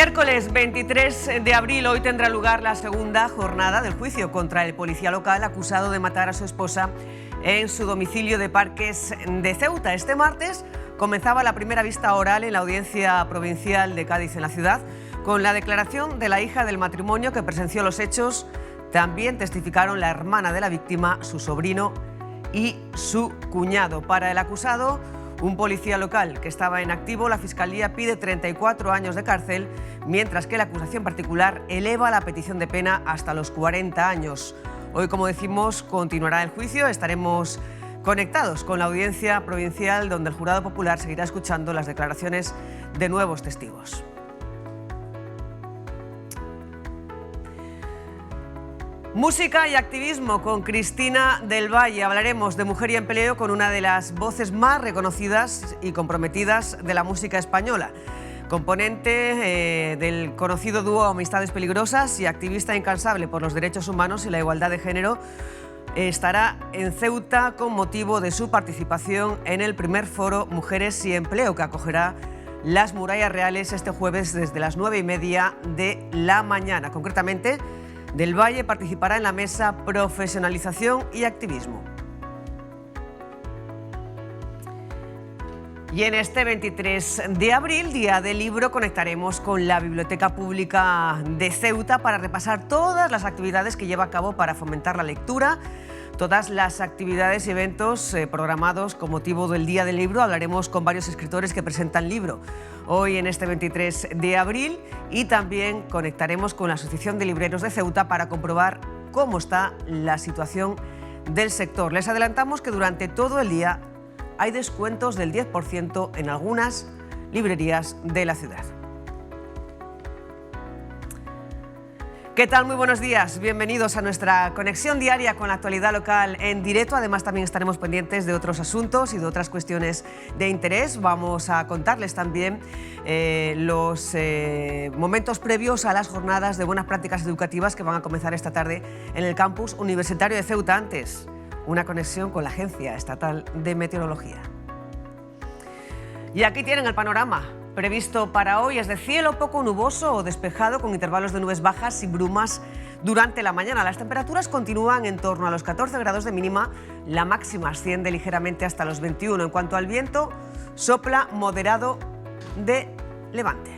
Miércoles 23 de abril, hoy tendrá lugar la segunda jornada del juicio contra el policía local acusado de matar a su esposa en su domicilio de Parques de Ceuta. Este martes comenzaba la primera vista oral en la Audiencia Provincial de Cádiz en la ciudad, con la declaración de la hija del matrimonio que presenció los hechos. También testificaron la hermana de la víctima, su sobrino y su cuñado. Para el acusado, un policía local que estaba en activo, la Fiscalía pide 34 años de cárcel, mientras que la acusación particular eleva la petición de pena hasta los 40 años. Hoy, como decimos, continuará el juicio. Estaremos conectados con la Audiencia Provincial, donde el Jurado Popular seguirá escuchando las declaraciones de nuevos testigos. Música y activismo con Cristina del Valle. Hablaremos de mujer y empleo con una de las voces más reconocidas y comprometidas de la música española. Componente del conocido dúo Amistades Peligrosas y activista incansable por los derechos humanos y la igualdad de género, estará en Ceuta con motivo de su participación en el primer foro Mujeres y Empleo, que acogerá las Murallas Reales este jueves desde las 9:30 de la mañana. Concretamente, Del Valle participará en la mesa Profesionalización y Activismo. Y en este 23 de abril, Día del Libro, conectaremos con la Biblioteca Pública de Ceuta para repasar todas las actividades que lleva a cabo para fomentar la lectura, todas las actividades y eventos programados con motivo del Día del Libro. Hablaremos con varios escritores que presentan libro hoy en este 23 de abril y también conectaremos con la Asociación de Libreros de Ceuta para comprobar cómo está la situación del sector. Les adelantamos que durante todo el día hay descuentos del 10% en algunas librerías de la ciudad. ¿Qué tal? Muy buenos días. Bienvenidos a nuestra conexión diaria con la actualidad local en directo. Además, también estaremos pendientes de otros asuntos y de otras cuestiones de interés. Vamos a contarles también los momentos previos a las jornadas de buenas prácticas educativas que van a comenzar esta tarde en el campus universitario de Ceuta. Antes, una conexión con la Agencia Estatal de Meteorología. Y aquí tienen el panorama previsto para hoy. Es de cielo poco nuboso o despejado, con intervalos de nubes bajas y brumas durante la mañana. Las temperaturas continúan en torno a los 14 grados de mínima, la máxima asciende ligeramente hasta los 21. En cuanto al viento, sopla moderado de levante.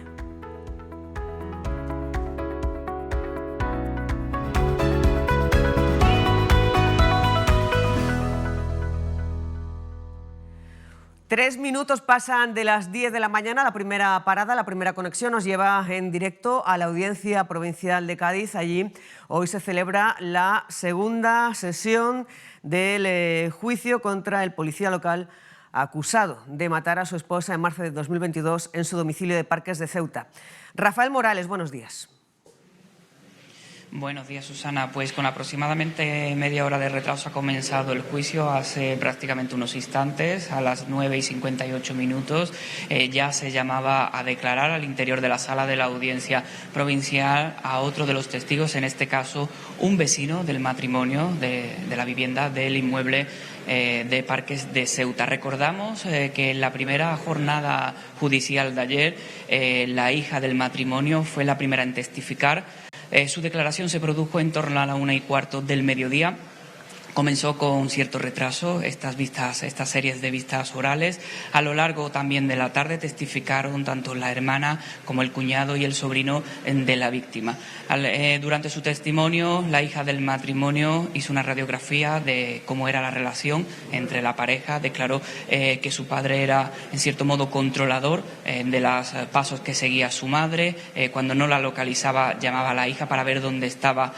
Tres minutos pasan de las 10 de la mañana. La primera parada, la primera conexión nos lleva en directo a la Audiencia Provincial de Cádiz. Allí hoy se celebra la segunda sesión del juicio contra el policía local acusado de matar a su esposa en marzo de 2022 en su domicilio de Parques de Ceuta. Rafael Morales, buenos días. Buenos días, Susana. Pues con aproximadamente media hora de retraso ha comenzado el juicio hace prácticamente unos instantes. A las 9:58 ya se llamaba a declarar al interior de la sala de la Audiencia Provincial a otro de los testigos, en este caso un vecino del matrimonio, de la vivienda, del inmueble de Parques de Ceuta. Recordamos que en la primera jornada judicial de ayer la hija del matrimonio fue la primera en testificar. Su declaración se produjo en torno a la 1:15 del mediodía. Comenzó con cierto retraso estas series de vistas orales. A lo largo también de la tarde testificaron tanto la hermana como el cuñado y el sobrino de la víctima. Durante su testimonio, la hija del matrimonio hizo una radiografía de cómo era la relación entre la pareja. Declaró que su padre era, en cierto modo, controlador de los pasos que seguía su madre. Cuando no la localizaba, llamaba a la hija para ver dónde estaba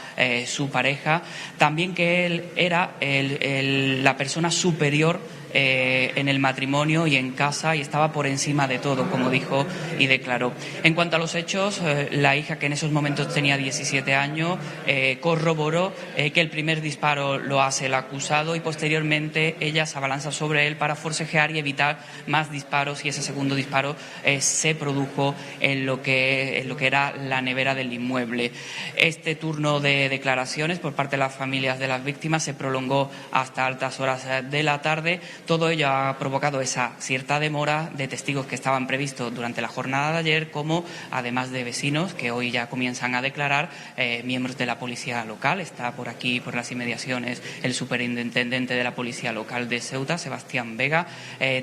su pareja. También que él era la persona superior en el matrimonio y en casa, y estaba por encima de todo, como dijo y declaró. En cuanto a los hechos, la hija, que en esos momentos tenía 17 años, corroboró que el primer disparo lo hace el acusado y posteriormente ella se abalanza sobre él para forcejear y evitar más disparos, y ese segundo disparo se produjo en lo que era la nevera del inmueble. Este turno de declaraciones por parte de las familias de las víctimas se prolongó hasta altas horas de la tarde, todo ello ha provocado esa cierta demora de testigos que estaban previstos durante la jornada de ayer, como además de vecinos que hoy ya comienzan a declarar, miembros de la policía local. Está por aquí, por las inmediaciones, el superintendente de la policía local de Ceuta, Sebastián Vega.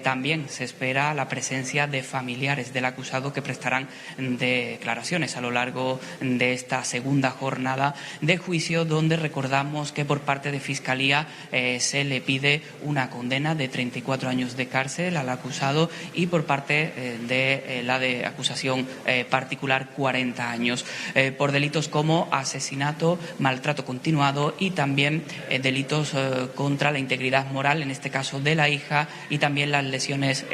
También se espera la presencia de familiares del acusado que prestarán declaraciones a lo largo de esta segunda jornada de juicio, donde recordamos que por parte de Fiscalía se le pide una condena de 34 años de cárcel al acusado y por parte de la de acusación particular 40 años por delitos como asesinato, maltrato continuado y también delitos contra la integridad moral, en este caso de la hija, y también las lesiones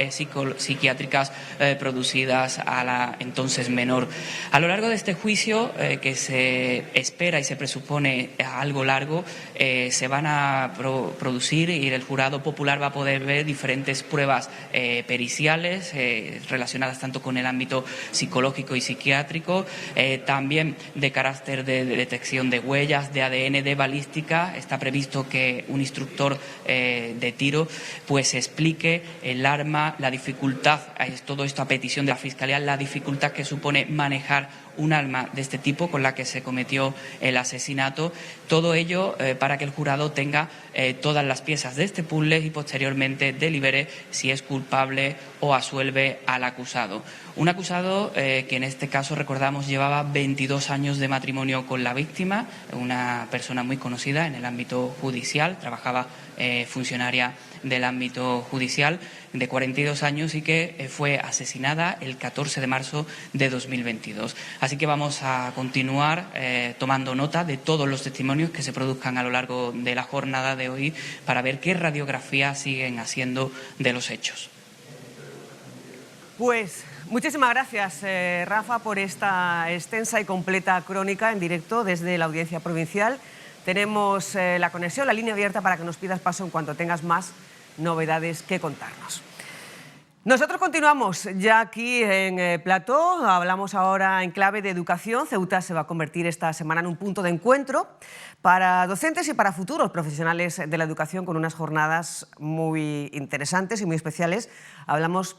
psiquiátricas producidas a la entonces menor. A lo largo de este juicio, que se espera y se presupone algo largo, se van a producir y el jurado popular va a poder ver diferentes pruebas periciales relacionadas tanto con el ámbito psicológico y psiquiátrico, también de carácter de detección de huellas, de ADN, de balística. Está previsto que un instructor de tiro pues explique el arma, la dificultad, todo esto a petición de la Fiscalía, la dificultad que supone manejar un arma de este tipo con la que se cometió el asesinato. Todo ello para que el jurado tenga todas las piezas de este puzzle y posteriormente delibere si es culpable o absuelve al acusado. Un acusado que en este caso, recordamos, llevaba 22 años de matrimonio con la víctima, una persona muy conocida en el ámbito judicial, trabajaba funcionaria del ámbito judicial, de 42 años y que fue asesinada el 14 de marzo de 2022. Así que vamos a continuar tomando nota de todos los testimonios que se produzcan a lo largo de la jornada de hoy para ver qué radiografía siguen haciendo de los hechos. Pues muchísimas gracias, Rafa, por esta extensa y completa crónica en directo desde la Audiencia Provincial. Tenemos la conexión, la línea abierta para que nos pidas paso en cuanto tengas más novedades que contarnos. Nosotros continuamos ya aquí en plató. Hablamos ahora en clave de educación. Ceuta se va a convertir esta semana en un punto de encuentro para docentes y para futuros profesionales de la educación, con unas jornadas muy interesantes y muy especiales. Hablamos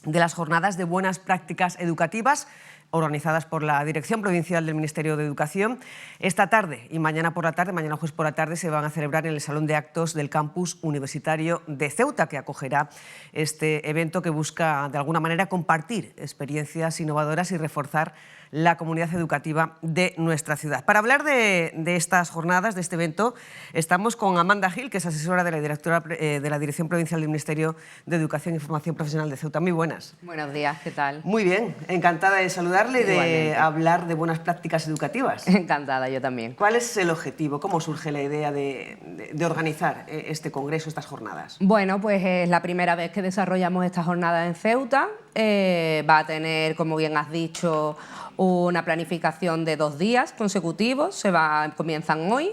de las jornadas de buenas prácticas educativas organizadas por la Dirección Provincial del Ministerio de Educación. Esta tarde y mañana por la tarde, mañana jueves por la tarde, se van a celebrar en el Salón de Actos del Campus Universitario de Ceuta, que acogerá este evento que busca, de alguna manera, compartir experiencias innovadoras y reforzar la comunidad educativa de nuestra ciudad. Para hablar de estas jornadas, de este evento, estamos con Amanda Gil, que es asesora de la directora de la Dirección Provincial del Ministerio de Educación y Formación Profesional de Ceuta. Muy buenas. Buenos días, ¿qué tal? Muy bien, encantada de saludarle y de hablar de buenas prácticas educativas. Encantada, yo también. ¿Cuál es el objetivo? ¿Cómo surge la idea de organizar este congreso, estas jornadas? Bueno, pues es la primera vez que desarrollamos esta jornada en Ceuta. Va a tener, como bien has dicho, una planificación de 2 días consecutivos. Comienzan hoy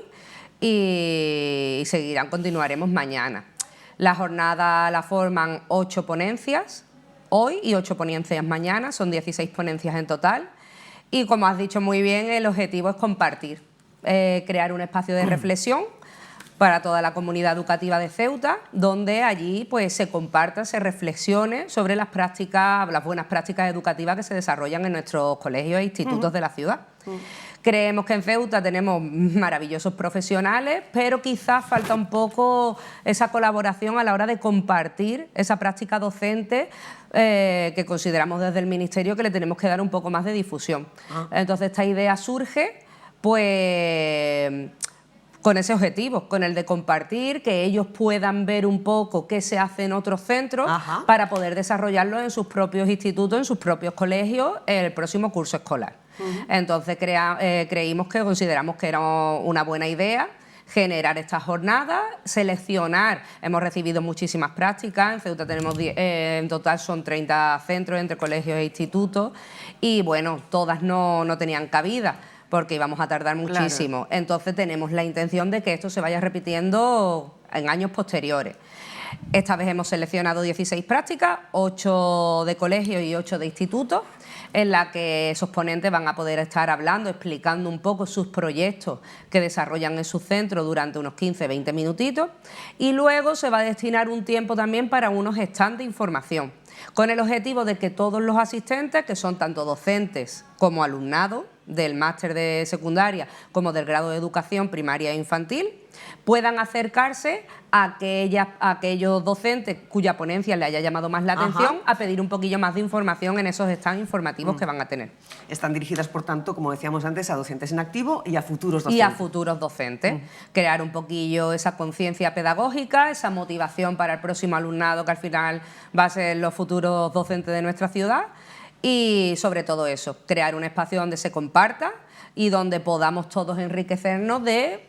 y continuaremos mañana. La jornada la forman 8 ponencias hoy y 8 ponencias mañana, son 16 ponencias en total. Y como has dicho muy bien, el objetivo es compartir, crear un espacio de reflexión para toda la comunidad educativa de Ceuta, donde allí pues se comparta, se reflexione sobre las buenas prácticas educativas que se desarrollan en nuestros colegios e institutos de la ciudad. Creemos que en Ceuta tenemos maravillosos profesionales, pero quizás falta un poco esa colaboración a la hora de compartir esa práctica docente que consideramos desde el Ministerio que le tenemos que dar un poco más de difusión. Entonces esta idea surge pues con ese objetivo, con el de compartir, que ellos puedan ver un poco qué se hace en otros centros para poder desarrollarlo en sus propios institutos, en sus propios colegios, en el próximo curso escolar. Entonces consideramos que era una buena idea generar esta jornada, seleccionar. Hemos recibido muchísimas prácticas, en Ceuta tenemos en total son 30 centros entre colegios e institutos y bueno, todas no tenían cabida, porque íbamos a tardar muchísimo. Claro. Entonces tenemos la intención de que esto se vaya repitiendo en años posteriores. Esta vez hemos seleccionado 16 prácticas, 8 de colegios y 8 de institutos. en la que esos ponentes van a poder estar hablando, explicando un poco sus proyectos que desarrollan en su centro durante unos 15-20 minutitos, y luego se va a destinar un tiempo también para unos stands de información, con el objetivo de que todos los asistentes, que son tanto docentes como alumnado del máster de secundaria como del grado de educación primaria e infantil, puedan acercarse a aquellos docentes cuya ponencia le haya llamado más la atención, a pedir un poquillo más de información en esos stands informativos que van a tener. Están dirigidas, por tanto, como decíamos antes, a docentes en activo y a futuros docentes. Y a futuros docentes. Crear un poquillo esa conciencia pedagógica, esa motivación para el próximo alumnado, que al final va a ser los futuros docentes de nuestra ciudad. Y sobre todo eso, crear un espacio donde se comparta y donde podamos todos enriquecernos de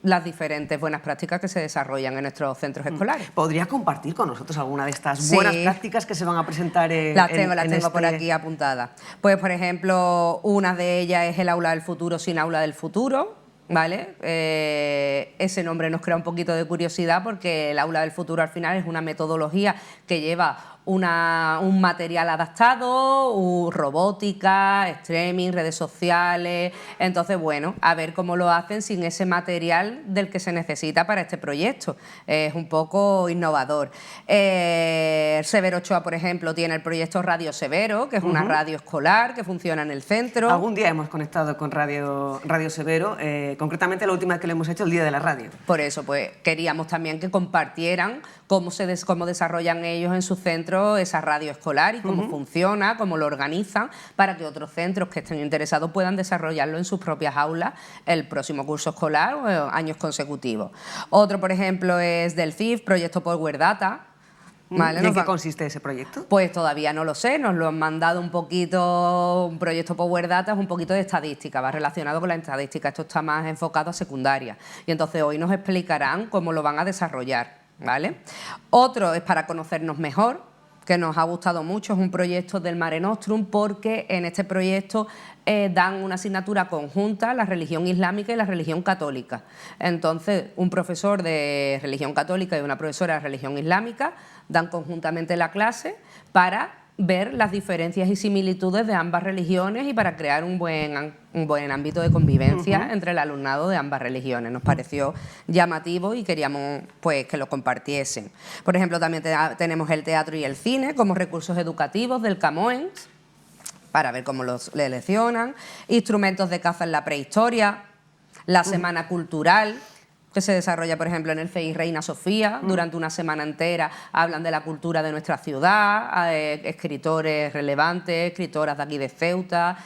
las diferentes buenas prácticas que se desarrollan en nuestros centros escolares. ¿Podría compartir con nosotros alguna de estas buenas prácticas que se van a presentar Las tengo por aquí apuntadas. Pues, por ejemplo, una de ellas es el aula del futuro sin aula del futuro, ¿vale? Ese nombre nos crea un poquito de curiosidad porque el aula del futuro al final es una metodología que lleva un material adaptado, robótica, streaming, redes sociales. Entonces, bueno, a ver cómo lo hacen sin ese material del que se necesita para este proyecto. Es un poco innovador. Severo Ochoa, por ejemplo, tiene el proyecto Radio Severo, que es una radio escolar que funciona en el centro. Algún día hemos conectado con Radio Severo, concretamente la última vez que lo hemos hecho, el Día de la Radio. Por eso, pues queríamos también que compartieran cómo desarrollan ellos en su centro esa radio escolar y cómo funciona, cómo lo organizan, para que otros centros que estén interesados puedan desarrollarlo en sus propias aulas el próximo curso escolar o años consecutivos. Otro, por ejemplo, es del CIF, Proyecto Power Data. ¿Vale? ¿Y en qué consiste ese proyecto? Pues todavía no lo sé, nos lo han mandado un poquito. Un proyecto Power Data es un poquito de estadística, va relacionado con la estadística, esto está más enfocado a secundaria, y entonces hoy nos explicarán cómo lo van a desarrollar, ¿vale? Otro es para conocernos mejor, que nos ha gustado mucho, es un proyecto del Mare Nostrum, porque en este proyecto dan una asignatura conjunta, la religión islámica y la religión católica. Entonces, un profesor de religión católica y una profesora de religión islámica dan conjuntamente la clase para ver las diferencias y similitudes de ambas religiones y para crear un buen ámbito de convivencia entre el alumnado de ambas religiones. Nos pareció llamativo y queríamos, pues, que lo compartiesen. Por ejemplo, también tenemos el teatro y el cine como recursos educativos del Camoens, para ver cómo le leccionan, instrumentos de caza en la prehistoria, la semana cultural, que se desarrolla, por ejemplo, en el CEI Reina Sofía. Durante una semana entera hablan de la cultura de nuestra ciudad, escritores relevantes, escritoras de aquí de Ceuta,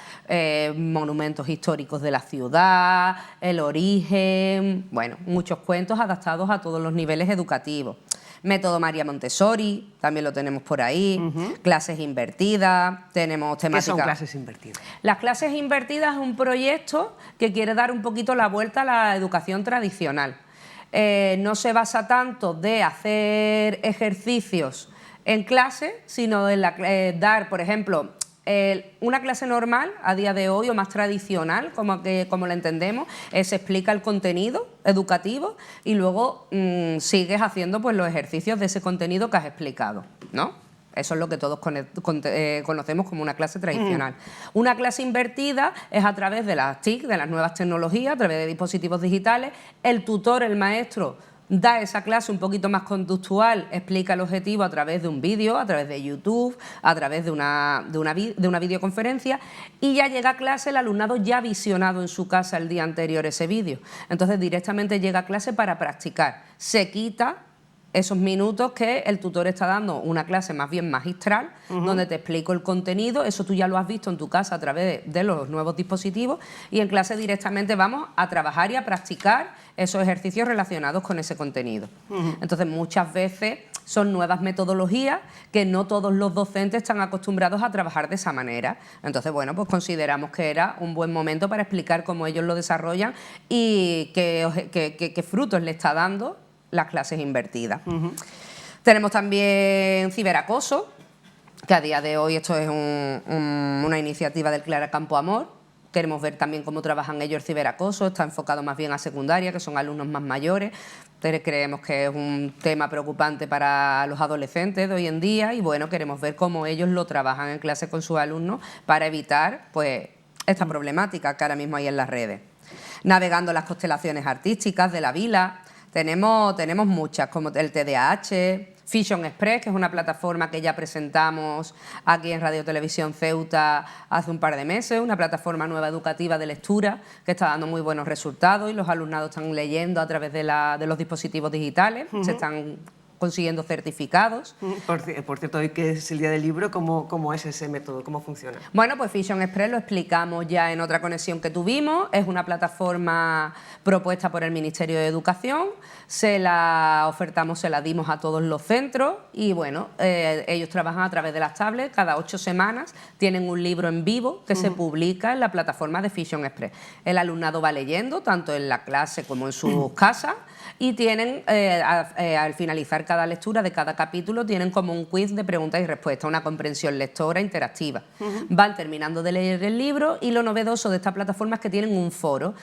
monumentos históricos de la ciudad, el origen, bueno, muchos cuentos adaptados a todos los niveles educativos. Método María Montessori, también lo tenemos por ahí, clases invertidas, tenemos temática... ¿Qué son clases invertidas? Las clases invertidas es un proyecto que quiere dar un poquito la vuelta a la educación tradicional. No se basa tanto de hacer ejercicios en clase, sino en dar, por ejemplo, una clase normal a día de hoy o más tradicional, como la entendemos, se explica el contenido educativo y luego sigues haciendo, pues, los ejercicios de ese contenido que has explicado, ¿no? Eso es lo que todos conocemos como una clase tradicional. Una clase invertida es a través de las TIC, de las nuevas tecnologías, a través de dispositivos digitales. El tutor, el maestro, da esa clase un poquito más conductual, explica el objetivo a través de un vídeo, a través de YouTube, a través de una videoconferencia, y ya llega a clase el alumnado ya ha visionado en su casa el día anterior ese vídeo. Entonces directamente llega a clase para practicar. Se quita esos minutos que el tutor está dando una clase más bien magistral, donde te explico el contenido, eso tú ya lo has visto en tu casa a través de los nuevos dispositivos, y en clase directamente vamos a trabajar y a practicar esos ejercicios relacionados con ese contenido. Entonces, muchas veces son nuevas metodologías que no todos los docentes están acostumbrados a trabajar de esa manera. Entonces, bueno, pues consideramos que era un buen momento para explicar cómo ellos lo desarrollan y qué frutos le está dando las clases invertidas. Tenemos también ciberacoso, que a día de hoy esto es una iniciativa del Clara Campo Amor. Queremos ver también cómo trabajan ellos el ciberacoso, está enfocado más bien a secundaria, que son alumnos más mayores. Creemos que es un tema preocupante para los adolescentes de hoy en día y bueno, queremos ver cómo ellos lo trabajan en clase con sus alumnos para evitar pues esta problemática que ahora mismo hay en las redes. Navegando las constelaciones artísticas de la vila, tenemos muchas, como el TDAH, Fision Express, que es una plataforma que ya presentamos aquí en Radio Televisión Ceuta hace un par de meses, una plataforma nueva educativa de lectura que está dando muy buenos resultados y los alumnados están leyendo a través de los dispositivos digitales, se están consiguiendo certificados. Por cierto, hoy que es el Día del Libro, ¿cómo es ese método? ¿Cómo funciona? Bueno, pues Fision Express lo explicamos ya en otra conexión que tuvimos. Es una plataforma propuesta por el Ministerio de Educación. Se la ofertamos, se la dimos a todos los centros y bueno, ellos trabajan a través de las tablets. Cada 8 semanas tienen un libro en vivo que se publica en la plataforma de Fision Express. El alumnado va leyendo tanto en la clase como en sus casas y tienen, al finalizar cada lectura de cada capítulo, tienen como un quiz de preguntas y respuestas, una comprensión lectora interactiva. Van terminando de leer el libro y lo novedoso de esta plataforma es que tienen un foro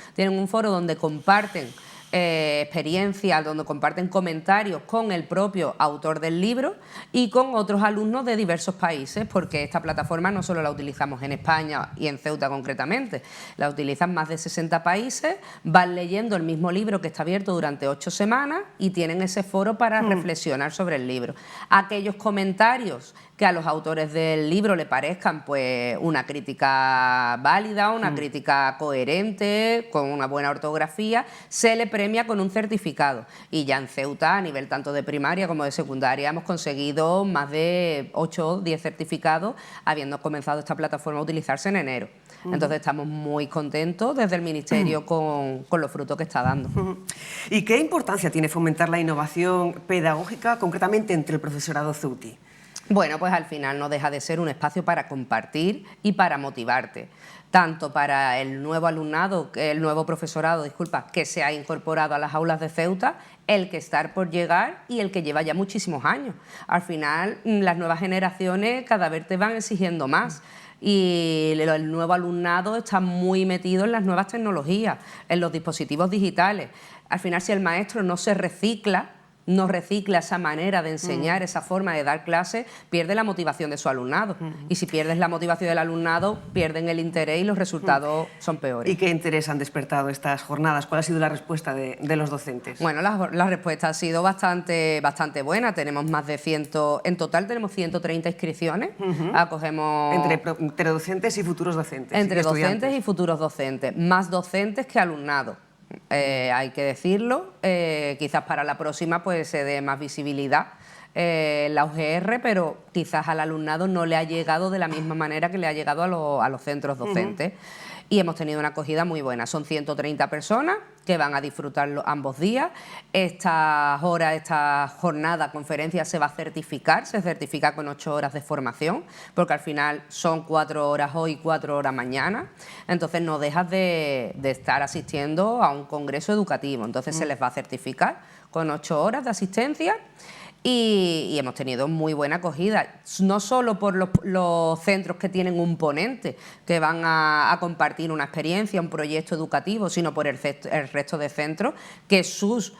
donde comparten experiencias, donde comparten comentarios con el propio autor del libro y con otros alumnos de diversos países, porque esta plataforma no solo la utilizamos en España y en Ceuta concretamente, la utilizan más de 60 países, van leyendo el mismo libro que está abierto durante 8 semanas y tienen ese foro para reflexionar sobre el libro. Aquellos comentarios que a los autores del libro le parezcan pues una crítica válida, una crítica coherente, con una buena ortografía, se le premia con un certificado. Y ya en Ceuta, a nivel tanto de primaria como de secundaria, hemos conseguido más de 8 o 10 certificados, habiendo comenzado esta plataforma a utilizarse en enero. Entonces estamos muy contentos desde el Ministerio con los frutos que está dando. ¿Y qué importancia tiene fomentar la innovación pedagógica, concretamente entre el profesorado ceutí? Bueno, pues al final no deja de ser un espacio para compartir y para motivarte, tanto para el nuevo alumnado, el nuevo profesorado, disculpa, que se ha incorporado a las aulas de Ceuta, el que está por llegar y el que lleva ya muchísimos años. Al final, las nuevas generaciones cada vez te van exigiendo más. Y el nuevo alumnado está muy metido en las nuevas tecnologías, en los dispositivos digitales. Al final, si el maestro no recicla esa manera de enseñar, esa forma de dar clases, pierde la motivación de su alumnado. Y si pierdes la motivación del alumnado, pierden el interés y los resultados son peores. ¿Y qué interés han despertado estas jornadas? ¿Cuál ha sido la respuesta de los docentes? Bueno, la respuesta ha sido bastante buena. Tenemos más de 100, en total tenemos 130 inscripciones. Acogemos entre docentes y futuros docentes. Entre docentes y futuros docentes, más docentes que alumnado. Hay que decirlo, quizás para la próxima pues se dé más visibilidad la UGR, pero quizás al alumnado no le ha llegado de la misma manera que le ha llegado a los centros docentes. Y hemos tenido una acogida muy buena. Son 130 personas que van a disfrutarlo ambos días. Esta jornada, conferencia, se va a certificar. Se certifica con 8 horas de formación, porque al final son 4 horas hoy y 4 horas mañana. Entonces no dejas de estar asistiendo a un congreso educativo. Entonces se les va a certificar con 8 horas de asistencia. Y hemos tenido muy buena acogida, no solo por los centros que tienen un ponente que van a compartir una experiencia, un proyecto educativo, sino por el resto de centros que sus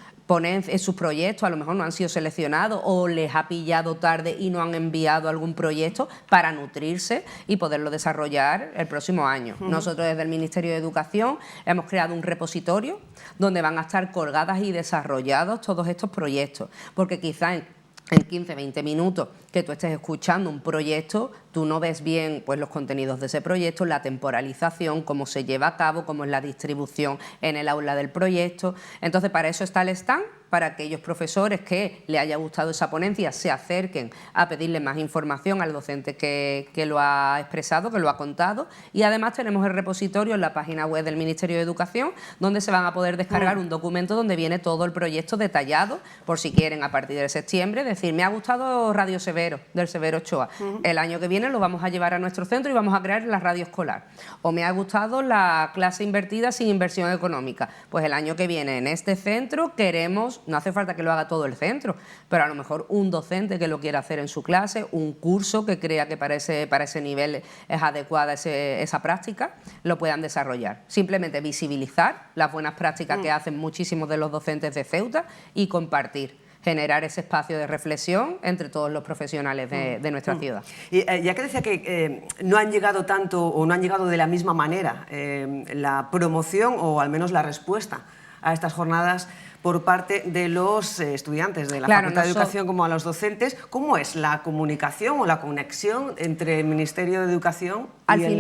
proyectos a lo mejor no han sido seleccionados o les ha pillado tarde y no han enviado algún proyecto para nutrirse y poderlo desarrollar el próximo año. Nosotros desde el Ministerio de Educación hemos creado un repositorio donde van a estar colgadas y desarrollados todos estos proyectos, porque quizá en 15, 20 minutos que tú estés escuchando un proyecto, tú no ves bien pues, los contenidos de ese proyecto, la temporalización, cómo se lleva a cabo, cómo es la distribución en el aula del proyecto. Entonces, para eso está el stand, para aquellos profesores que le haya gustado esa ponencia se acerquen a pedirle más información al docente que lo ha expresado, que lo ha contado. Y además tenemos el repositorio en la página web del Ministerio de Educación, donde se van a poder descargar un documento donde viene todo el proyecto detallado, por si quieren a partir de septiembre decir, me ha gustado Radio Severo, del Severo Ochoa. El año que viene lo vamos a llevar a nuestro centro y vamos a crear la radio escolar. O me ha gustado la clase invertida sin inversión económica. Pues el año que viene en este centro queremos tenemos, no hace falta que lo haga todo el centro, pero a lo mejor un docente que lo quiera hacer en su clase, un curso que crea que para ese nivel es adecuada esa práctica, lo puedan desarrollar. Simplemente visibilizar las buenas prácticas que hacen muchísimos de los docentes de Ceuta y compartir. Generar ese espacio de reflexión entre todos los profesionales de nuestra ciudad. Y ya que decía que no han llegado tanto o no han llegado de la misma manera la promoción o al menos la respuesta a estas jornadas por parte de los estudiantes de la Facultad de Educación como a los docentes, ¿cómo es la comunicación o la conexión entre el Ministerio de Educación y el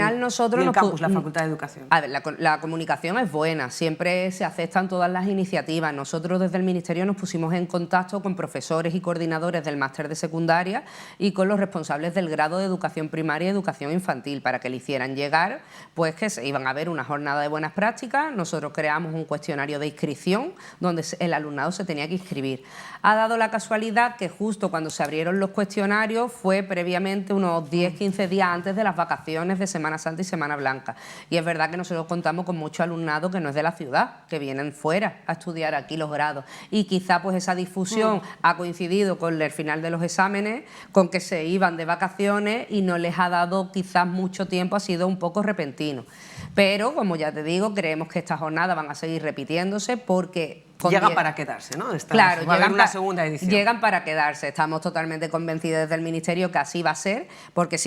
campus, la Facultad de Educación? A ver, la comunicación es buena, siempre se aceptan todas las iniciativas. Nosotros desde el Ministerio nos pusimos en contacto con profesores y coordinadores del máster de secundaria y con los responsables del grado de Educación Primaria y Educación Infantil para que le hicieran llegar pues que se iban a ver una jornada de buenas prácticas. Nosotros creamos un cuestionario de inscripción donde el alumnado se tenía que inscribir. Ha dado la casualidad que justo cuando se abrieron los cuestionarios fue previamente unos 10-15 días antes de las vacaciones de Semana Santa y Semana Blanca. Y es verdad que nosotros contamos con mucho alumnado que no es de la ciudad, que vienen fuera a estudiar aquí los grados. Y quizá pues esa difusión ha coincidido con el final de los exámenes, con que se iban de vacaciones y no les ha dado quizás mucho tiempo, ha sido un poco repentino. Pero, como ya te digo, creemos que estas jornadas van a seguir repitiéndose porque llegan para quedarse, ¿no? Claro, va a haber una segunda edición. Llegan para quedarse. Estamos totalmente convencidos desde el Ministerio que así va a ser, porque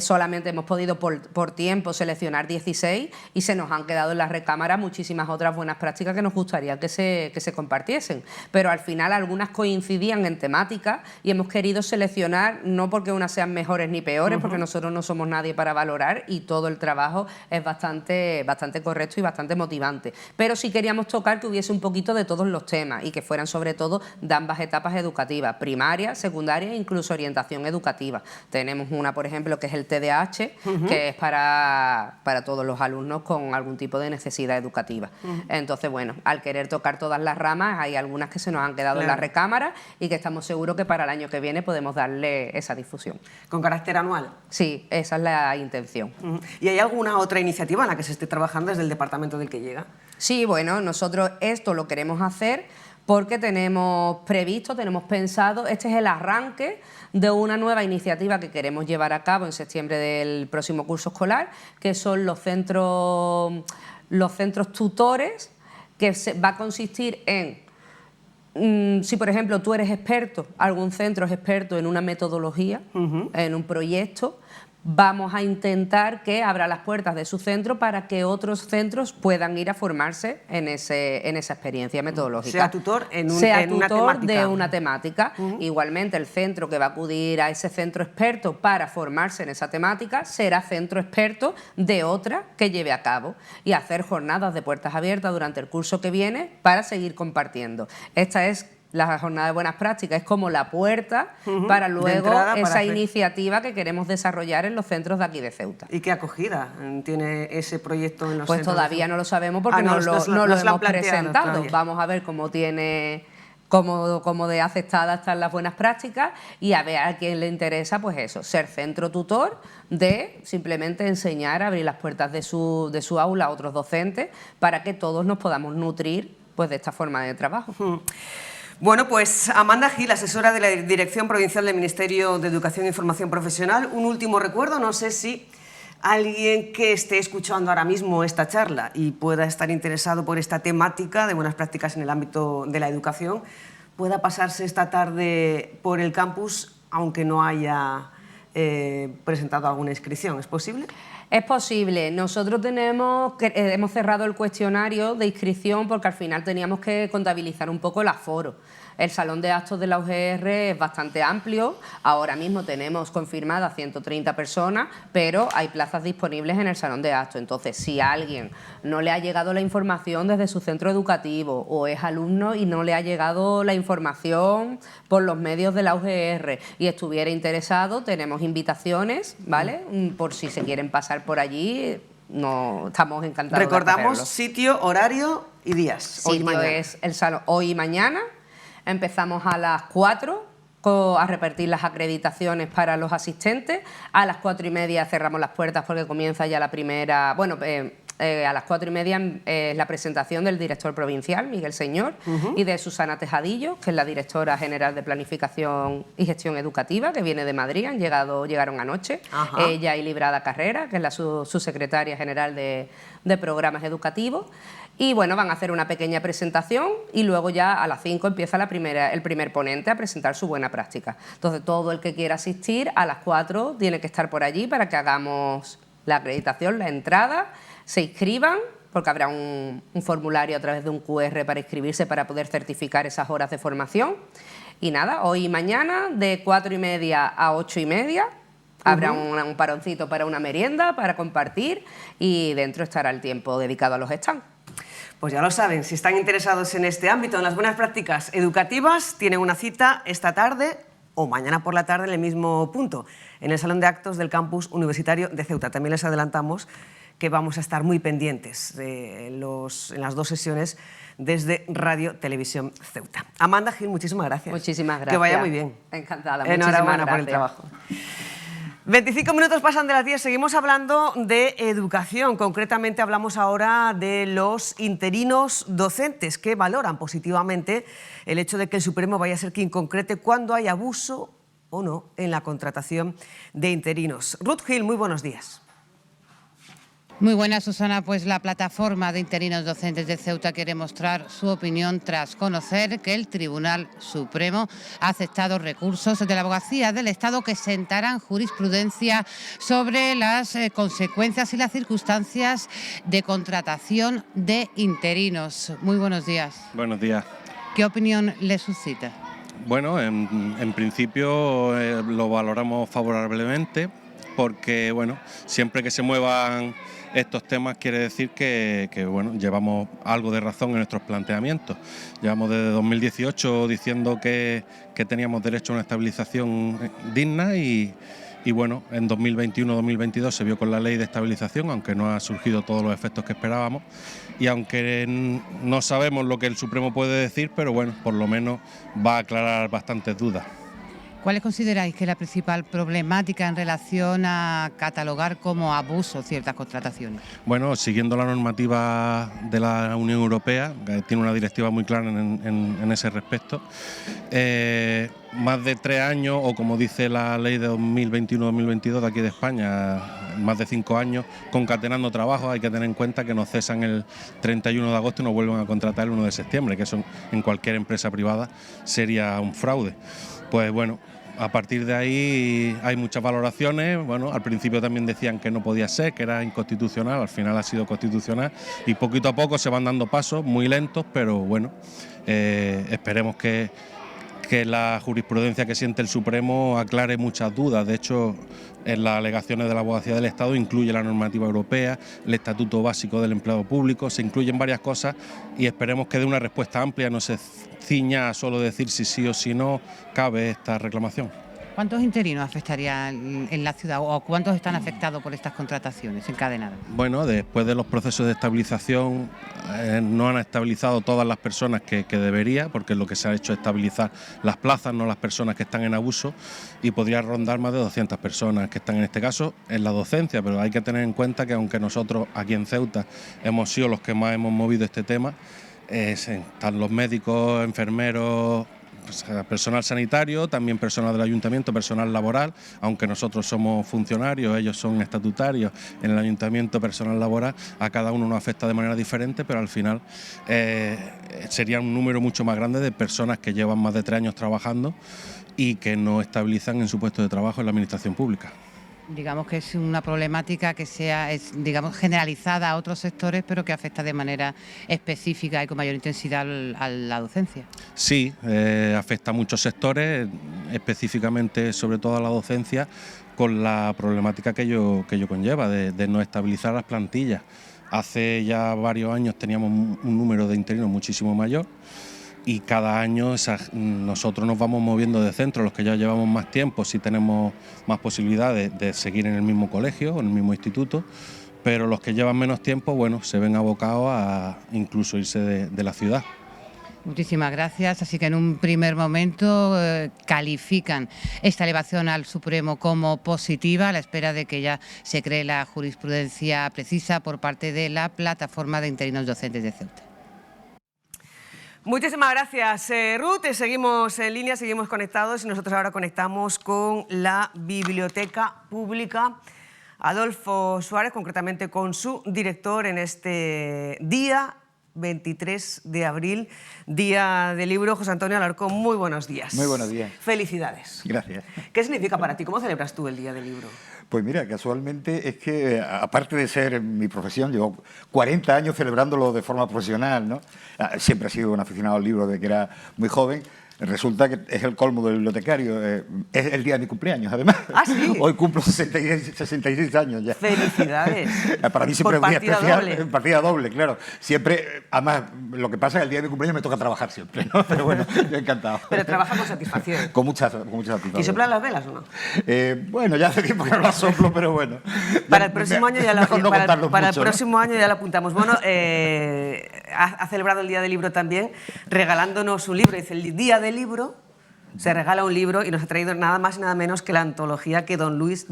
solamente hemos podido por tiempo seleccionar 16 y se nos han quedado en la recámara muchísimas otras buenas prácticas que nos gustaría que se compartiesen. Pero al final algunas coincidían en temática y hemos querido seleccionar, no porque unas sean mejores ni peores, porque nosotros no somos nadie para valorar y todo el trabajo es bastante correcto y bastante motivante. Pero sí queríamos tocar que hubiese un poquito de todos los temas y que fueran sobre todo de ambas etapas educativas, primaria, secundaria e incluso orientación educativa. Tenemos una, por ejemplo, que es el TDAH, que es para todos los alumnos con algún tipo de necesidad educativa. Entonces, bueno, al querer tocar todas las ramas, hay algunas que se nos han quedado en la recámara y que estamos seguros que para el año que viene podemos darle esa difusión. ¿Con carácter anual? Sí, esa es la intención. ¿Y hay alguna otra iniciativa en la que se esté trabajando desde el departamento del que llega? Sí, bueno, nosotros esto lo queremos hacer porque tenemos previsto, tenemos pensado, este es el arranque de una nueva iniciativa que queremos llevar a cabo en septiembre del próximo curso escolar, que son los centros tutores, que va a consistir en, si por ejemplo tú eres experto, algún centro es experto en una metodología, en un proyecto, vamos a intentar que abra las puertas de su centro para que otros centros puedan ir a formarse en esa experiencia metodológica. Sea tutor en una tutor temática. de una temática. Igualmente, el centro que va a acudir a ese centro experto para formarse en esa temática será centro experto de otra que lleve a cabo y hacer jornadas de puertas abiertas durante el curso que viene para seguir compartiendo. Esta es la jornada de buenas prácticas, es como la puerta para luego esa iniciativa que queremos desarrollar en los centros de aquí de Ceuta. ¿Y qué acogida tiene ese proyecto en los centros? Pues todavía no lo sabemos porque no lo hemos presentado. Todavía. Vamos a ver cómo de aceptadas están las buenas prácticas y a ver a quién le interesa, pues eso, ser centro tutor de simplemente enseñar, abrir las puertas de su aula a otros docentes para que todos nos podamos nutrir pues de esta forma de trabajo. Bueno, pues Amanda Gil, asesora de la Dirección Provincial del Ministerio de Educación y Formación Profesional. Un último recuerdo, no sé si alguien que esté escuchando ahora mismo esta charla y pueda estar interesado por esta temática de buenas prácticas en el ámbito de la educación, pueda pasarse esta tarde por el campus, aunque no haya presentado alguna inscripción. ¿Es posible? Es posible. Nosotros hemos cerrado el cuestionario de inscripción porque al final teníamos que contabilizar un poco el aforo. El salón de actos de la UGR es bastante amplio. Ahora mismo tenemos confirmadas 130 personas, pero hay plazas disponibles en el salón de actos. Entonces, si a alguien no le ha llegado la información desde su centro educativo o es alumno y no le ha llegado la información por los medios de la UGR y estuviera interesado, tenemos invitaciones, ¿vale? Por si se quieren pasar por allí. No, estamos encantados. Recordamos sitio, horario y días. Sitio es el salón hoy y mañana. Empezamos a las 4 a repartir las acreditaciones para los asistentes. A las 4:30 cerramos las puertas porque comienza ya la primera... Bueno, A las 4:30 es la presentación del director provincial, Miguel Señor, y de Susana Tejadillo, que es la directora general de Planificación y Gestión Educativa, que viene de Madrid, llegaron anoche. Ella y Librada Carrera, que es la subsecretaria general de Programas Educativos. Y bueno, van a hacer una pequeña presentación y luego ya a las 5 empieza el primer ponente a presentar su buena práctica. Entonces todo el que quiera asistir a las 4 tiene que estar por allí para que hagamos la acreditación, la entrada, se inscriban, porque habrá un formulario a través de un QR para inscribirse para poder certificar esas horas de formación. Y nada, hoy y mañana de 4:30 a 8:30 habrá un paroncito para una merienda, para compartir, y dentro estará el tiempo dedicado a los stands. Pues ya lo saben, si están interesados en este ámbito, en las buenas prácticas educativas, tienen una cita esta tarde o mañana por la tarde en el mismo punto, en el Salón de Actos del Campus Universitario de Ceuta. También les adelantamos que vamos a estar muy pendientes en las 2 sesiones desde Radio Televisión Ceuta. Amanda Gil, muchísimas gracias. Muchísimas gracias. Que vaya muy bien. Encantada. Enhorabuena por el trabajo. 25 minutos pasan de las 10, seguimos hablando de educación, concretamente hablamos ahora de los interinos docentes que valoran positivamente el hecho de que el Supremo vaya a ser quien concrete cuándo hay abuso o no en la contratación de interinos. Ruth Gil, muy buenos días. Muy buenas, Susana. Pues la plataforma de interinos docentes de Ceuta quiere mostrar su opinión tras conocer que el Tribunal Supremo ha aceptado recursos de la Abogacía del Estado que sentarán jurisprudencia sobre las consecuencias y las circunstancias de contratación de interinos. Muy buenos días. Buenos días. ¿Qué opinión le suscita? Bueno, en principio lo valoramos favorablemente porque, bueno, siempre que se muevan estos temas quiere decir que bueno, llevamos algo de razón en nuestros planteamientos. Llevamos desde 2018 diciendo que teníamos derecho a una estabilización digna y bueno, en 2021-2022 se vio con la ley de estabilización, aunque no ha surgido todos los efectos que esperábamos. Y aunque no sabemos lo que el Supremo puede decir, pero bueno, por lo menos va a aclarar bastantes dudas. ¿Cuáles consideráis que es la principal problemática en relación a catalogar como abuso ciertas contrataciones? Bueno, siguiendo la normativa de la Unión Europea, que tiene una directiva muy clara en ese respecto, más de 3 años, o como dice la ley de 2021-2022 de aquí de España, más de 5 años concatenando trabajo, hay que tener en cuenta que nos cesan el 31 de agosto y nos vuelven a contratar el 1 de septiembre, que eso en cualquier empresa privada sería un fraude. Pues bueno, a partir de ahí hay muchas valoraciones. Bueno, al principio también decían que no podía ser, que era inconstitucional, al final ha sido constitucional y poquito a poco se van dando pasos, muy lentos, pero bueno, esperemos que la jurisprudencia que siente el Supremo aclare muchas dudas. De hecho, en las alegaciones de la Abogacía del Estado incluye la normativa europea, el Estatuto Básico del Empleado Público, se incluyen varias cosas y esperemos que dé una respuesta amplia, no se ciña a solo decir si sí o si no cabe esta reclamación. ¿Cuántos interinos afectaría en la ciudad o cuántos están afectados por estas contrataciones encadenadas? Bueno, después de los procesos de estabilización no han estabilizado todas las personas que debería, porque lo que se ha hecho es estabilizar las plazas, no las personas que están en abuso, y podría rondar más de 200 personas que están en este caso en la docencia, pero hay que tener en cuenta que aunque nosotros aquí en Ceuta hemos sido los que más hemos movido este tema, están los médicos, enfermeros, personal sanitario, también personal del ayuntamiento, personal laboral, aunque nosotros somos funcionarios, ellos son estatutarios, en el ayuntamiento personal laboral, a cada uno nos afecta de manera diferente, pero al final sería un número mucho más grande de personas que llevan más de 3 años trabajando y que no estabilizan en su puesto de trabajo en la administración pública. Digamos que es una problemática que digamos, generalizada a otros sectores, pero que afecta de manera específica y con mayor intensidad a la docencia. Sí, afecta a muchos sectores, específicamente sobre todo a la docencia, con la problemática que ello conlleva, de no estabilizar las plantillas. Hace ya varios años teníamos un número de interinos muchísimo mayor, y cada año nosotros nos vamos moviendo de centro, los que ya llevamos más tiempo, sí tenemos más posibilidades de seguir en el mismo colegio o en el mismo instituto, pero los que llevan menos tiempo, bueno, se ven abocados a incluso irse de la ciudad. Muchísimas gracias. Así que en un primer momento califican esta elevación al Supremo como positiva, a la espera de que ya se cree la jurisprudencia precisa por parte de la Plataforma de Interinos Docentes de Ceuta. Muchísimas gracias, Ruth. Seguimos en línea, seguimos conectados y nosotros ahora conectamos con la Biblioteca Pública Adolfo Suárez, concretamente con su director en este día 23 de abril, Día del Libro. José Antonio Alarcón, muy buenos días. Muy buenos días. Felicidades. Gracias. ¿Qué significa para ti? ¿Cómo celebras tú el Día del Libro? Pues mira, casualmente es que, aparte de ser mi profesión, llevo 40 años celebrándolo de forma profesional, ¿no? Siempre he sido un aficionado al libro desde que era muy joven. Resulta que es el colmo del bibliotecario. Es el día de mi cumpleaños, además. ¿Ah, sí? Hoy cumplo 66 años ya. Felicidades. Para mí siempre es un día partida especial. doble. Partida doble, claro. Siempre, además, lo que pasa es que el día de mi cumpleaños me toca trabajar siempre, ¿no? Pero bueno, yo encantado. Pero trabaja con satisfacción. Con mucha satisfacción. ¿Y soplan las velas o no? Bueno, ya hace tiempo que no las soplo, pero bueno. Para el próximo año ya la, no para el mucho, próximo año ya la apuntamos. Bueno, ha celebrado el Día del Libro también, regalándonos un libro. Dice, el Día del Libro se regala un libro y nos ha traído nada más y nada menos que la antología de don Luis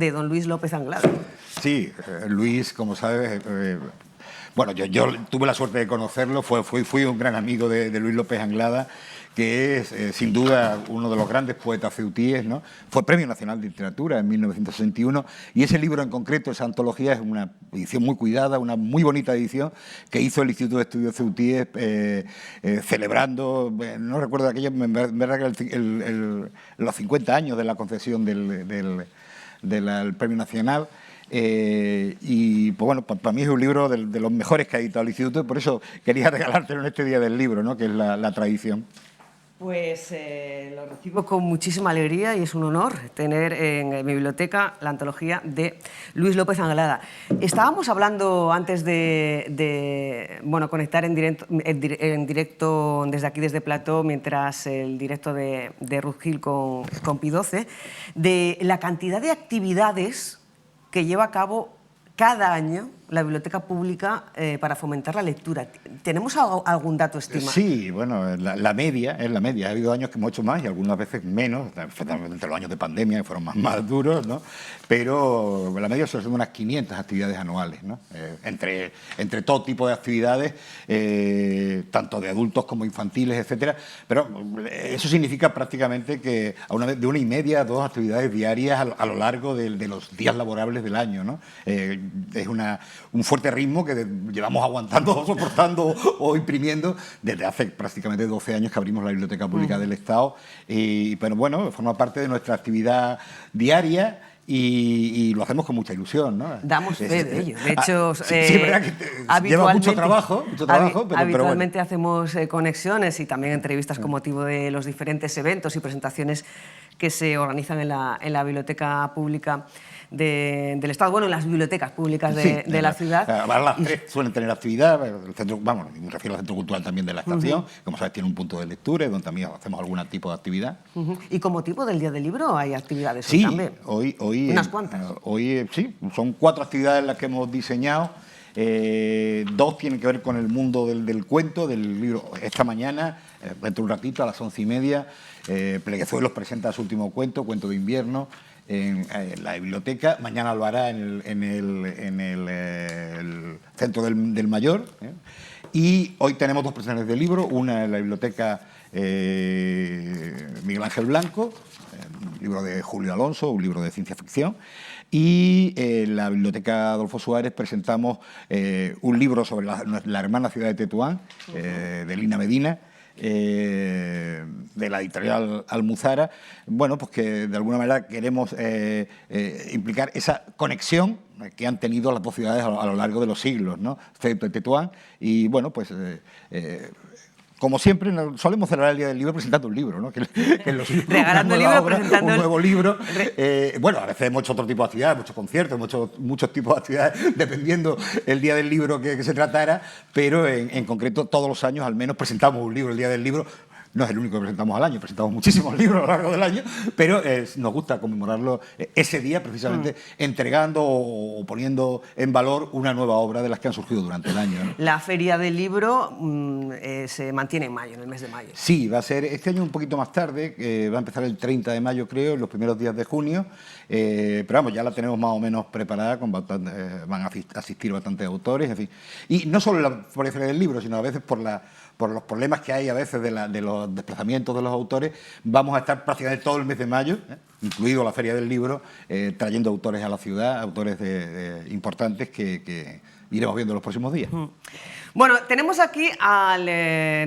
López Anglada. Sí, Luis, como sabes, bueno, yo tuve la suerte de conocerlo, fui un gran amigo de Luis López Anglada, que es sin duda uno de los grandes poetas ceutíes, ¿no? Fue Premio Nacional de Literatura en 1961 y ese libro en concreto, esa antología, es una edición muy cuidada, una muy bonita edición que hizo el Instituto de Estudios Ceutíes celebrando, no recuerdo aquello, en verdad que los 50 años de la concesión del Premio Nacional. Y pues bueno, para mí es un libro de los mejores que ha editado el Instituto y por eso quería regalártelo en este Día del Libro, ¿no? Que es la tradición. Pues lo recibo con muchísima alegría y es un honor tener en mi biblioteca la antología de Luis López Anglada. Estábamos hablando antes de conectar en directo desde aquí, desde Plató, mientras el directo de Ruth Gil con Pi 12, de la cantidad de actividades que lleva a cabo cada año la Biblioteca Pública para fomentar la lectura. ¿Tenemos algún dato estimado? Sí, bueno, la media es la media. Ha habido años que hemos hecho más y algunas veces menos, entre los años de pandemia que fueron más duros, ¿no? Pero la media son unas 500 actividades anuales, ¿no? Entre todo tipo de actividades, tanto de adultos como infantiles, etcétera. Pero eso significa prácticamente que de 1,5 a 2 actividades diarias a lo largo de los días laborables del año, ¿no? Es un fuerte ritmo que llevamos aguantando o soportando o imprimiendo desde hace prácticamente 12 años que abrimos la Biblioteca Pública del Estado. Pero bueno, forma parte de nuestra actividad diaria y lo hacemos con mucha ilusión, ¿no? Damos fe de ello. De hecho, sí, es verdad que lleva mucho trabajo, habitualmente hacemos conexiones y también entrevistas con motivo de los diferentes eventos y presentaciones que se organizan en la Biblioteca Pública del Estado, bueno, en las bibliotecas públicas de la ciudad. Las tres suelen tener actividad, el centro, vamos, me refiero al Centro Cultural también de la Estación, como sabes tiene un punto de lectura donde también hacemos algún tipo de actividad. ¿Y con motivo del Día del Libro hay actividades sí, hoy también? Hoy ¿Unas cuantas? Hoy sí, son 4 actividades las que hemos diseñado. 2 tienen que ver con el mundo del cuento, del libro. Esta mañana, dentro de un ratito, a las 11:30, Pleguezuelos presenta su último cuento de invierno, en la biblioteca. Mañana lo hará en el Centro del Mayor. Y hoy tenemos 2 presentaciones de libro, una en la biblioteca Miguel Ángel Blanco, un libro de Julio Alonso, un libro de ciencia ficción. Y en la Biblioteca Adolfo Suárez presentamos un libro sobre la hermana ciudad de Tetuán, de Lina Medina, de la editorial Almuzara. Bueno, pues que de alguna manera queremos implicar esa conexión que han tenido las 2 ciudades a lo largo de los siglos, ¿no? Ceuta y Tetuán. Y bueno, pues como siempre, solemos celebrar el Día del Libro presentando un libro, ¿no? Que los regalando el libro, presentando un nuevo libro. Bueno, a veces hemos hecho otro tipo de actividades, muchos conciertos, muchos tipos de actividades, dependiendo el Día del Libro que se tratara, pero en concreto todos los años al menos presentamos un libro, el Día del Libro, No es el único que presentamos al año, presentamos muchísimos libros a lo largo del año, pero nos gusta conmemorarlo ese día, precisamente entregando o poniendo en valor una nueva obra de las que han surgido durante el año, ¿no? La Feria del Libro se mantiene en mayo, en el mes de mayo. Sí, va a ser este año un poquito más tarde, va a empezar el 30 de mayo, creo, en los primeros días de junio, pero vamos, ya la tenemos más o menos preparada, con van a asistir bastantes autores, en fin. Y no solo por la Feria del Libro, sino a veces por los problemas que hay a veces de los desplazamientos de los autores, vamos a estar prácticamente todo el mes de mayo, incluido la Feria del Libro, trayendo autores a la ciudad, autores importantes que iremos viendo en los próximos días. Bueno, tenemos aquí al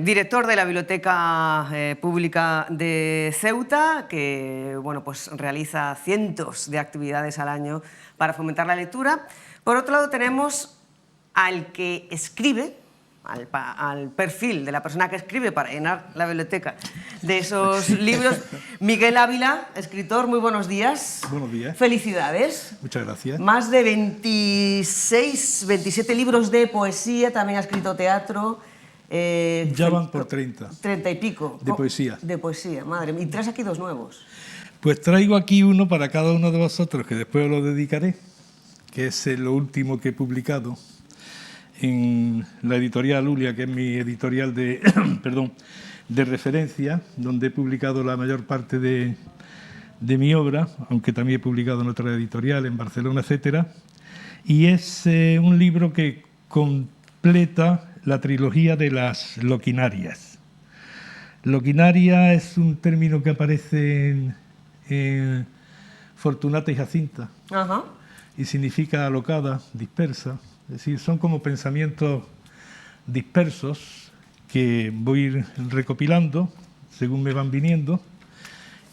director de la Biblioteca Pública de Ceuta, que bueno, pues realiza cientos de actividades al año para fomentar la lectura. Por otro lado, tenemos al que escribe, al perfil de la persona que escribe para llenar la biblioteca de esos libros. Miguel Ávila, escritor, muy buenos días. Buenos días. Felicidades. Muchas gracias. Más de 26, 27 libros de poesía, también ha escrito teatro. Ya van por 30. 30 y pico. De poesía. De poesía, madre mía. Y traes aquí dos nuevos. Pues traigo aquí uno para cada uno de vosotros, que después os lo dedicaré, que es lo último que he publicado en la editorial Ulia, que es mi editorial de, de referencia, donde he publicado la mayor parte de mi obra, aunque también he publicado en otra editorial, en Barcelona, etcétera. Y es un libro que completa la trilogía de las loquinarias. Loquinaria es un término que aparece en Fortunata y Jacinta. Ajá. Y significa alocada, dispersa. Es decir, son como pensamientos dispersos que voy recopilando según me van viniendo,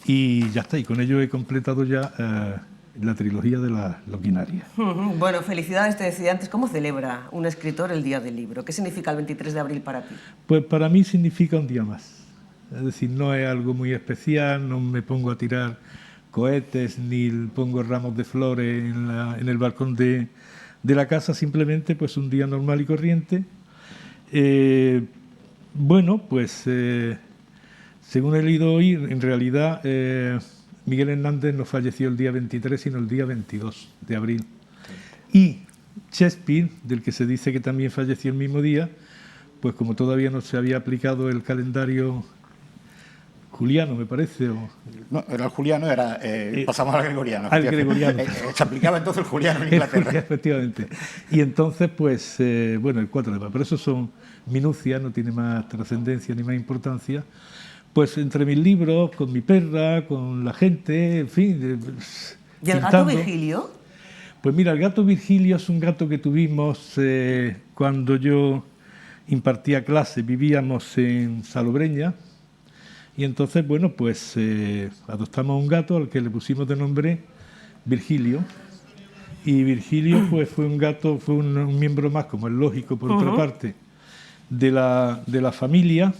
y ya está. Y con ello he completado ya la trilogía de la loquinaria. Bueno, felicidades, te decía antes. ¿Cómo celebra un escritor el Día del Libro? ¿Qué significa el 23 de abril para ti? Pues para mí significa un día más. Es decir, no es algo muy especial, no me pongo a tirar cohetes ni pongo ramos de flores en el balcón de la casa, simplemente pues un día normal y corriente. Bueno, pues según he leído hoy, en realidad Miguel Hernández no falleció el día 23, sino el día 22 de abril. Y Shakespeare, del que se dice que también falleció el mismo día, pues como todavía no se había aplicado el calendario juliano, me parece. No, era el juliano, pasamos al gregoriano. Al gregoriano. Se aplicaba entonces el juliano en Inglaterra. Efectivamente. Y entonces, pues, bueno, el 4 de mayo. Pero eso son minucias, no tiene más trascendencia ni más importancia. Pues entre mis libros, con mi perra, con la gente, en fin. ¿Y el gato Virgilio? Pues mira, el gato Virgilio es un gato que tuvimos cuando yo impartía clase, vivíamos en Salobreña. Y entonces, bueno, pues adoptamos un gato al que le pusimos de nombre Virgilio. Y Virgilio, pues fue un gato, fue un miembro más, como es lógico, por otra parte, de la familia.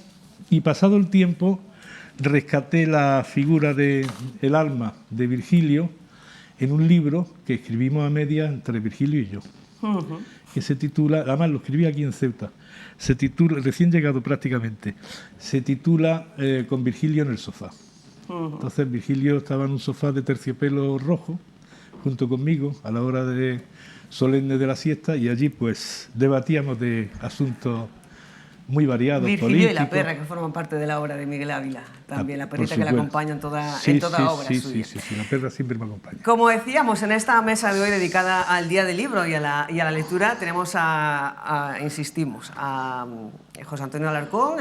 Y pasado el tiempo, rescaté la figura del alma de Virgilio en un libro que escribimos a medias entre Virgilio y yo, que se titula, además lo escribí aquí en Ceuta, se titula, recién llegado prácticamente, se titula Con Virgilio en el sofá. Entonces Virgilio estaba en un sofá de terciopelo rojo, junto conmigo, a la hora solemne de la siesta, y allí pues debatíamos de asuntos muy variados, Virgilio políticos. Y la perra, que forman parte de la obra de Miguel Ávila, también la perrita Por que la supuesto. acompaña en toda obra suya. Sí, la perra siempre me acompaña. Como decíamos, en esta mesa de hoy dedicada al Día del Libro y a la lectura, tenemos insistimos, a José Antonio Alarcón,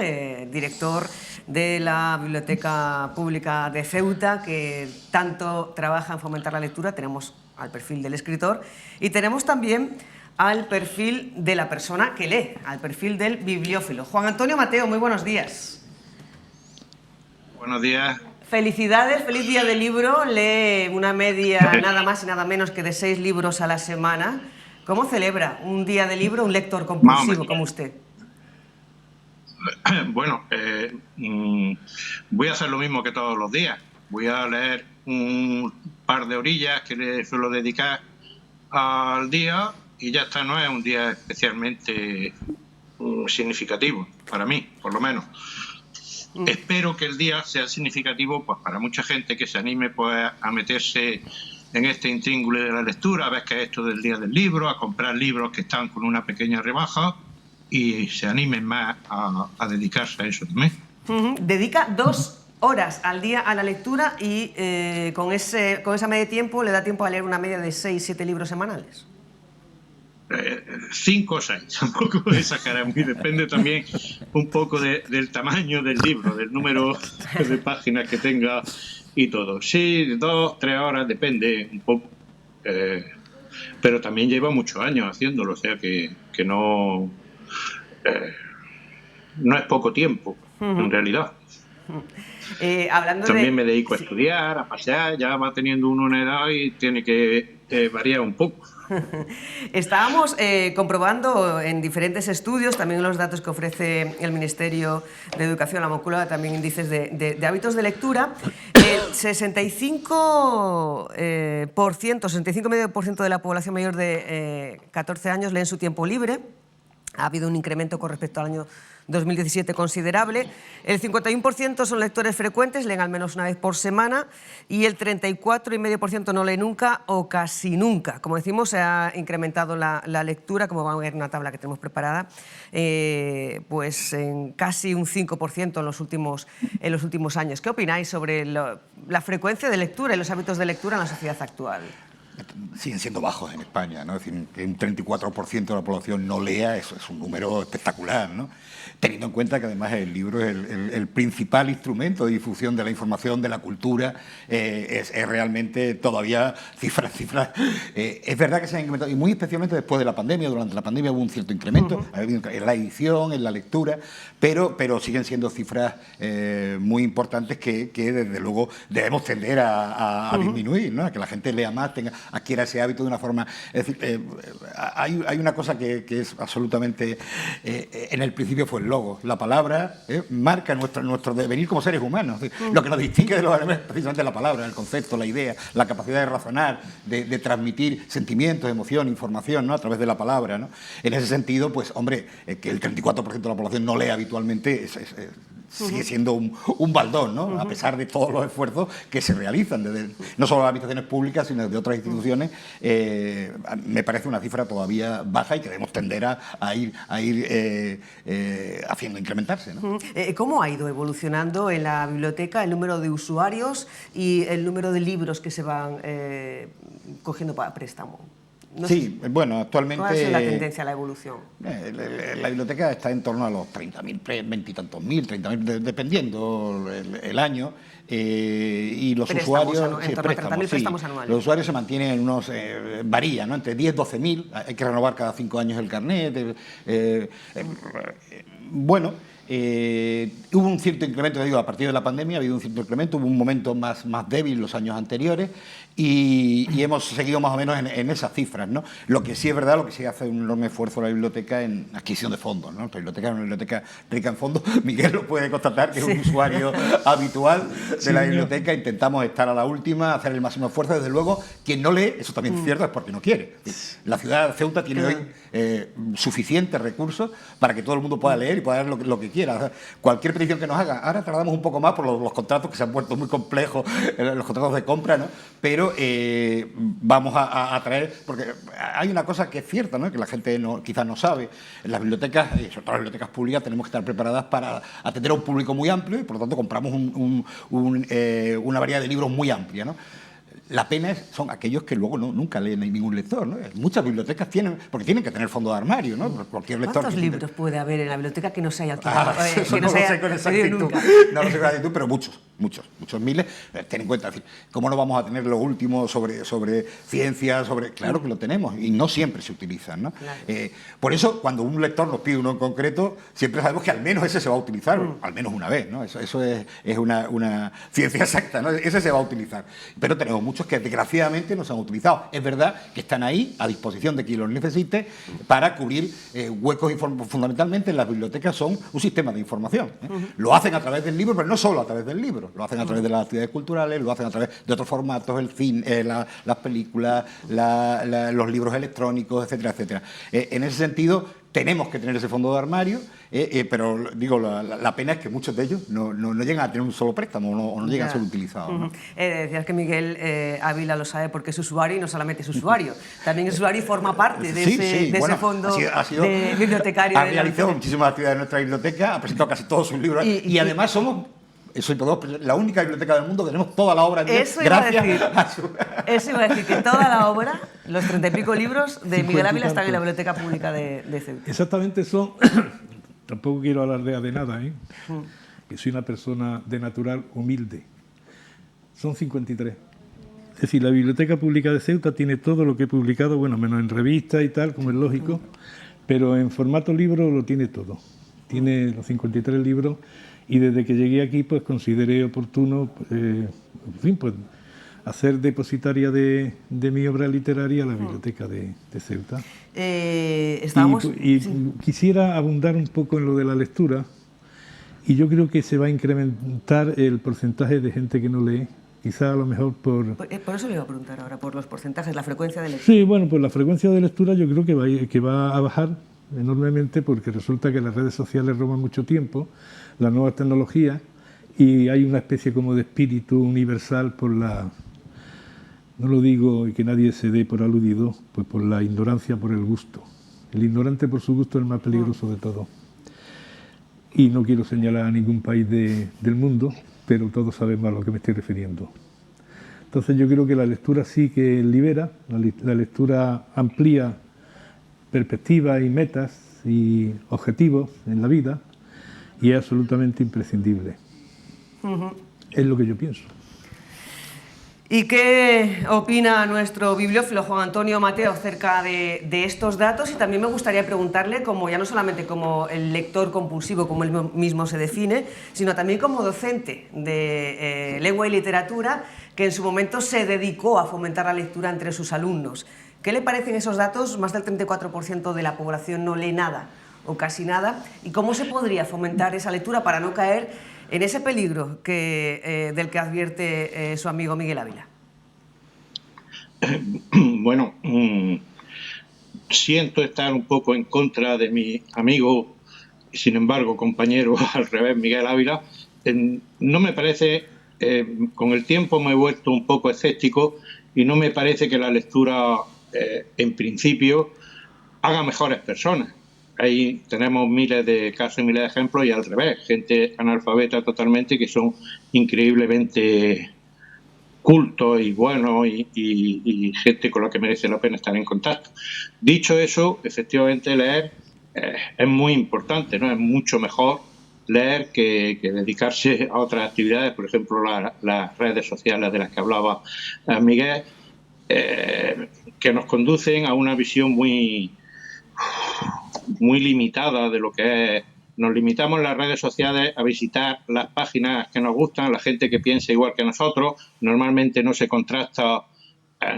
director de la Biblioteca Pública de Ceuta, que tanto trabaja en fomentar la lectura. Tenemos al perfil del escritor y tenemos también al perfil de la persona que lee, al perfil del bibliófilo. Juan Antonio Mateo, muy buenos días. Buenos días. Felicidades, feliz Día del Libro. Lee una media nada más y nada menos que de 6 libros a la semana. ¿Cómo celebra un Día del Libro un lector compulsivo como usted? Bueno, voy a hacer lo mismo que todos los días. Voy a leer un par de orillas que le suelo dedicar al día. Y ya está, no es un día especialmente significativo, para mí, por lo menos. Espero que el día sea significativo pues para mucha gente que se anime pues a meterse en este intríngulo de la lectura, a ver qué es esto del Día del Libro, a comprar libros que están con una pequeña rebaja y se animen más a dedicarse a eso también. Dedica 2 horas al día a la lectura y con esa media de tiempo le da tiempo a leer una media de 6-7 libros semanales. 5 o 6, tampoco voy a exagerar muy, depende también un poco del tamaño del libro, del número de páginas que tenga y todo. Sí, 2-3 horas, depende un poco, pero también lleva muchos años haciéndolo, o sea que no, no es poco tiempo, en realidad. También me dedico a estudiar, a pasear, ya va teniendo uno una edad y tiene que variar un poco. Estábamos comprobando en diferentes estudios, también los datos que ofrece el Ministerio de Educación, la Moncloa, también índices de hábitos de lectura. El 65,5% de la población mayor de 14 años lee en su tiempo libre. Ha habido un incremento con respecto al año 2017 considerable. El 51% son lectores frecuentes, leen al menos una vez por semana, y el 34,5% no lee nunca o casi nunca. Como decimos, se ha incrementado la lectura, como van a ver en una tabla que tenemos preparada, pues en casi un 5% en los últimos años. ¿Qué opináis sobre la frecuencia de lectura y los hábitos de lectura en la sociedad actual? Siguen siendo bajos en España, ¿no? Es decir, que un 34% de la población no lea, eso es un número espectacular, ¿no? Teniendo en cuenta que además el libro es el principal instrumento de difusión de la información, de la cultura, es realmente todavía cifras. Es verdad que se han incrementado, y muy especialmente después de la pandemia. Durante la pandemia hubo un cierto incremento en la edición, en la lectura, pero siguen siendo cifras muy importantes que desde luego debemos tender a disminuir, ¿no? A que la gente lea más, adquiera ese hábito de una forma. Es decir, hay una cosa que es absolutamente en el principio fue el logo. La palabra marca nuestro devenir como seres humanos. Lo que nos distingue de los animales es precisamente la palabra, el concepto, la idea, la capacidad de razonar, de transmitir sentimientos, emoción, información, ¿no? A través de la palabra, ¿no? En ese sentido, pues hombre, que el 34% de la población no lee habitualmente sigue siendo un baldón, ¿no? A pesar de todos los esfuerzos que se realizan, no solo las administraciones públicas, sino de otras instituciones. Me parece una cifra todavía baja y que debemos tender a ir haciendo incrementarse, ¿no? ¿Cómo ha ido evolucionando en la biblioteca el número de usuarios y el número de libros que se van cogiendo para préstamo? No sí, bueno, actualmente... ¿Cuál ha sido la tendencia a la evolución? La biblioteca está en torno a los 30.000, 20 y tantos mil, 30.000, dependiendo el año. Y los usuarios... En torno a 30.000 préstamos anuales. Los usuarios se mantienen en unos... varía, ¿no? Entre 10 y 12.000. Hay que renovar cada 5 años el carnet. Bueno... hubo un cierto incremento, digo, a partir de la pandemia ha habido un cierto incremento, hubo un momento más débil los años anteriores y hemos seguido más o menos en esas cifras, ¿no? Lo que sí es verdad, lo que sí hace un enorme esfuerzo la biblioteca en adquisición de fondos, ¿no? La biblioteca es una biblioteca rica en fondos. Miguel lo puede constatar, que es un usuario habitual de la biblioteca. Intentamos estar a la última, hacer el máximo esfuerzo. Desde luego, quien no lee, eso también es cierto, es porque no quiere. La ciudad de Ceuta tiene hoy suficientes recursos para que todo el mundo pueda leer y pueda leer lo que quiera. O sea, cualquier petición que nos haga, ahora tardamos un poco más por los contratos que se han vuelto muy complejos, los contratos de compra, ¿no? Pero vamos a traer, porque hay una cosa que es cierta, ¿no? Que la gente quizás no sabe. En las bibliotecas, sobre todo las bibliotecas públicas, tenemos que estar preparadas para atender a un público muy amplio y por lo tanto compramos una variedad de libros muy amplia, ¿no? La pena son aquellos que luego nunca leen ningún lector, ¿no? Muchas bibliotecas tienen, porque tienen que tener fondo de armario, ¿no? Cualquier lector. ¿Cuántos libros puede haber en la biblioteca que no se haya alquilado? Eso no lo sé con exactitud. No lo sé con exactitud, pero muchos miles. Ten en cuenta, es decir, ¿cómo no vamos a tener lo último sobre ciencia, Claro que lo tenemos y no siempre se utilizan, ¿no? Claro. Por eso, cuando un lector nos pide uno en concreto, siempre sabemos que al menos ese se va a utilizar, al menos una vez, ¿no? Eso es una ciencia exacta, ¿no? Ese se va a utilizar. Pero tenemos muchos que desgraciadamente no se han utilizado. Es verdad que están ahí a disposición de quien los necesite para cubrir huecos. Fundamentalmente las bibliotecas son un sistema de información, ¿eh? Lo hacen a través del libro, pero no solo a través del libro, lo hacen a través de las actividades culturales, lo hacen a través de otros formatos, el cine, las películas, los libros electrónicos, etcétera, etcétera. En ese sentido, tenemos que tener ese fondo de armario, pero digo, la pena es que muchos de ellos no llegan a tener un solo préstamo o no llegan a ser utilizados, ¿no? Decías que Miguel Ávila lo sabe porque es usuario y no solamente es usuario, también es usuario y forma parte de ese fondo de bibliotecario. Ha realizado muchísimas actividades en nuestra biblioteca, ha presentado casi todos sus libros y además somos... la única biblioteca del mundo que tenemos toda la obra de Miguel, gracias a su... Eso iba a decir, que toda la obra, los 30 y pico libros de Miguel Ávila están en la Biblioteca Pública de Ceuta. Exactamente, son... Tampoco quiero alardear de nada, que soy una persona de natural humilde. Son 53. Es decir, la Biblioteca Pública de Ceuta tiene todo lo que he publicado, bueno, menos en revistas y tal, como es lógico, pero en formato libro lo tiene todo. Tiene los 53 libros. Y desde que llegué aquí, pues consideré oportuno, en fin, pues hacer depositaria de mi obra literaria a la biblioteca de Ceuta. Quisiera abundar un poco en lo de la lectura, y yo creo que se va a incrementar el porcentaje de gente que no lee, quizá a lo mejor por eso le iba a preguntar ahora, por los porcentajes, la frecuencia de lectura. Sí, bueno, pues la frecuencia de lectura yo creo que va a bajar enormemente, porque resulta que las redes sociales roban mucho tiempo, las nuevas tecnologías, y hay una especie como de espíritu universal por la, no lo digo y que nadie se dé por aludido, pues por la ignorancia, por el gusto. El ignorante por su gusto es el más peligroso de todo. Y no quiero señalar a ningún país del mundo, pero todos sabemos a lo que me estoy refiriendo. Entonces yo creo que la lectura sí que libera, la lectura amplía perspectivas y metas y objetivos en la vida, y es absolutamente imprescindible. Es lo que yo pienso. ¿Y qué opina nuestro bibliófilo Juan Antonio Mateo acerca de estos datos? Y también me gustaría preguntarle, como ya no solamente como el lector compulsivo, como él mismo se define, sino también como docente de lengua y literatura, que en su momento se dedicó a fomentar la lectura entre sus alumnos. ¿Qué le parecen esos datos? Más del 34% de la población no lee nada o casi nada. ¿Y cómo se podría fomentar esa lectura para no caer en ese peligro del que advierte su amigo Miguel Ávila? Bueno, siento estar un poco en contra de mi amigo y sin embargo compañero al revés, Miguel Ávila. No me parece, con el tiempo me he vuelto un poco escéptico y no me parece que la lectura en principio haga mejores personas. Ahí tenemos miles de casos y miles de ejemplos, y al revés, gente analfabeta totalmente que son increíblemente cultos y buenos y gente con la que merece la pena estar en contacto. Dicho eso, efectivamente leer es muy importante, ¿no? Es mucho mejor leer que dedicarse a otras actividades, por ejemplo las redes sociales de las que hablaba Miguel, que nos conducen a una visión muy limitada de lo que es. Nos limitamos en las redes sociales a visitar las páginas que nos gustan, la gente que piensa igual que nosotros. Normalmente no se contrastan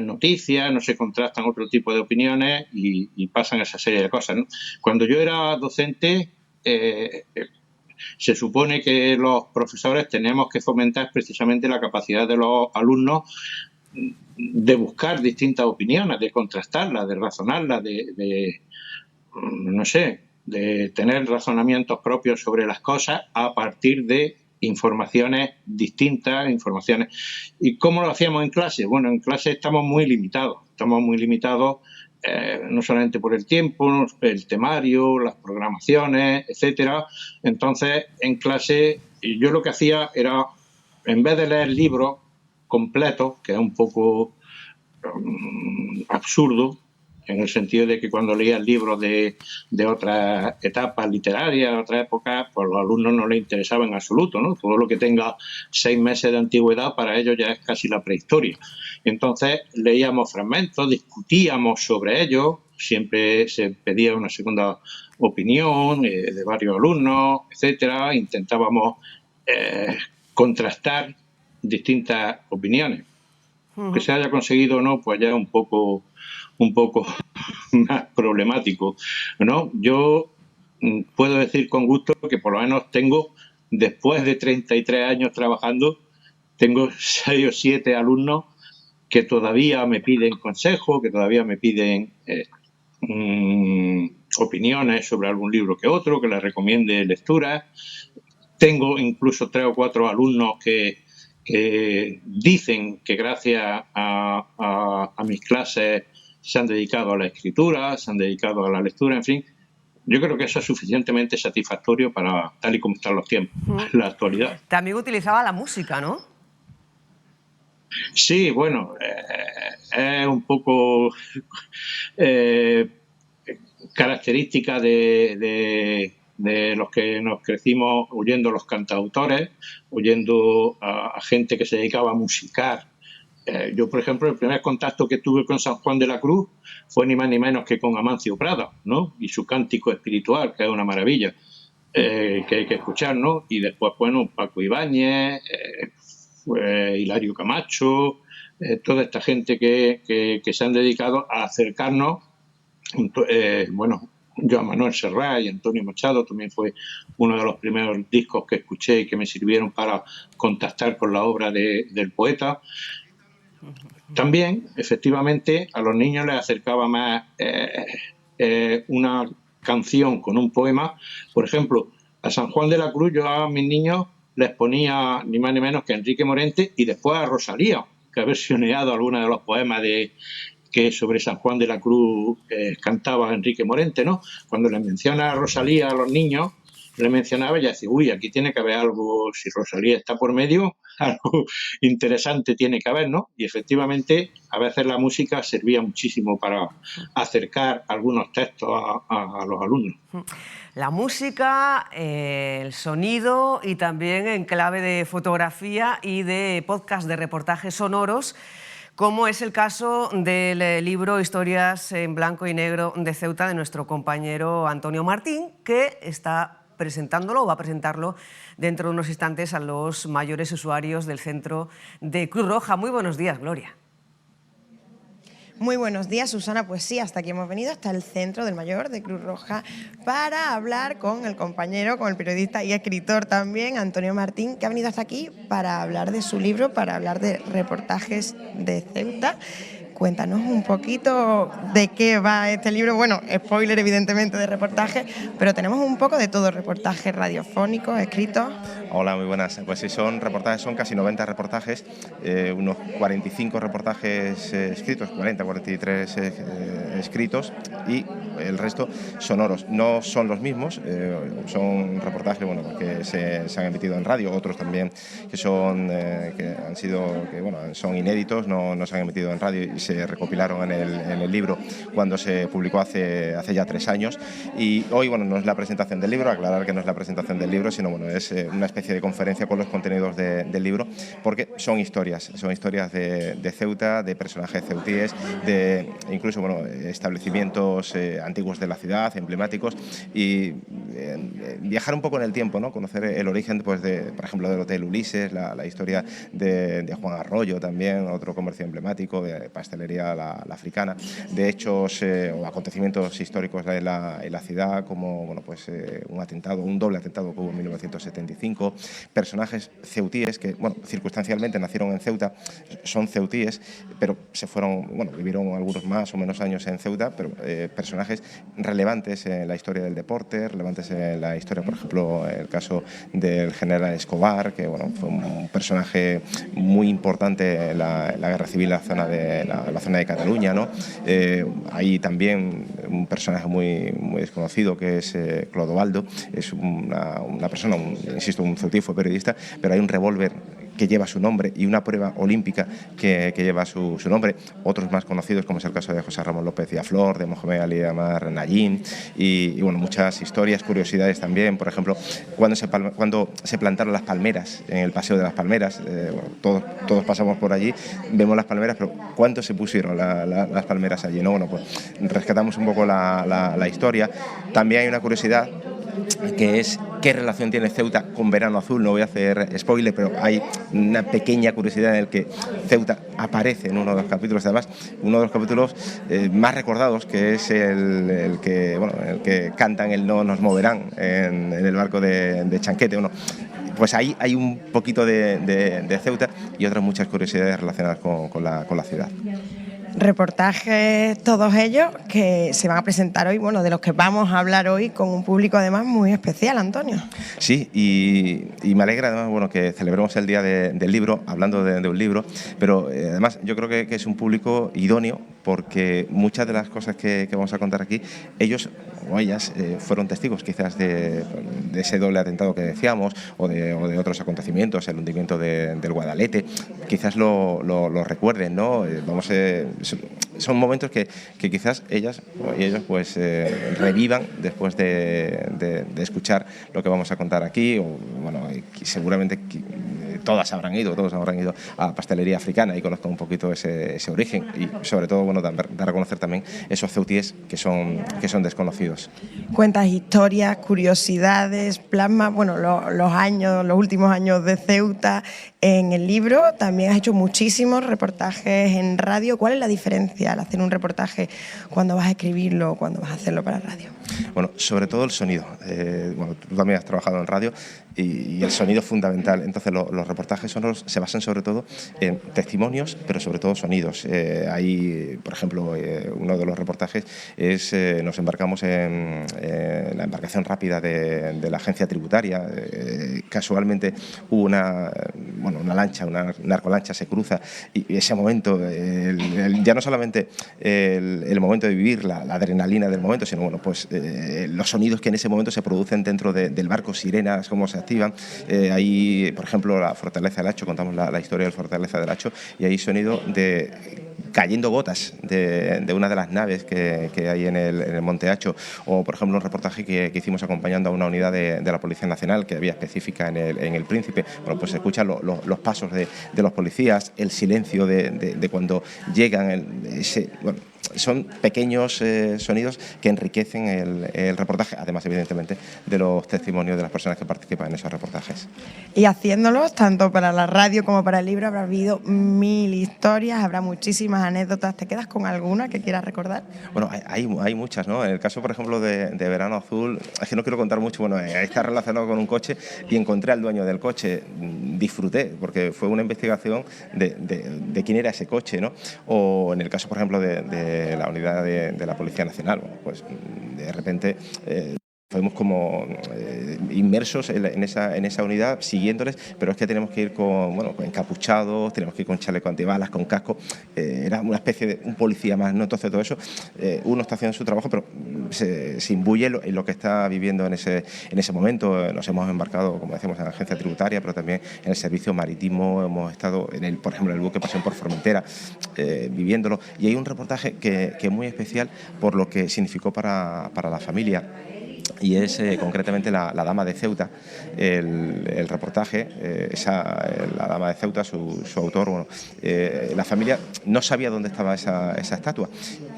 noticias, no se contrastan otro tipo de opiniones y pasan esa serie de cosas, ¿no? Cuando yo era docente, se supone que los profesores teníamos que fomentar precisamente la capacidad de los alumnos de buscar distintas opiniones, de contrastarlas, de razonarlas, no sé, de tener razonamientos propios sobre las cosas a partir de informaciones distintas, informaciones. ¿Y cómo lo hacíamos en clase? Bueno, en clase estamos muy limitados no solamente por el tiempo, el temario, las programaciones, etcétera. Entonces, en clase yo lo que hacía era, en vez de leer libros completos, que es un poco absurdo, en el sentido de que cuando leían libros de otras etapas literarias, de otras épocas, pues a los alumnos no les interesaba en absoluto, ¿no? Todo lo que tenga 6 meses de antigüedad para ellos ya es casi la prehistoria. Entonces leíamos fragmentos, discutíamos sobre ellos, siempre se pedía una segunda opinión de varios alumnos, etcétera. Intentábamos contrastar distintas opiniones. Que se haya conseguido o no, pues ya es un poco más problemático, ¿no? Yo puedo decir con gusto que por lo menos tengo, después de 33 años trabajando, tengo 6 o 7 alumnos que todavía me piden consejo, que todavía me piden opiniones sobre algún libro que otro, que les recomiende lecturas. Tengo incluso 3 o 4 alumnos que dicen que gracias a mis clases se han dedicado a la escritura, se han dedicado a la lectura, en fin. Yo creo que eso es suficientemente satisfactorio para tal y como están los tiempos en la actualidad. También utilizaba la música, ¿no? Sí, bueno, es un poco característica de los que nos crecimos oyendo los cantautores, oyendo a gente que se dedicaba a musicar. Yo, por ejemplo, el primer contacto que tuve con San Juan de la Cruz fue ni más ni menos que con Amancio Prada, ¿no? Y su cántico espiritual, que es una maravilla, que hay que escuchar, ¿no? Y después, bueno, Paco Ibáñez, Hilario Camacho, toda esta gente que se han dedicado a acercarnos, bueno, Joan Manuel Serrat y Antonio Machado también fue uno de los primeros discos que escuché y que me sirvieron para contactar con la obra del poeta. También, efectivamente, a los niños les acercaba más una canción con un poema. Por ejemplo, a San Juan de la Cruz yo a mis niños les ponía ni más ni menos que a Enrique Morente y después a Rosalía, que ha versioneado algunos de los poemas que sobre San Juan de la Cruz cantaba Enrique Morente, ¿no? Cuando les menciona a Rosalía a los niños, le mencionaba y ya decía, uy, aquí tiene que haber algo, si Rosalía está por medio, algo interesante tiene que haber, ¿no? Y efectivamente, a veces la música servía muchísimo para acercar algunos textos a los alumnos. La música, el sonido y también en clave de fotografía y de podcast de reportajes sonoros, como es el caso del libro Historias en blanco y negro de Ceuta de nuestro compañero Antonio Martín, que está presentándolo o va a presentarlo dentro de unos instantes a los mayores usuarios del centro de Cruz Roja. Muy buenos días, Gloria. Muy buenos días, Susana. Pues sí, hasta aquí hemos venido, hasta el centro del Mayor de Cruz Roja, para hablar con el compañero, con el periodista y escritor también, Antonio Martín, que ha venido hasta aquí para hablar de su libro, para hablar de reportajes de Ceuta. Cuéntanos un poquito de qué va este libro. Bueno, spoiler evidentemente de reportajes, pero tenemos un poco de todo, reportajes radiofónicos, escritos. Hola, muy buenas. Pues sí, son reportajes, son casi 90 reportajes, unos 45 reportajes escritos, 43 escritos y el resto sonoros. No son los mismos, son reportajes que se han emitido en radio, otros también que son son inéditos, no se han emitido en radio y se recopilaron en el libro cuando se publicó hace ya 3 años. Y hoy, no es la presentación del libro, aclarar que no es la presentación del libro, sino es una especie de conferencia con los contenidos del libro, porque son historias de Ceuta, de personajes ceutíes, de incluso establecimientos antiguos de la ciudad, emblemáticos, y viajar un poco en el tiempo, ¿no? Conocer el origen, pues, por ejemplo, del Hotel Ulises, la historia de Juan Arroyo también, otro comercio emblemático de pastelería la africana, de hechos o acontecimientos históricos en la ciudad, como un doble atentado que hubo en 1975, personajes ceutíes que, circunstancialmente nacieron en Ceuta, son ceutíes, pero vivieron algunos más o menos años en Ceuta, pero personajes relevantes en la historia del deporte, relevantes en la historia, por ejemplo, el caso del general Escobar, que fue un personaje muy importante en la guerra civil en la zona de Cataluña, ¿no? Hay también un personaje muy desconocido que es Clodovaldo, es una persona, un ceutío, fue periodista, pero hay un revólver que lleva su nombre y una prueba olímpica que lleva su nombre. Otros más conocidos, como es el caso de José Ramón López Villaflor, de Mohamed Ali Amar Nayim, y muchas historias, curiosidades también. Por ejemplo, cuando se plantaron las palmeras en el Paseo de las Palmeras, todos pasamos por allí, vemos las palmeras, pero ¿cuánto se pusieron las palmeras allí? ¿No? Pues rescatamos un poco la historia. También hay una curiosidad, que es qué relación tiene Ceuta con Verano Azul. No voy a hacer spoiler, pero hay una pequeña curiosidad en el que Ceuta aparece en uno de los capítulos, además uno de los capítulos más recordados, que es el que cantan el No nos moverán en el barco de Chanquete. Pues ahí hay un poquito de Ceuta y otras muchas curiosidades relacionadas con la ciudad. Reportajes todos ellos que se van a presentar hoy, bueno, de los que vamos a hablar hoy con un público además muy especial, Antonio. Sí, y me alegra además, bueno, que celebremos el Día del Libro, hablando de un libro, pero además yo creo que es un público idóneo, porque muchas de las cosas que vamos a contar aquí, ellos o ellas fueron testigos quizás de ese doble atentado que decíamos, o de otros acontecimientos, el hundimiento del Guadalete, quizás lo recuerden, ¿no? Son momentos que quizás ellas y ellos pues revivan después de escuchar lo que vamos a contar aquí, o bueno, seguramente todos habrán ido a Pastelería Africana y conozcan un poquito ese origen, y sobre todo, bueno, dar a conocer también esos ceutíes que son desconocidos. Cuentas historias, curiosidades, plasmas, bueno, los últimos años de Ceuta en el libro. También has hecho muchísimos reportajes en radio. ¿Cuál es la diferencia al hacer un reportaje cuando vas a escribirlo o cuando vas a hacerlo para radio? Bueno, sobre todo el sonido. Bueno, tú también has trabajado en radio y el sonido es fundamental. Entonces los reportajes sonoros se basan sobre todo en testimonios, pero sobre todo sonidos. Ahí, por ejemplo, uno de los reportajes es nos embarcamos en la embarcación rápida de la agencia tributaria. Casualmente hubo una lancha, una narcolancha se cruza, y ese momento, ya no solamente el momento de vivir la adrenalina del momento, sino bueno, pues los sonidos que en ese momento se producen dentro del barco, sirenas, cómo se activan. Ahí, por ejemplo, la Fortaleza del Hacho, contamos la historia de la Fortaleza del Hacho, y hay sonido de cayendo gotas de una de las naves que hay en el Monte Hacho, o por ejemplo un reportaje que hicimos acompañando a una unidad de la Policía Nacional que había específica en el Príncipe. Bueno, pues se escuchan los pasos de los policías, el silencio de cuando llegan, son pequeños sonidos que enriquecen el reportaje, además evidentemente de los testimonios de las personas que participan en esos reportajes. Y haciéndolos, tanto para la radio como para el libro, habrá habido 1000 historias, habrá muchísimas anécdotas. ¿Te quedas con alguna que quieras recordar? Bueno, hay muchas, ¿no? En el caso, por ejemplo, de Verano Azul, es que no quiero contar mucho, bueno, está relacionado con un coche y encontré al dueño del coche, disfruté, porque fue una investigación de quién era ese coche, ¿no? O en el caso, por ejemplo, de la unidad de la Policía Nacional, bueno, pues de repente fuimos como inmersos en esa unidad, siguiéndoles, pero es que tenemos que ir con encapuchados, tenemos que ir con chaleco antibalas, con casco, era una especie de un policía más, ¿no? Entonces todo eso, uno está haciendo su trabajo, pero se imbuye en lo que está viviendo en ese momento. Nos hemos embarcado, como decíamos, en la agencia tributaria, pero también en el servicio marítimo, hemos estado por ejemplo, en el buque Pasión por Formentera, viviéndolo, y hay un reportaje que es muy especial por lo que significó para la familia. Y es concretamente la Dama de Ceuta, el reportaje, la Dama de Ceuta, su autor, bueno, la familia no sabía dónde estaba esa estatua.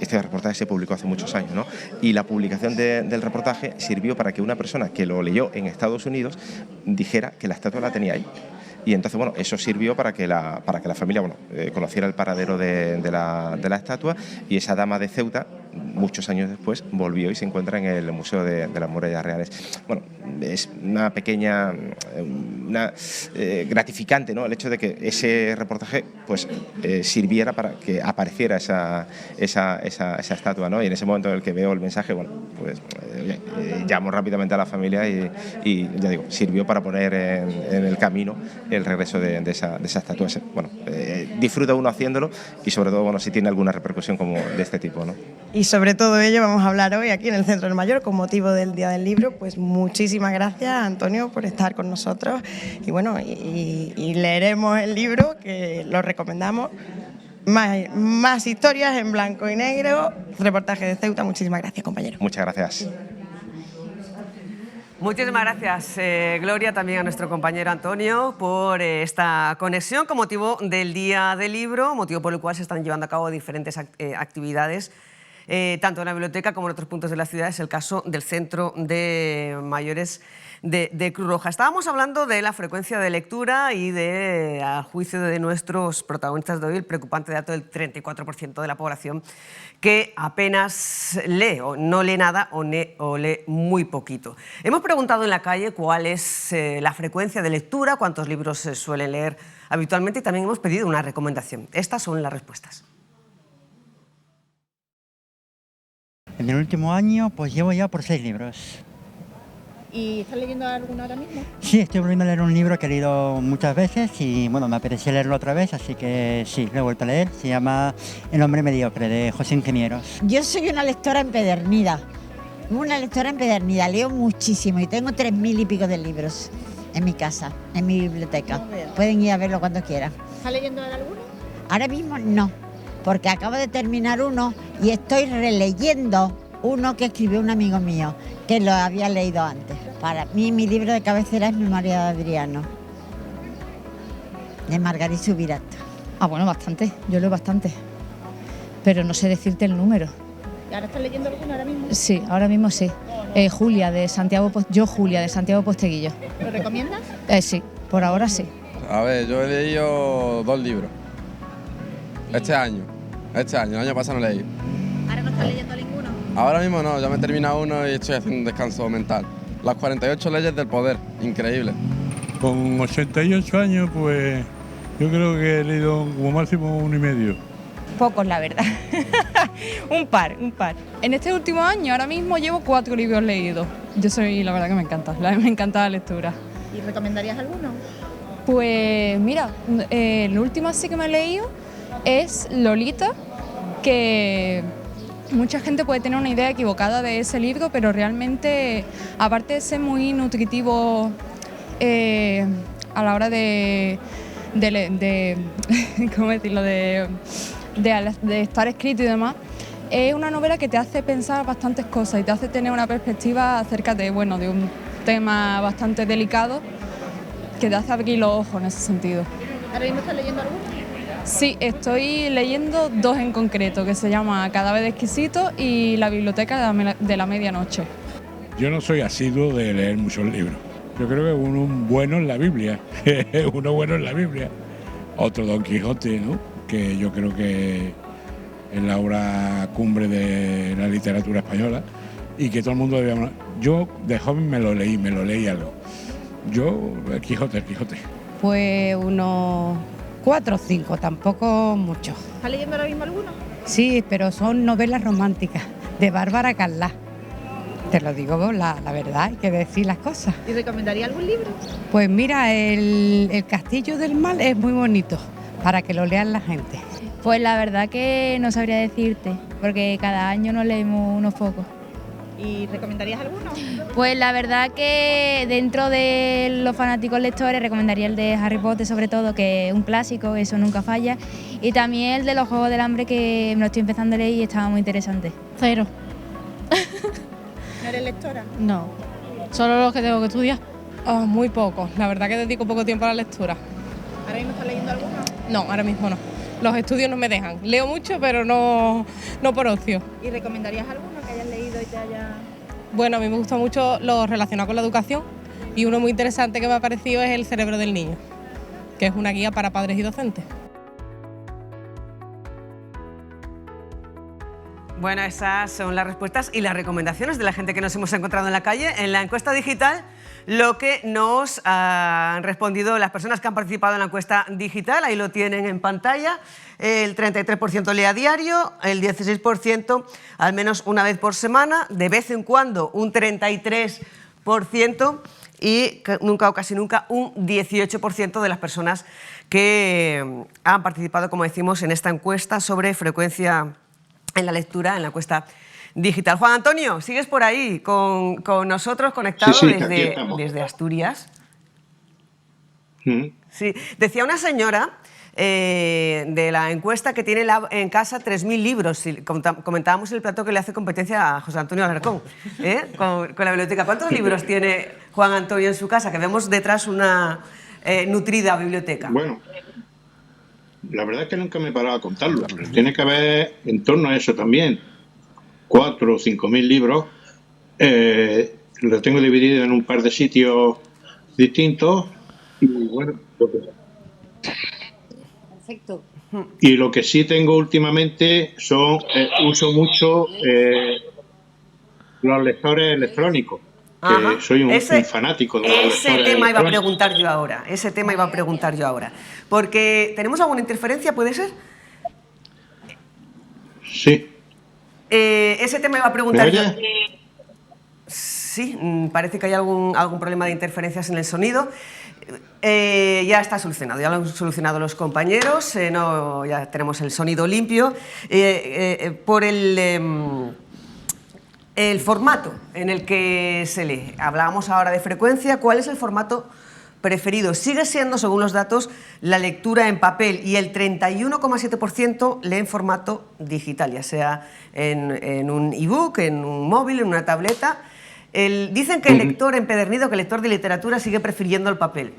Este reportaje se publicó hace muchos años, ¿no? Y la publicación del reportaje sirvió para que una persona que lo leyó en Estados Unidos dijera que la estatua la tenía ahí. Y entonces, bueno, eso sirvió para que la familia conociera el paradero de la estatua, y esa Dama de Ceuta, muchos años después, volvió y se encuentra en el Museo de las Murallas Reales. Bueno, es una pequeña, gratificante, ¿no?, el hecho de que ese reportaje pues sirviera para que apareciera esa estatua, ¿no? Y en ese momento en el que veo el mensaje, bueno, pues llamo rápidamente a la familia y ya digo, sirvió para poner en el camino el regreso de esa estatua. Bueno, disfruta uno haciéndolo, y sobre todo, bueno, si tiene alguna repercusión como de este tipo, ¿no? Y sobre todo ello vamos a hablar hoy aquí en el Centro del Mayor con motivo del Día del Libro. Pues muchísimas gracias, Antonio, por estar con nosotros, y bueno, y leeremos el libro, que lo recomendamos. Más historias en blanco y negro, reportaje de Ceuta. Muchísimas gracias, compañero. Muchas gracias. Muchísimas gracias, Gloria, también a nuestro compañero Antonio, por esta conexión con motivo del Día del Libro, motivo por el cual se están llevando a cabo diferentes actividades, tanto en la biblioteca como en otros puntos de la ciudad. Es el caso del Centro de Mayores de Cruz Roja. Estábamos hablando de la frecuencia de lectura y a juicio de nuestros protagonistas de hoy, el preocupante dato del 34% de la población que apenas lee, o no lee nada, o lee muy poquito. Hemos preguntado en la calle cuál es la frecuencia de lectura, cuántos libros se suelen leer habitualmente, y también hemos pedido una recomendación. Estas son las respuestas. En el último año pues llevo ya por 6 libros. ¿Y estás leyendo alguno ahora mismo? Sí, estoy volviendo a leer un libro que he leído muchas veces y bueno, me apetecía leerlo otra vez, así que sí, lo he vuelto a leer. Se llama El hombre mediocre, de José Ingenieros. Yo soy una lectora empedernida, leo muchísimo y tengo 3000 y pico de libros en mi casa, en mi biblioteca. Pueden ir a verlo cuando quieran. ¿Estás leyendo alguno? Ahora mismo no, porque acabo de terminar uno y estoy releyendo uno que escribió un amigo mío, que lo había leído antes. Para mí, mi libro de cabecera es Memoria de Adriano, de Margarita Subirata. Ah, bueno, bastante. Yo leo bastante. Pero no sé decirte el número. ¿Y ahora estás leyendo alguno ahora mismo? Sí, ahora mismo sí. Julia, de Santiago Posteguillo. ¿Lo recomiendas? Sí, por ahora sí. A ver, yo he leído 2 libros. Este año, el año pasado no leí. ¿Ahora no estás leyendo ninguno? Ahora mismo no, ya me he terminado uno y estoy haciendo un descanso mental. Las 48 leyes del poder, increíble. Con 88 años, pues yo creo que he leído como máximo 1 y medio. Pocos, la verdad. un par. En este último año, ahora mismo llevo 4 libros leídos. La verdad que me encanta la lectura. ¿Y recomendarías alguno? Pues mira, el último así que me he leído es Lolita, que mucha gente puede tener una idea equivocada de ese libro, pero realmente, aparte de ser muy nutritivo a la hora de ¿cómo decirlo? De estar escrito y demás, es una novela que te hace pensar bastantes cosas y te hace tener una perspectiva acerca de un tema bastante delicado que te hace abrir los ojos en ese sentido. ¿Ahora mismo estás leyendo alguno? Sí, estoy leyendo 2 en concreto, que se llama Cadáver exquisito y La biblioteca de la medianoche. Yo no soy asiduo de leer muchos libros. Yo creo que uno bueno en la Biblia, Otro Don Quijote, ¿no? Que yo creo que es la obra cumbre de la literatura española y que todo el mundo debía... Yo de joven me lo leí algo. Yo, el Quijote. Pues unos 4 o 5, tampoco mucho. ¿Estás leyendo ahora mismo alguno? Sí, pero son novelas románticas, de Bárbara Carlá. Te lo digo, la verdad, hay que decir las cosas. ¿Y recomendaría algún libro? Pues mira, el Castillo del Mal es muy bonito, para que lo lean la gente. Pues la verdad que no sabría decirte, porque cada año nos leemos unos pocos. ¿Y recomendarías alguno? Pues la verdad que dentro de los fanáticos lectores recomendaría el de Harry Potter, sobre todo, que es un clásico, eso nunca falla. Y también el de los Juegos del Hambre, que me lo estoy empezando a leer y estaba muy interesante. 0. ¿No eres lectora? No, solo los que tengo que estudiar. Muy poco, la verdad que dedico poco tiempo a la lectura. ¿Ahora mismo estás leyendo alguno? No, ahora mismo no. Los estudios no me dejan. Leo mucho, pero no por ocio. ¿Y recomendarías alguno que hayas leído y te haya...? Bueno, a mí me gusta mucho lo relacionado con la educación y uno muy interesante que me ha parecido es El cerebro del niño, que es una guía para padres y docentes. Bueno, esas son las respuestas y las recomendaciones de la gente que nos hemos encontrado en la calle. En la encuesta digital, lo que nos han respondido las personas que han participado en la encuesta digital, ahí lo tienen en pantalla. El 33% lee a diario, el 16% al menos una vez por semana, de vez en cuando un 33% y nunca o casi nunca un 18% de las personas que han participado, como decimos, en esta encuesta sobre frecuencia en la lectura, en la encuesta digital. Juan Antonio, ¿sigues por ahí con nosotros, conectado Sí, desde Asturias? Sí, decía una señora de la encuesta que tiene en casa 3.000 libros. Comentábamos en el plato que le hace competencia a José Antonio Alarcón, con la biblioteca. ¿Cuántos libros tiene Juan Antonio en su casa? Que vemos detrás una nutrida biblioteca. Bueno, la verdad es que nunca me he parado a contarlo, pero tiene que haber en torno a eso también 4 o 5.000 libros. Lo tengo dividido en un par de sitios distintos y bueno, Perfecto. Y lo que sí tengo últimamente son uso mucho los lectores electrónicos. Que soy un fanático de los lectores Ese tema iba a electrónicos. preguntar yo ahora. Porque, ¿tenemos alguna interferencia, puede ser? Sí. Ese tema iba a preguntar yo. ¿Me oye? Sí, parece que hay algún problema de interferencias en el sonido. Ya está solucionado, ya lo han solucionado los compañeros, ya tenemos el sonido limpio. Por el formato en el que se lee, hablábamos ahora de frecuencia, ¿cuál es el formato preferido? Sigue siendo, según los datos, la lectura en papel, y el 31,7% lee en formato digital, ya sea en un ebook, en un móvil, en una tableta. Dicen que el lector empedernido, que el lector de literatura, sigue prefiriendo el papel.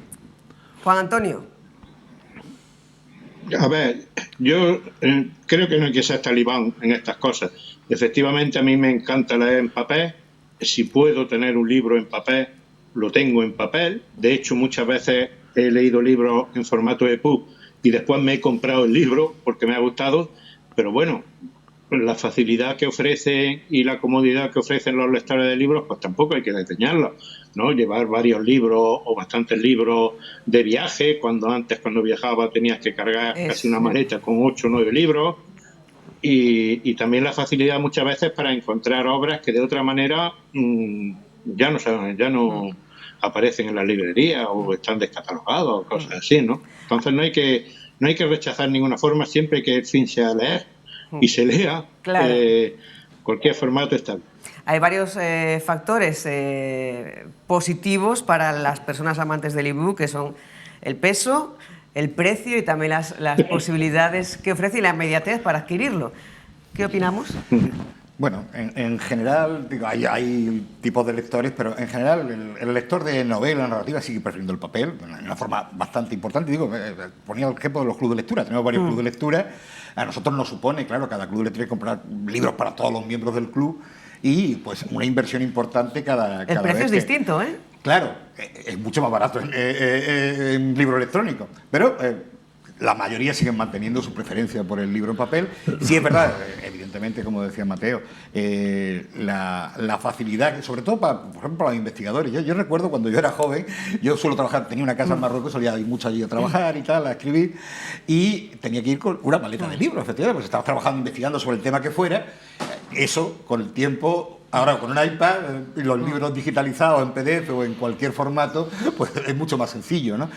Juan Antonio. A ver, yo creo que no hay que ser talibán en estas cosas. Efectivamente, a mí me encanta leer en papel. Si puedo tener un libro en papel, lo tengo en papel. De hecho, muchas veces he leído libros en formato EPUB y después me he comprado el libro porque me ha gustado. Pero bueno, la facilidad que ofrecen y la comodidad que ofrecen los lectores de libros, pues tampoco hay que desdeñarlo, ¿no? Llevar varios libros o bastantes libros de viaje, cuando viajaba tenías que cargar casi una maleta con 8 o 9 libros, y también la facilidad muchas veces para encontrar obras que de otra manera ya no aparecen en la librería o están descatalogados o cosas así, ¿no? Entonces no hay que rechazar ninguna forma, siempre que el fin sea leer y se lea. Claro. Cualquier formato está bien. Hay varios factores positivos para las personas amantes del ebook, que son el peso, el precio y también las posibilidades que ofrece y la inmediatez para adquirirlo. ¿Qué opinamos? Bueno, en general, digo, hay tipos de lectores, pero en general el lector de novela, narrativa, sigue prefiriendo el papel, de una forma bastante importante. Digo, ponía el ejemplo de los clubes de lectura, tenemos varios clubes de lectura. A nosotros nos supone, claro, cada club de lectura hay que comprar libros para todos los miembros del club y pues una inversión importante cada vez. El precio es distinto, ¿eh? Claro, es mucho más barato en libro electrónico, pero la mayoría siguen manteniendo su preferencia por el libro en papel. Sí, es verdad, evidentemente, como decía Mateo, la facilidad, sobre todo por ejemplo, para los investigadores. Yo recuerdo cuando yo era joven, yo suelo trabajar, tenía una casa en Marruecos, solía ir mucho allí a trabajar y tal, a escribir, y tenía que ir con una maleta de libros, efectivamente, pues estaba trabajando, investigando sobre el tema que fuera. Eso, con el tiempo, ahora con un iPad y los libros digitalizados en PDF o en cualquier formato, pues es mucho más sencillo, ¿no?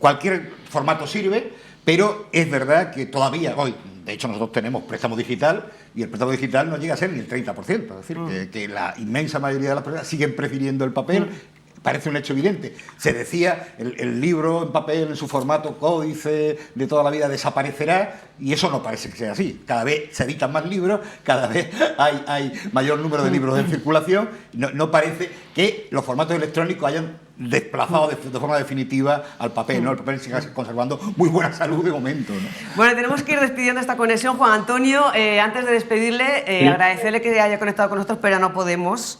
Cualquier formato sirve, pero es verdad que todavía hoy, de hecho nosotros tenemos préstamo digital y el préstamo digital no llega a ser ni el 30%, es decir, que la inmensa mayoría de las personas siguen prefiriendo el papel. Parece un hecho evidente. Se decía, el libro en papel, en su formato códice de toda la vida, desaparecerá, y eso no parece que sea así. Cada vez se editan más libros, cada vez hay mayor número de libros en circulación. No parece que los formatos electrónicos hayan desplazado de forma definitiva al papel, ¿no? El papel sigue conservando muy buena salud de momento, ¿no? Bueno, tenemos que ir despidiendo esta conexión. Juan Antonio, antes de despedirle, agradecerle que haya conectado con nosotros, pero no podemos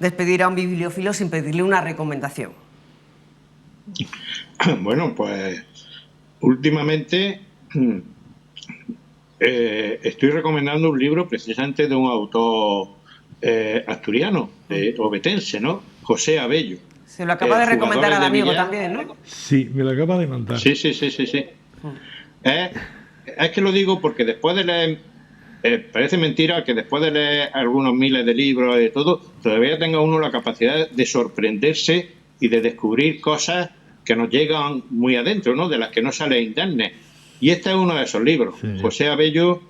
despedir a un bibliófilo sin pedirle una recomendación. Bueno, pues últimamente estoy recomendando un libro precisamente de un autor asturiano, obetense, ¿no? José Abello. Se lo acaba de recomendar al amigo también, ¿no? Sí, me lo acaba de mandar. Sí. Es que lo digo porque después de leer... parece mentira que después de leer algunos miles de libros y todo, todavía tenga uno la capacidad de sorprenderse y de descubrir cosas que nos llegan muy adentro, ¿no? De las que no sale a internet. Y este es uno de esos libros. Sí. José Abello,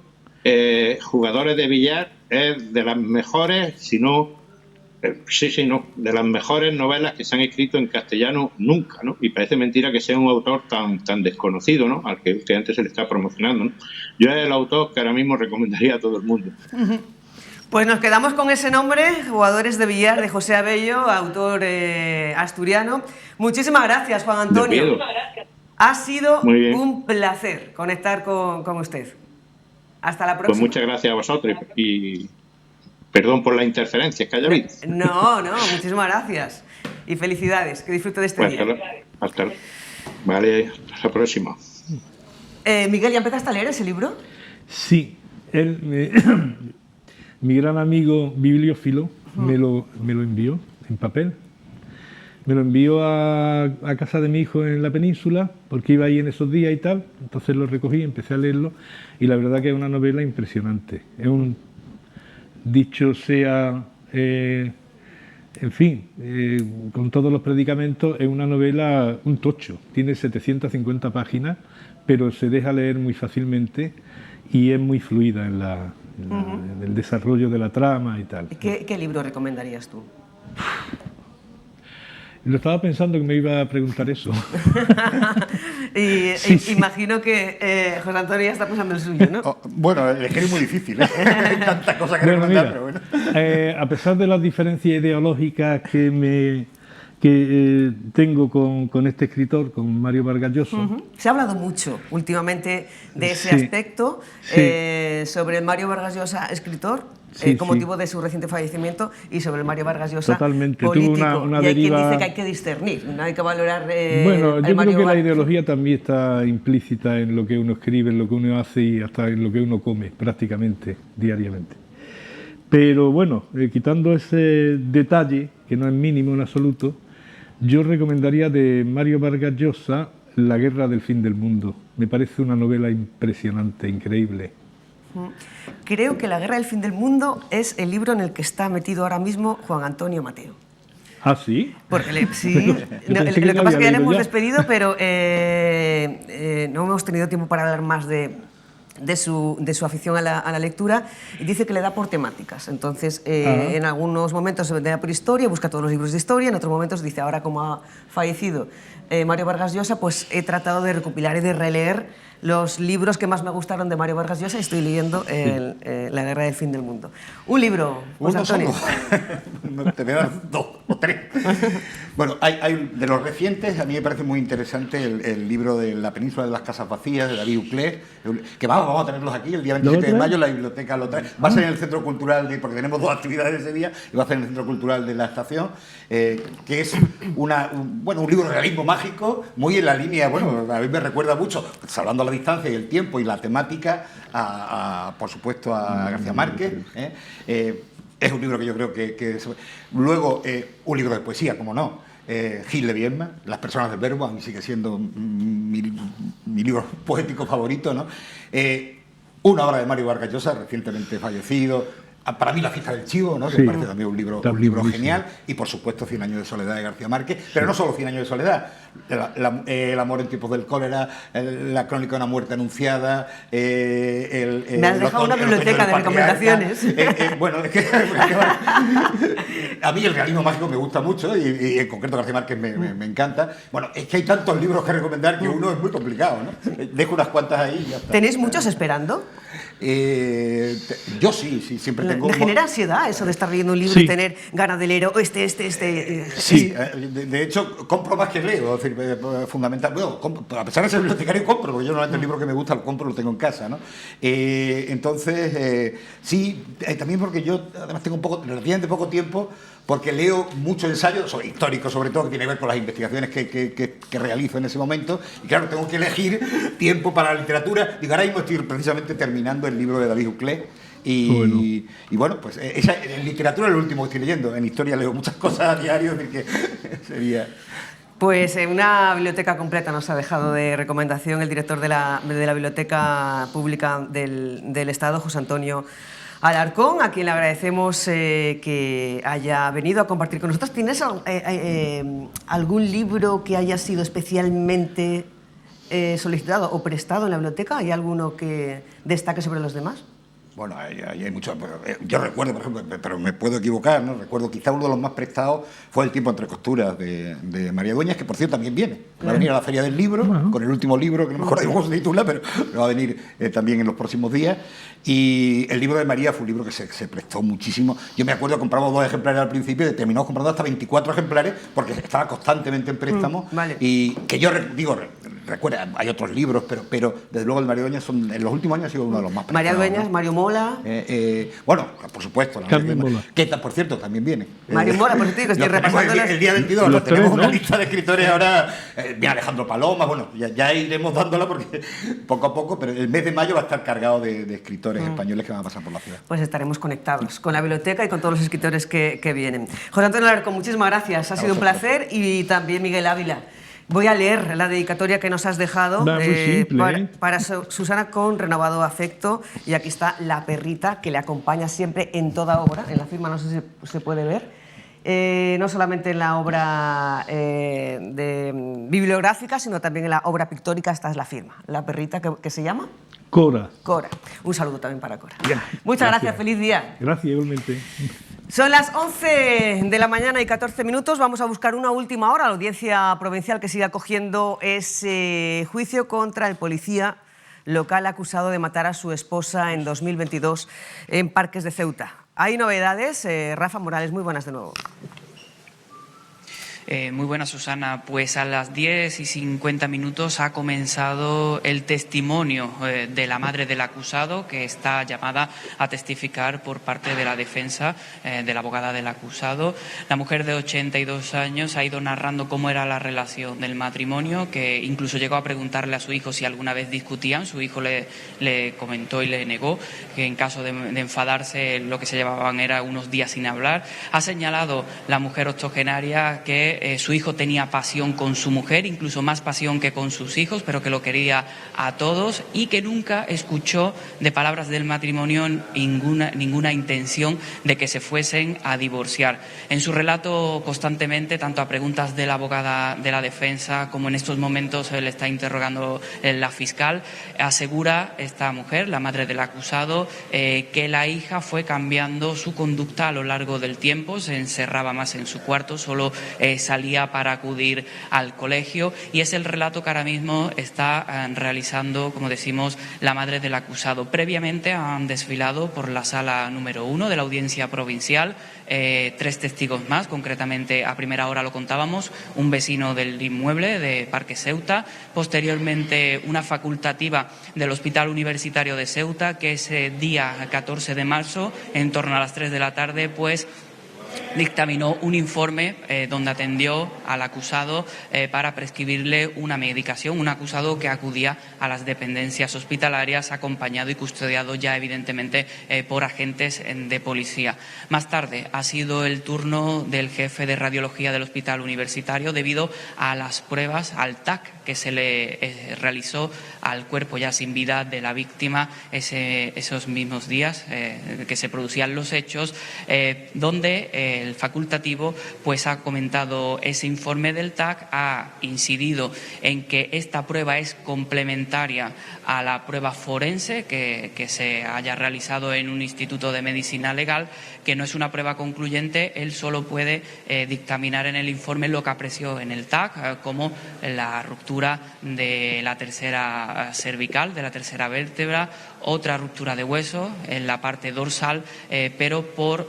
Jugadores de billar, es de las mejores, si no... de las mejores novelas que se han escrito en castellano nunca, ¿no? Y parece mentira que sea un autor tan desconocido, ¿no? Al que antes se le está promocionando, ¿no? Yo es el autor que ahora mismo recomendaría a todo el mundo. Pues nos quedamos con ese nombre, Jugadores de billar, de José Abello, autor asturiano. Muchísimas gracias, Juan Antonio. Ha sido un placer conectar con usted. Hasta la próxima. Pues muchas gracias a vosotros y perdón por la interferencia que haya habido. No, muchísimas gracias. Y felicidades, que disfrute de este día. Vale, hasta la próxima. Miguel, ¿ya empezaste a leer ese libro? Sí. Mi gran amigo bibliófilo me lo envió en papel. me lo envió a casa de mi hijo en la península, porque iba ahí en esos días y tal, entonces lo recogí, empecé a leerlo, y la verdad que es una novela impresionante. Es un, dicho sea, en fin, con todos los predicamentos, es una novela, un tocho, tiene 750 páginas, pero se deja leer muy fácilmente y es muy fluida en el desarrollo de la trama y tal. ¿Qué libro recomendarías tú? Lo estaba pensando que me iba a preguntar eso. Sí. Imagino que José Antonio ya está pensando el suyo, ¿no? Bueno, es que es muy difícil, ¿eh? Hay tantas cosas que recomendar, pero bueno. A pesar de las diferencias ideológicas que tengo con este escritor, con Mario Vargas Llosa. Se ha hablado mucho últimamente de ese aspecto, sobre el Mario Vargas Llosa, escritor, con motivo de su reciente fallecimiento, y sobre el Mario Vargas Llosa, político. Tuvo una y hay deriva... quien dice que hay que discernir, no hay que valorar Bueno, yo Mario creo que la Vargas. ideología también está implícita en lo que uno escribe, en lo que uno hace y hasta en lo que uno come prácticamente, diariamente. Pero bueno, quitando ese detalle, que no es mínimo en absoluto, yo recomendaría de Mario Vargas Llosa La guerra del fin del mundo. Me parece una novela impresionante, increíble. Creo que La guerra del fin del mundo es el libro en el que está metido ahora mismo Juan Antonio Mateo. ¿Ah, sí? Porque sí. Lo que pasa es que ya le hemos despedido, pero no hemos tenido tiempo para hablar más de su afición a la lectura, y dice que le da por temáticas. Entonces, en algunos momentos se da por historia, busca todos los libros de historia, en otros momentos dice, ahora como ha fallecido Mario Vargas Llosa, pues he tratado de recopilar y de releer los libros que más me gustaron de Mario Vargas Llosa, y estoy leyendo La guerra del fin del mundo. Un libro, José Antonio. Te voy a dar 2 o 3. Bueno, hay de los recientes, a mí me parece muy interesante el libro de La península de las casas vacías, de David Uclés, que vamos a tenerlos aquí el día 27 de mayo, la biblioteca lo trae. Va a ser en el Centro Cultural, porque tenemos 2 actividades ese día, y va a ser en el Centro Cultural de la Estación, que es un libro de realismo mágico, muy en la línea, bueno, a mí me recuerda mucho, salvando la distancia y el tiempo y la temática, por supuesto, a García Márquez. Es un libro que yo creo que... Luego, un libro de poesía, como no. Gil de Viedma, Las personas del verbo, a mí sigue siendo mi libro poético favorito, ¿no? Una obra de Mario Vargas Llosa, recientemente fallecido. Para mí La fiesta del chivo, ¿no? Que me parece también un libro genial. Y por supuesto 100 años de soledad de García Márquez, pero no solo 100 años de soledad, El amor en tiempos del cólera, La crónica de una muerte anunciada, me has dejado una biblioteca de recomendaciones. Bueno, es que a mí el realismo mágico me gusta mucho, y en concreto García Márquez me encanta. Bueno, es que hay tantos libros que recomendar que uno es muy complicado, ¿no? Dejo unas cuantas ahí y ya está. ¿Tenéis muchos esperando? Yo sí, siempre tengo... ¿Me genera ansiedad eso de estar leyendo un libro y tener ganas de leer Sí, de hecho compro más que leo, es decir, fundamental. Bueno, a pesar de ser bibliotecario compro, porque yo normalmente el libro que me gusta lo compro, lo tengo en casa, ¿no? Entonces, sí, también porque yo además tengo relativamente poco tiempo, porque leo mucho ensayo, histórico sobre todo, que tiene que ver con las investigaciones que realizo en ese momento, y claro, tengo que elegir tiempo para la literatura. Digo, ahora mismo estoy precisamente terminando el libro de David Uclés, y bueno, pues en literatura es lo último que estoy leyendo. En historia leo muchas cosas a diario, así que sería... Pues una biblioteca completa nos ha dejado de recomendación el director de la Biblioteca Pública del Estado, José Antonio Alarcón, a quien le agradecemos que haya venido a compartir con nosotros. ¿Tienes algún libro que haya sido especialmente solicitado o prestado en la biblioteca? ¿Hay alguno que destaque sobre los demás? Bueno, hay muchos. Yo recuerdo, por ejemplo, pero me puedo equivocar, ¿no? Recuerdo quizá uno de los más prestados fue El tiempo entre costuras de María Dueñas, que por cierto también viene. Va a venir a la Feria del Libro, con el último libro, que no me acuerdo cómo se titula, pero va a venir también en los próximos días. Y el libro de María fue un libro que se prestó muchísimo. Yo me acuerdo que compramos 2 ejemplares al principio y terminamos comprando hasta 24 ejemplares, porque estaba constantemente en préstamo. Vale. Y que yo digo... recuerda, hay otros libros, pero desde luego el María Dueñas en los últimos años ha sido uno de los más María preciados, Dueñas, ¿no? Mario Mola. Bueno, por supuesto. Carmen Mola. Que por cierto también viene. Mario Mola, por eso te digo que estoy repasando el día 22, los tenemos tres, una ¿no? lista de escritores ahora. Viene Alejandro Paloma, bueno, ya iremos dándola porque poco a poco, pero el mes de mayo va a estar cargado de escritores españoles que van a pasar por la ciudad. Pues estaremos conectados con la biblioteca y con todos los escritores que vienen. José Antonio Alarcón, muchísimas gracias, ha sido un placer, y también Miguel Ávila. Voy a leer la dedicatoria que nos has dejado Va, muy simple, para Susana con renovado afecto, y aquí está la perrita que le acompaña siempre en toda obra, en la firma no sé si se puede ver, no solamente en la obra bibliográfica, sino también en la obra pictórica. Esta es la firma, la perrita que se llama Cora. Cora. Un saludo también para Cora. Muchas gracias, feliz día. Gracias, igualmente. Son las 11 de la mañana y 14 minutos. Vamos a buscar una última hora. La Audiencia Provincial que sigue acogiendo ese juicio contra el policía local acusado de matar a su esposa en 2022 en Parques de Ceuta. Hay novedades. Rafa Morales, muy buenas de nuevo. Muy buena, Susana. Pues a las 10:50 ha comenzado el testimonio de la madre del acusado, que está llamada a testificar por parte de la defensa de la abogada del acusado. La mujer de 82 años ha ido narrando cómo era la relación del matrimonio, que incluso llegó a preguntarle a su hijo si alguna vez discutían. Su hijo le comentó y le negó que en caso de enfadarse lo que se llevaban era unos días sin hablar. Ha señalado la mujer octogenaria que su hijo tenía pasión con su mujer, incluso más pasión que con sus hijos, pero que lo quería a todos, y que nunca escuchó de palabras del matrimonio ninguna intención de que se fuesen a divorciar. En su relato, constantemente, tanto a preguntas de la abogada de la defensa como en estos momentos le está interrogando la fiscal, asegura esta mujer, la madre del acusado, que la hija fue cambiando su conducta a lo largo del tiempo. Se encerraba más en su cuarto, solo salía para acudir al colegio, y es el relato que ahora mismo está realizando, como decimos, la madre del acusado. Previamente han desfilado por la sala número 1 de la Audiencia Provincial 3 testigos más, concretamente a primera hora lo contábamos, un vecino del inmueble de Parque Ceuta, posteriormente una facultativa del Hospital Universitario de Ceuta, que ese día 14 de marzo, en torno a las 3 de la tarde, pues dictaminó un informe donde atendió al acusado para prescribirle una medicación, un acusado que acudía a las dependencias hospitalarias acompañado y custodiado ya evidentemente por agentes de policía. Más tarde ha sido el turno del jefe de radiología del Hospital Universitario debido a las pruebas, al TAC que se le realizó al cuerpo ya sin vida de la víctima esos mismos días que se producían los hechos, donde el facultativo pues ha comentado ese informe del TAC, ha incidido en que esta prueba es complementaria a la prueba forense que se haya realizado en un instituto de medicina legal, que no es una prueba concluyente. Él solo puede dictaminar en el informe lo que apreció en el TAC, como la ruptura de la tercera cervical, de la tercera vértebra, otra ruptura de hueso en la parte dorsal, pero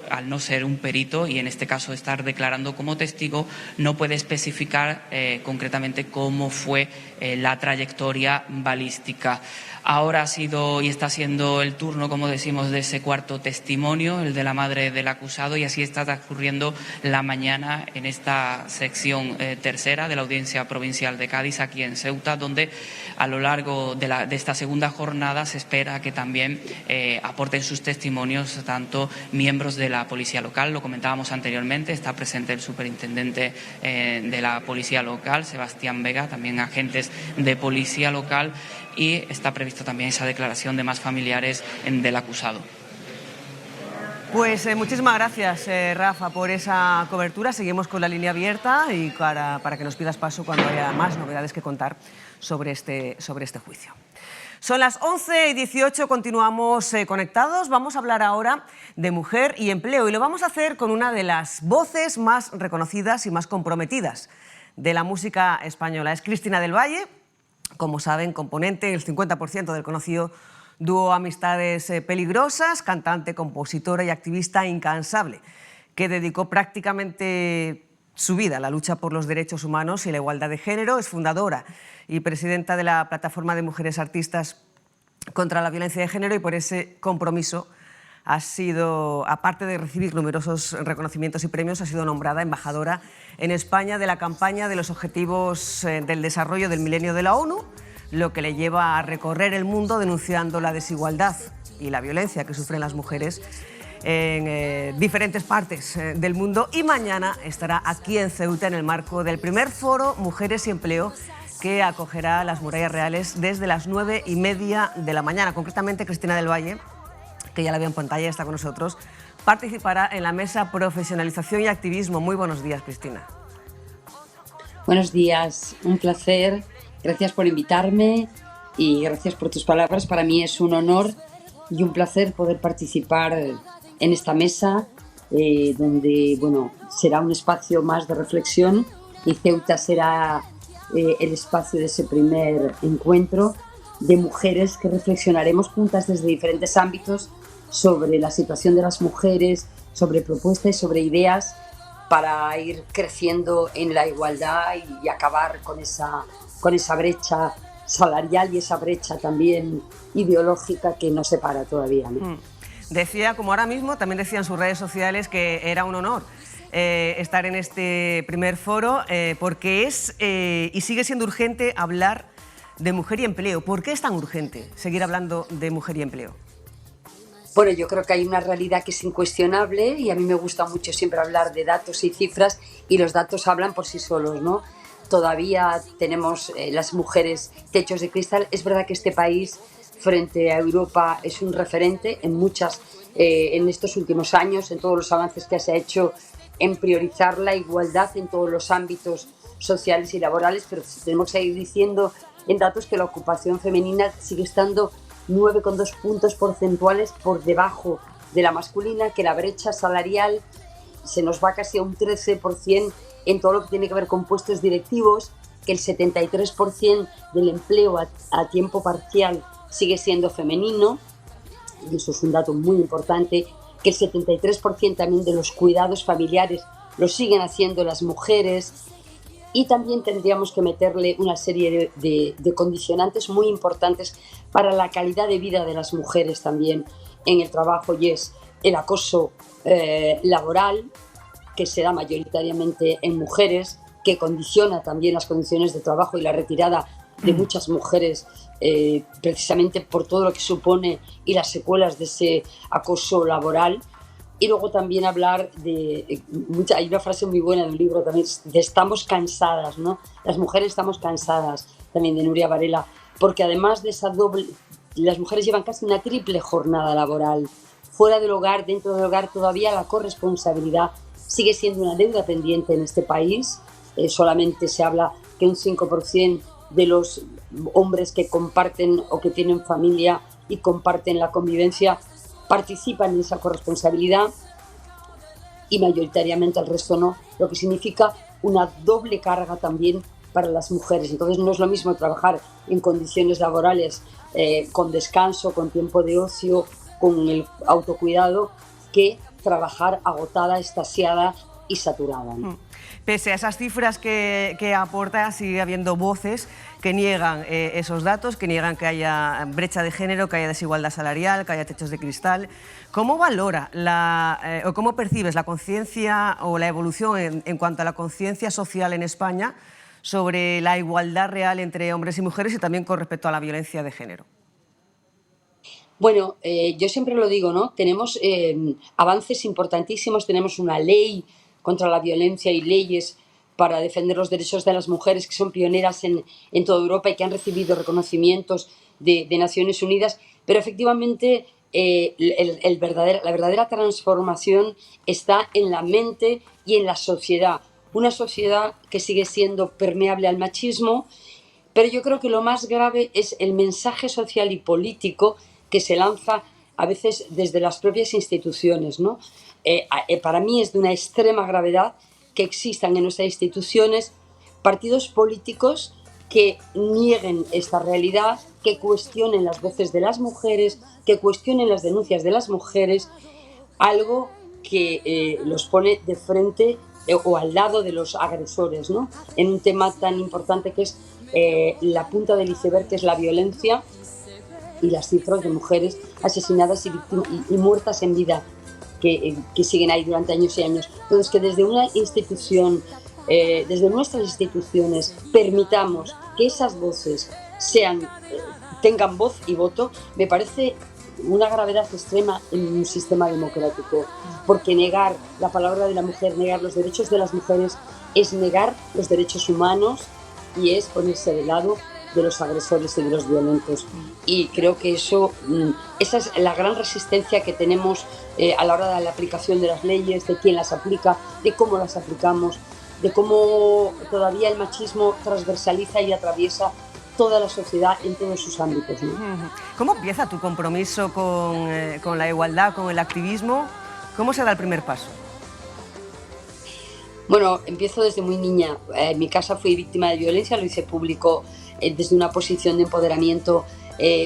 al no ser un perito y en este caso estar declarando como testigo, no puede especificar concretamente cómo fue la trayectoria balística. Ahora ha sido y está siendo el turno, como decimos, de ese cuarto testimonio, el de la madre del acusado, y así está transcurriendo la mañana en esta sección tercera de la Audiencia Provincial de Cádiz, aquí en Ceuta, donde a lo largo de esta segunda jornada se espera que también aporten sus testimonios tanto miembros de la policía local. Lo comentábamos anteriormente, está presente el superintendente de la policía local, Sebastián Vega, también agentes de policía local, y está previsto también esa declaración de más familiares del acusado. Pues muchísimas gracias, Rafa, por esa cobertura. Seguimos con la línea abierta y para que nos pidas paso cuando haya más novedades que contar sobre este juicio. Son las 11:18, continuamos conectados. Vamos a hablar ahora de mujer y empleo, y lo vamos a hacer con una de las voces más reconocidas y más comprometidas de la música española. Es Cristina del Valle, como saben, componente del 50% del conocido dúo Amistades Peligrosas, cantante, compositora y activista incansable, que dedicó prácticamente su vida, la lucha por los derechos humanos y la igualdad de género. Es fundadora y presidenta de la Plataforma de Mujeres Artistas contra la Violencia de Género, y por ese compromiso ha sido, aparte de recibir numerosos reconocimientos y premios, ha sido nombrada embajadora en España de la campaña de los Objetivos del Desarrollo del Milenio de la ONU, lo que le lleva a recorrer el mundo denunciando la desigualdad y la violencia que sufren las mujeres en diferentes partes del mundo. Y mañana estará aquí en Ceuta en el marco del primer foro Mujeres y Empleo, que acogerá las Murallas Reales desde las 9:30 de la mañana. Concretamente, Cristina del Valle, que ya la veo en pantalla, está con nosotros, participará en la mesa Profesionalización y Activismo. Muy buenos días, Cristina. Buenos días, un placer. Gracias por invitarme y gracias por tus palabras. Para mí es un honor y un placer poder participar en esta mesa, donde será un espacio más de reflexión, y Ceuta será el espacio de ese primer encuentro de mujeres que reflexionaremos juntas desde diferentes ámbitos sobre la situación de las mujeres, sobre propuestas y sobre ideas para ir creciendo en la igualdad y acabar con esa brecha salarial y esa brecha también ideológica que nos separa todavía, ¿no? Decía, como ahora mismo, también decía en sus redes sociales que era un honor estar en este primer foro, porque es y sigue siendo urgente hablar de mujer y empleo. ¿Por qué es tan urgente seguir hablando de mujer y empleo? Bueno, yo creo que hay una realidad que es incuestionable, y a mí me gusta mucho siempre hablar de datos y cifras, y los datos hablan por sí solos, ¿no? Todavía tenemos las mujeres techos de cristal. Es verdad que este país, frente a Europa, es un referente en estos últimos años, en todos los avances que se ha hecho en priorizar la igualdad en todos los ámbitos sociales y laborales, pero tenemos que seguir diciendo en datos que la ocupación femenina sigue estando 9,2 puntos porcentuales por debajo de la masculina, que la brecha salarial se nos va casi a un 13% en todo lo que tiene que ver con puestos directivos, que el 73% del empleo a tiempo parcial sigue siendo femenino, y eso es un dato muy importante, que el 73% también de los cuidados familiares lo siguen haciendo las mujeres. Y también tendríamos que meterle una serie de condicionantes muy importantes para la calidad de vida de las mujeres también en el trabajo, y es el acoso laboral, que se da mayoritariamente en mujeres, que condiciona también las condiciones de trabajo y la retirada de muchas mujeres, precisamente por todo lo que supone y las secuelas de ese acoso laboral. Y luego también hablar hay una frase muy buena en el libro también, de estamos cansadas, ¿no? Las mujeres estamos cansadas, también de Nuria Varela, porque además de esa las mujeres llevan casi una triple jornada laboral. Fuera del hogar, dentro del hogar, todavía la corresponsabilidad sigue siendo una deuda pendiente en este país. Solamente se habla que un 5% de los hombres que comparten o que tienen familia y comparten la convivencia participan en esa corresponsabilidad, y mayoritariamente el resto no, lo que significa una doble carga también para las mujeres. Entonces no es lo mismo trabajar en condiciones laborales con descanso, con tiempo de ocio, con el autocuidado, que trabajar agotada, extasiada y saturada, ¿no? Pese a esas cifras que aporta, sigue habiendo voces que niegan esos datos, que niegan que haya brecha de género, que haya desigualdad salarial, que haya techos de cristal. ¿Cómo valora o cómo percibes la conciencia o la evolución en cuanto a la conciencia social en España sobre la igualdad real entre hombres y mujeres, y también con respecto a la violencia de género? Bueno, yo siempre lo digo, ¿no? Tenemos avances importantísimos, tenemos una ley contra la violencia y leyes para defender los derechos de las mujeres que son pioneras en toda Europa y que han recibido reconocimientos de Naciones Unidas, pero efectivamente la verdadera transformación está en la mente y en la sociedad. Una sociedad que sigue siendo permeable al machismo, pero yo creo que lo más grave es el mensaje social y político que se lanza a veces desde las propias instituciones, ¿no? Para mí es de una extrema gravedad que existan en nuestras instituciones partidos políticos que nieguen esta realidad, que cuestionen las voces de las mujeres, que cuestionen las denuncias de las mujeres, algo que los pone de frente o al lado de los agresores, ¿no? En un tema tan importante que es la punta del iceberg, que es la violencia y las cifras de mujeres asesinadas y muertas en vida que siguen ahí durante años y años. Entonces, que desde una institución, desde nuestras instituciones, permitamos que esas voces tengan voz y voto, me parece una gravedad extrema en un sistema democrático, porque negar la palabra de la mujer, negar los derechos de las mujeres, es negar los derechos humanos y es ponerse de lado de los agresores y de los violentos. Y creo que esa es la gran resistencia que tenemos a la hora de la aplicación de las leyes, de quién las aplica, de cómo las aplicamos, de cómo todavía el machismo transversaliza y atraviesa toda la sociedad en todos sus ámbitos, ¿no? ¿Cómo empieza tu compromiso con la igualdad, con el activismo? ¿Cómo se da el primer paso? Bueno, empiezo desde muy niña. En mi casa fui víctima de violencia, lo hice público desde una posición de empoderamiento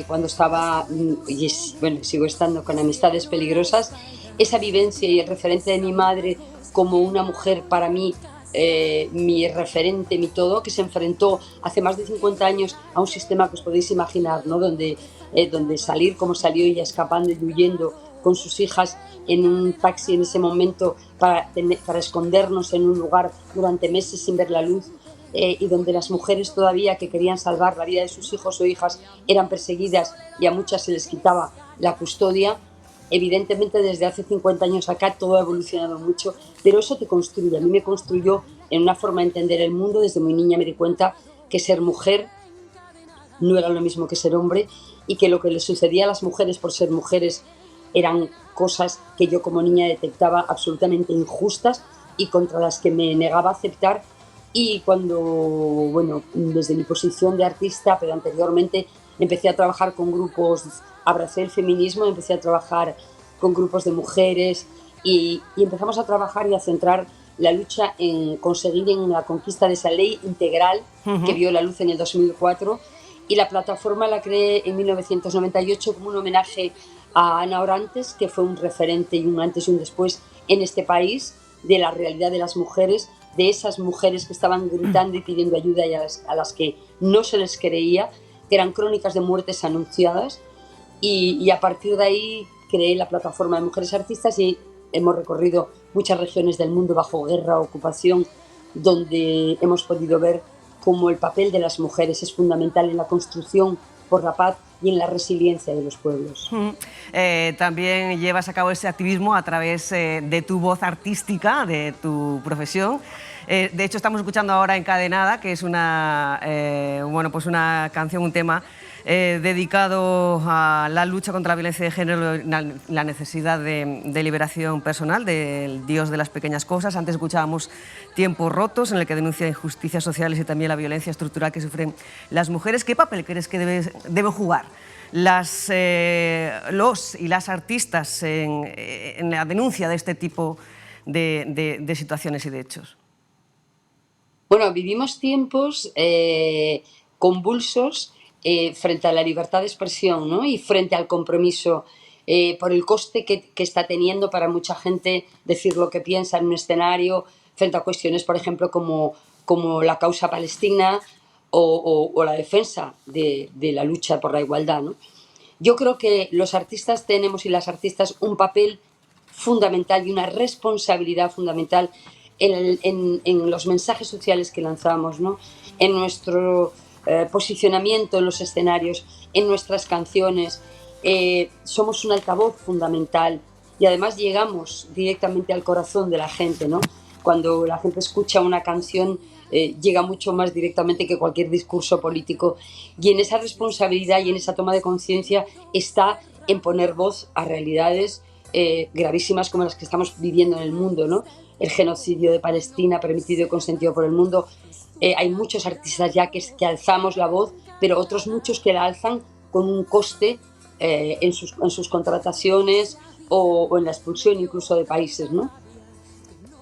cuando estaba, y sigo estando, con Amistades Peligrosas. Esa vivencia y el referente de mi madre como una mujer para mí, mi referente, mi todo, que se enfrentó hace más de 50 años a un sistema que os podéis imaginar, ¿no? Donde salir como salió ella, escapando y huyendo con sus hijas en un taxi en ese momento para escondernos en un lugar durante meses sin ver la luz, y donde las mujeres todavía que querían salvar la vida de sus hijos o hijas eran perseguidas y a muchas se les quitaba la custodia. Evidentemente desde hace 50 años acá todo ha evolucionado mucho, pero eso te construye. A mí me construyó en una forma de entender el mundo. Desde muy niña me di cuenta que ser mujer no era lo mismo que ser hombre y que lo que les sucedía a las mujeres por ser mujeres eran cosas que yo como niña detectaba absolutamente injustas y contra las que me negaba a aceptar. Y cuando, desde mi posición de artista, pero anteriormente empecé a trabajar con grupos, abracé el feminismo, empecé a trabajar con grupos de mujeres y empezamos a trabajar y a centrar la lucha en conseguir en la conquista de esa ley integral que vio la luz en el 2004, y la plataforma la creé en 1998 como un homenaje a Ana Orantes, que fue un referente y un antes y un después en este país de la realidad de las mujeres, de esas mujeres que estaban gritando y pidiendo ayuda y a las que no se les creía, que eran crónicas de muertes anunciadas, y a partir de ahí creé la plataforma de Mujeres Artistas y hemos recorrido muchas regiones del mundo bajo guerra, ocupación, donde hemos podido ver cómo el papel de las mujeres es fundamental en la construcción por la paz y en la resiliencia de los pueblos. También llevas a cabo ese activismo a través de tu voz artística, de tu profesión. De hecho, estamos escuchando ahora Encadenada, que es una canción, un tema dedicado a la lucha contra la violencia de género, la necesidad de liberación personal del Dios de las pequeñas cosas. Antes escuchábamos Tiempos rotos, en el que denuncia injusticias sociales y también la violencia estructural que sufren las mujeres. ¿Qué papel crees que deben jugar los y las artistas en la denuncia de este tipo de situaciones y de hechos? Bueno, vivimos tiempos convulsos frente a la libertad de expresión, ¿no? Y frente al compromiso, por el coste que está teniendo para mucha gente decir lo que piensa en un escenario, frente a cuestiones, por ejemplo, como la causa palestina o la defensa de la lucha por la igualdad, ¿no? Yo creo que los artistas tenemos y las artistas un papel fundamental y una responsabilidad fundamental en los mensajes sociales que lanzamos, ¿no? En nuestro posicionamiento en los escenarios, en nuestras canciones. Somos un altavoz fundamental y además llegamos directamente al corazón de la gente, ¿no? Cuando la gente escucha una canción llega mucho más directamente que cualquier discurso político, y en esa responsabilidad y en esa toma de conciencia está en poner voz a realidades gravísimas como las que estamos viviendo en el mundo, ¿no? El genocidio de Palestina, permitido y consentido por el mundo. Hay muchos artistas ya que alzamos la voz, pero otros muchos que la alzan con un coste en sus contrataciones o en la expulsión incluso de países, ¿no?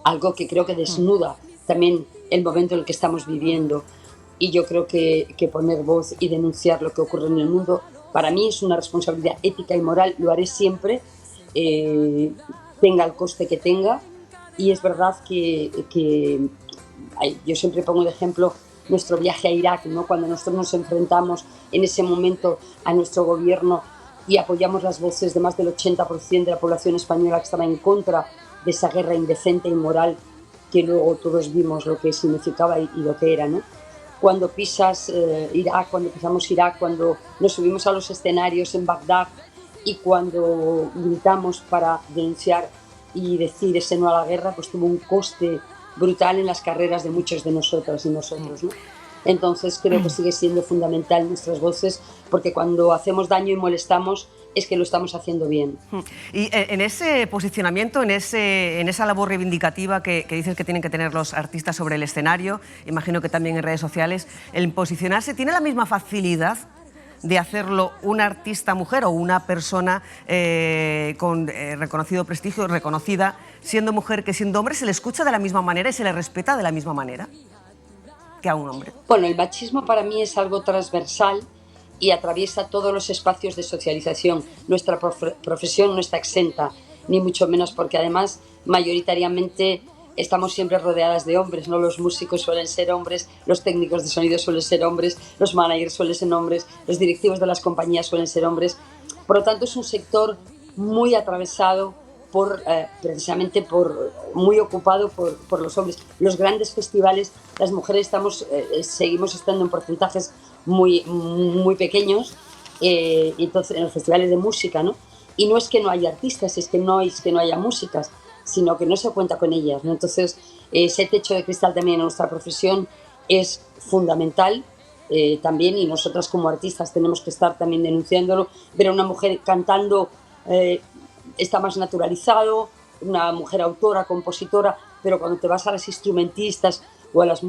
Algo que creo que desnuda también el momento en el que estamos viviendo. Y yo creo que poner voz y denunciar lo que ocurre en el mundo para mí es una responsabilidad ética y moral. Lo haré siempre, tenga el coste que tenga, y es verdad que yo siempre pongo de ejemplo nuestro viaje a Irak, ¿no? Cuando nosotros nos enfrentamos en ese momento a nuestro gobierno y apoyamos las voces de más del 80% de la población española que estaba en contra de esa guerra indecente e inmoral que luego todos vimos lo que significaba y lo que era, ¿no? Cuando pisas Irak, cuando pisamos Irak, cuando nos subimos a los escenarios en Bagdad y cuando gritamos para denunciar y decir ese no a la guerra, pues tuvo un coste brutal en las carreras de muchos de nosotras y nosotros, ¿no? Entonces creo que sigue siendo fundamental nuestras voces, porque cuando hacemos daño y molestamos es que lo estamos haciendo bien. Y en ese posicionamiento, en esa labor reivindicativa que dices que tienen que tener los artistas sobre el escenario, imagino que también en redes sociales, el posicionarse, ¿tiene la misma facilidad de hacerlo una artista mujer o una persona con reconocido prestigio, reconocida, siendo mujer que siendo hombre? ¿Se le escucha de la misma manera y se le respeta de la misma manera que a un hombre? Bueno, el machismo para mí es algo transversal y atraviesa todos los espacios de socialización. Nuestra profesión no está exenta, ni mucho menos, porque además mayoritariamente estamos siempre rodeadas de hombres, ¿no? Los músicos suelen ser hombres, los técnicos de sonido suelen ser hombres, los managers suelen ser hombres, los directivos de las compañías suelen ser hombres. Por lo tanto, es un sector muy atravesado precisamente muy ocupado por los hombres. Los grandes festivales, las mujeres seguimos estando en porcentajes muy pequeños, entonces en los festivales de música, ¿no? Y no es que no haya artistas, es que no haya músicas, sino que no se cuenta con ellas, ¿no? Entonces, ese techo de cristal también en nuestra profesión es fundamental también, y nosotras como artistas tenemos que estar también denunciándolo. Ver a una mujer cantando está más naturalizado, una mujer autora, compositora, pero cuando te vas a las instrumentistas o a las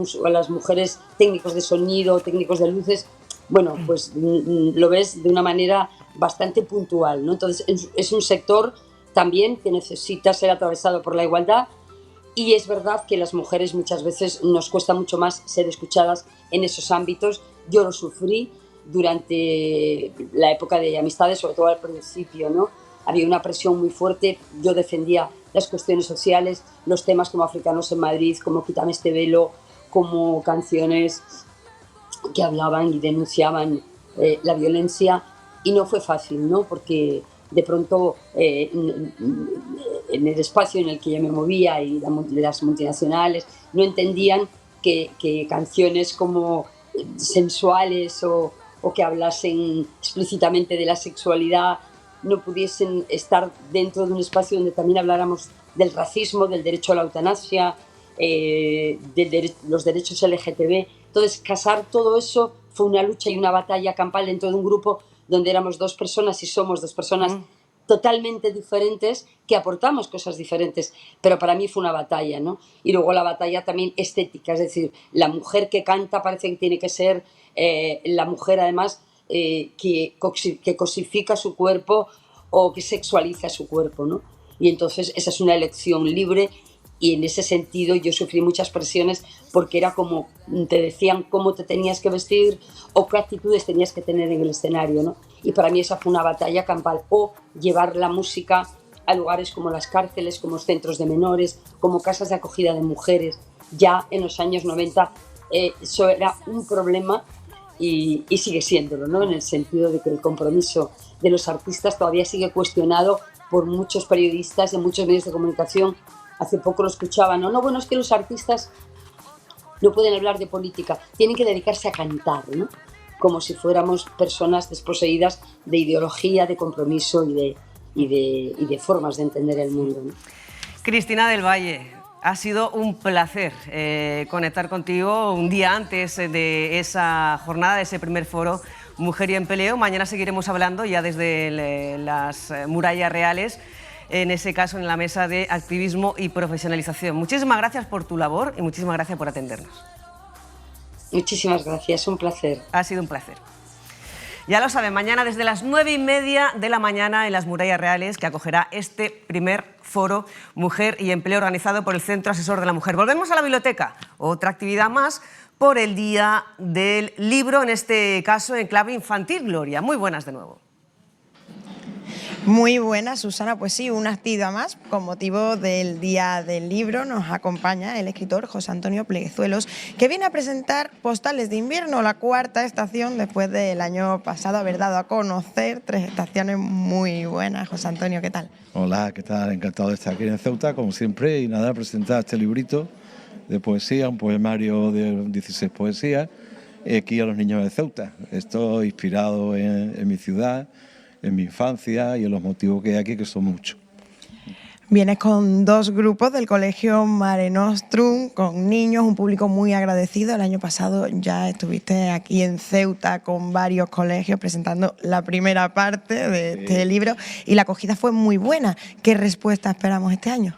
mujeres técnicos de sonido, técnicos de luces, bueno, pues lo ves de una manera bastante puntual, ¿no? Entonces, es un sector también que necesita ser atravesado por la igualdad, y es verdad que las mujeres muchas veces nos cuesta mucho más ser escuchadas en esos ámbitos. Yo lo sufrí durante la época de Amistades, sobre todo al principio, ¿no? Había una presión muy fuerte, yo defendía las cuestiones sociales, los temas como Africanos en Madrid, como Quítame este velo, como canciones que hablaban y denunciaban la violencia, y no fue fácil, ¿no? Porque de pronto en el espacio en el que yo me movía y las multinacionales no entendían que canciones como sensuales o que hablasen explícitamente de la sexualidad no pudiesen estar dentro de un espacio donde también habláramos del racismo, del derecho a la eutanasia, los derechos LGTB. Entonces, casar todo eso fue una lucha y una batalla campal dentro de un grupo donde éramos dos personas y somos dos personas totalmente diferentes, que aportamos cosas diferentes, pero para mí fue una batalla, ¿no? Y luego la batalla también estética, es decir, la mujer que canta parece que tiene que ser la mujer además que cosifica su cuerpo o que sexualiza su cuerpo, ¿no? Y entonces esa es una elección libre, y en ese sentido yo sufrí muchas presiones, porque era como te decían cómo te tenías que vestir o qué actitudes tenías que tener en el escenario, ¿no? Y para mí esa fue una batalla campal. O llevar la música a lugares como las cárceles, como centros de menores, como casas de acogida de mujeres. Ya en los años 90 eso era un problema, y sigue siéndolo, ¿no? En el sentido de que el compromiso de los artistas todavía sigue cuestionado por muchos periodistas de muchos medios de comunicación. Hace poco lo escuchaba, ¿no? Bueno, es que los artistas no pueden hablar de política, tienen que dedicarse a cantar, ¿no? Como si fuéramos personas desposeídas de ideología, de compromiso y de formas de entender el mundo, ¿no? Cristina del Valle, ha sido un placer conectar contigo un día antes de esa jornada, de ese primer foro Mujer y Empleo. Mañana seguiremos hablando ya desde las murallas reales, en ese caso en la mesa de activismo y profesionalización. Muchísimas gracias por tu labor y muchísimas gracias por atendernos. Muchísimas gracias, un placer. Ha sido un placer. Ya lo saben, mañana desde las 9:30 de la mañana en las Murallas Reales, que acogerá este primer foro Mujer y Empleo organizado por el Centro Asesor de la Mujer. Volvemos a la biblioteca, otra actividad más por el Día del Libro, en este caso en clave infantil. Gloria, muy buenas de nuevo. Muy buena, Susana. Pues sí, una actividad más con motivo del Día del Libro. Nos acompaña el escritor José Antonio Pleguezuelos, que viene a presentar Postales de Invierno, la cuarta estación después del año pasado haber dado a conocer 3 estaciones muy buenas. José Antonio, ¿qué tal? Hola, ¿qué tal? Encantado de estar aquí en Ceuta, como siempre, y nada, presentar este librito de poesía, un poemario de 16 poesías, aquí a los niños de Ceuta. Esto inspirado en mi ciudad, en mi infancia y en los motivos que hay aquí, que son muchos. Vienes con 2 grupos del Colegio Mare Nostrum, con niños, un público muy agradecido. El año pasado ya estuviste aquí en Ceuta con varios colegios presentando la primera parte de este libro y la acogida fue muy buena. ¿Qué respuesta esperamos este año?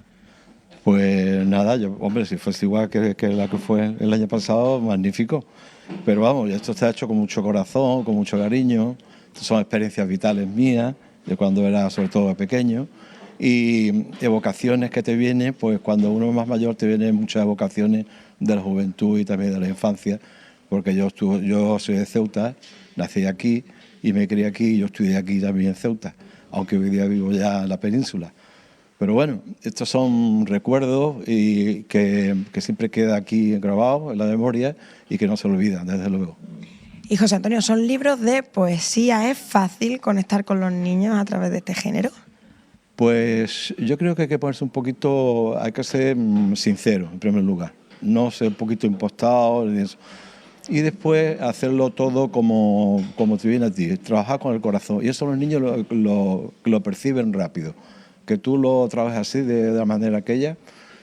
Pues nada, hombre, si fuese igual que la que fue el año pasado, magnífico. Pero vamos, esto está hecho con mucho corazón, con mucho cariño. Son experiencias vitales mías, de cuando era sobre todo pequeño, y evocaciones que te vienen, pues cuando uno es más mayor te vienen muchas evocaciones de la juventud y también de la infancia, porque yo soy de Ceuta, nací aquí y me crié aquí, y yo estudié aquí también en Ceuta, aunque hoy día vivo ya en la península. Pero bueno, estos son recuerdos y que siempre queda aquí grabado en la memoria y que no se olvidan, desde luego. Y José Antonio, son libros de poesía. ¿Es fácil conectar con los niños a través de este género? Pues yo creo que hay que ponerse un poquito, hay que ser sincero en primer lugar, no ser un poquito impostado ni eso. Y después hacerlo todo como te viene a ti, trabajar con el corazón. Y eso los niños lo perciben rápido. Que tú lo trabajes así, de la manera aquella,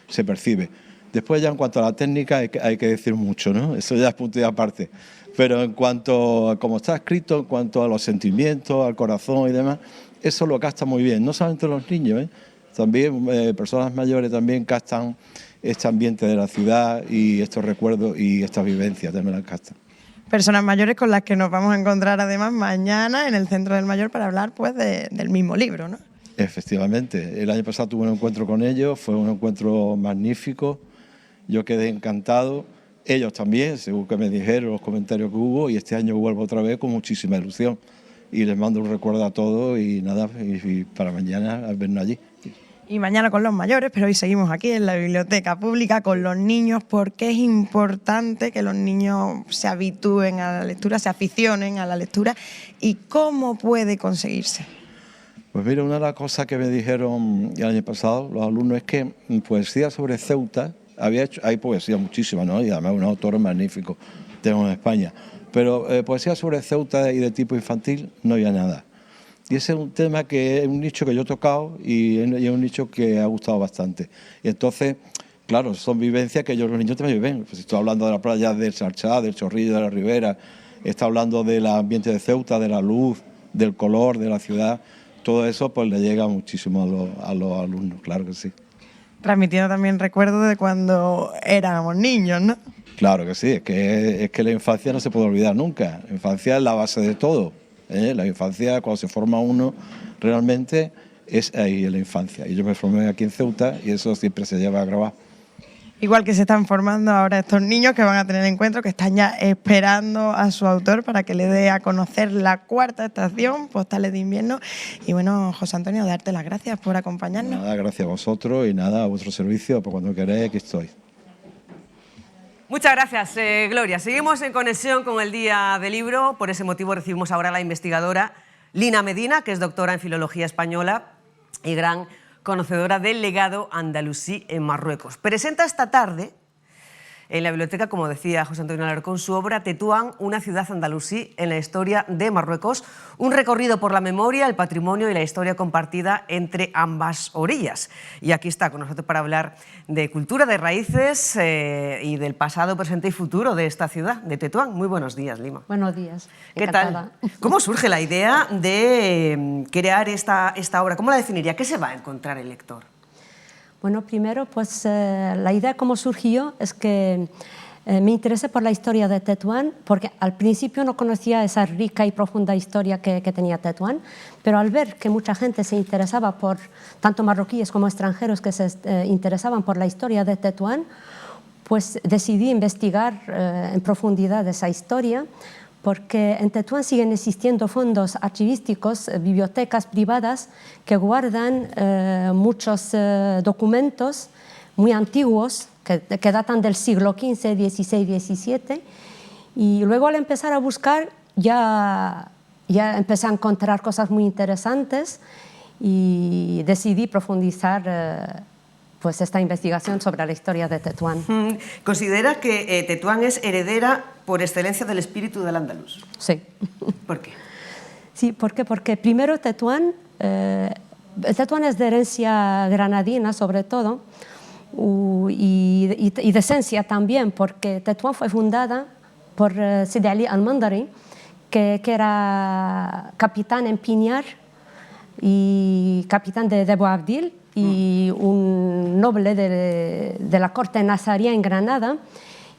se percibe. Después ya en cuanto a la técnica hay que decir mucho, ¿no? Eso ya es punto y aparte. Pero en cuanto a cómo está escrito, en cuanto a los sentimientos, al corazón y demás, eso lo capta muy bien. No solamente los niños, también personas mayores también captan este ambiente de la ciudad y estos recuerdos y estas vivencias también las captan. Personas mayores con las que nos vamos a encontrar además mañana en el Centro del Mayor para hablar pues del mismo libro, ¿no? Efectivamente. El año pasado tuve un encuentro con ellos, fue un encuentro magnífico. Yo quedé encantado. Ellos también, según que me dijeron los comentarios que hubo, y este año vuelvo otra vez con muchísima ilusión. Y les mando un recuerdo a todos y nada, y para mañana al vernos allí. Y mañana con los mayores, pero hoy seguimos aquí en la Biblioteca Pública con los niños, porque es importante que los niños se habitúen a la lectura, se aficionen a la lectura. ¿Y cómo puede conseguirse? Pues mira, una de las cosas que me dijeron el año pasado los alumnos es que poesía sobre Ceuta, hay poesía muchísima, ¿no? Y además un autor magnífico tenemos en España, pero poesía sobre Ceuta y de tipo infantil no había nada. Y ese es un tema que es un nicho que yo he tocado y es un nicho que ha gustado bastante. Y entonces, claro, son vivencias que ellos, los niños también viven. Pues estoy hablando de la playa del Sarchá, del Chorrillo, de la Ribera, está hablando del ambiente de Ceuta, de la luz, del color de la ciudad. Todo eso pues le llega muchísimo a los alumnos, claro que sí. Transmitiendo también recuerdos de cuando éramos niños, ¿no? Claro que sí, es que la infancia no se puede olvidar nunca. La infancia es la base de todo. La infancia, cuando se forma uno, realmente es ahí en la infancia. Y yo me formé aquí en Ceuta y eso siempre se lleva a grabar. Igual que se están formando ahora estos niños que van a tener encuentro, que están ya esperando a su autor para que le dé a conocer la cuarta estación, Postales de Invierno. Y bueno, José Antonio, darte las gracias por acompañarnos. Nada, gracias a vosotros y nada, a vuestro servicio, pues cuando queráis aquí estoy. Muchas gracias, Gloria. Seguimos en conexión con el Día del Libro. Por ese motivo recibimos ahora a la investigadora Lina Medina, que es doctora en Filología Española y gran conocedora del legado andalusí en Marruecos. Presenta esta tarde en la biblioteca, como decía José Antonio Alarcón, su obra Tetuán, una ciudad andalusí en la historia de Marruecos, un recorrido por la memoria, el patrimonio y la historia compartida entre ambas orillas. Y aquí está con nosotros para hablar de cultura, de raíces y del pasado, presente y futuro de esta ciudad, de Tetuán. Muy buenos días, Lima. Buenos días. ¿Qué tal? ¿Cómo surge la idea de crear esta obra? ¿Cómo la definiría? ¿Qué se va a encontrar el lector? Bueno, primero, pues la idea cómo surgió es que me interesé por la historia de Tetuán, porque al principio no conocía esa rica y profunda historia que tenía Tetuán, pero al ver que mucha gente se interesaba por, tanto marroquíes como extranjeros que se interesaban por la historia de Tetuán, pues decidí investigar en profundidad esa historia, porque en Tetuán siguen existiendo fondos archivísticos, bibliotecas privadas que guardan muchos documentos muy antiguos que datan del siglo XV, XVI, XVII, y luego al empezar a buscar ya empecé a encontrar cosas muy interesantes y decidí profundizar pues esta investigación sobre la historia de Tetuán. ¿Considera que Tetuán es heredera por excelencia del espíritu del Al-Ándalus? Sí. ¿Por qué? Sí, ¿por qué? Porque primero Tetuán es de herencia granadina sobre todo y de esencia también, porque Tetuán fue fundada por Sidi Ali al-Mandari, que era capitán en Piñar y capitán de Abu Abdil, y un noble de la corte nazaría en Granada,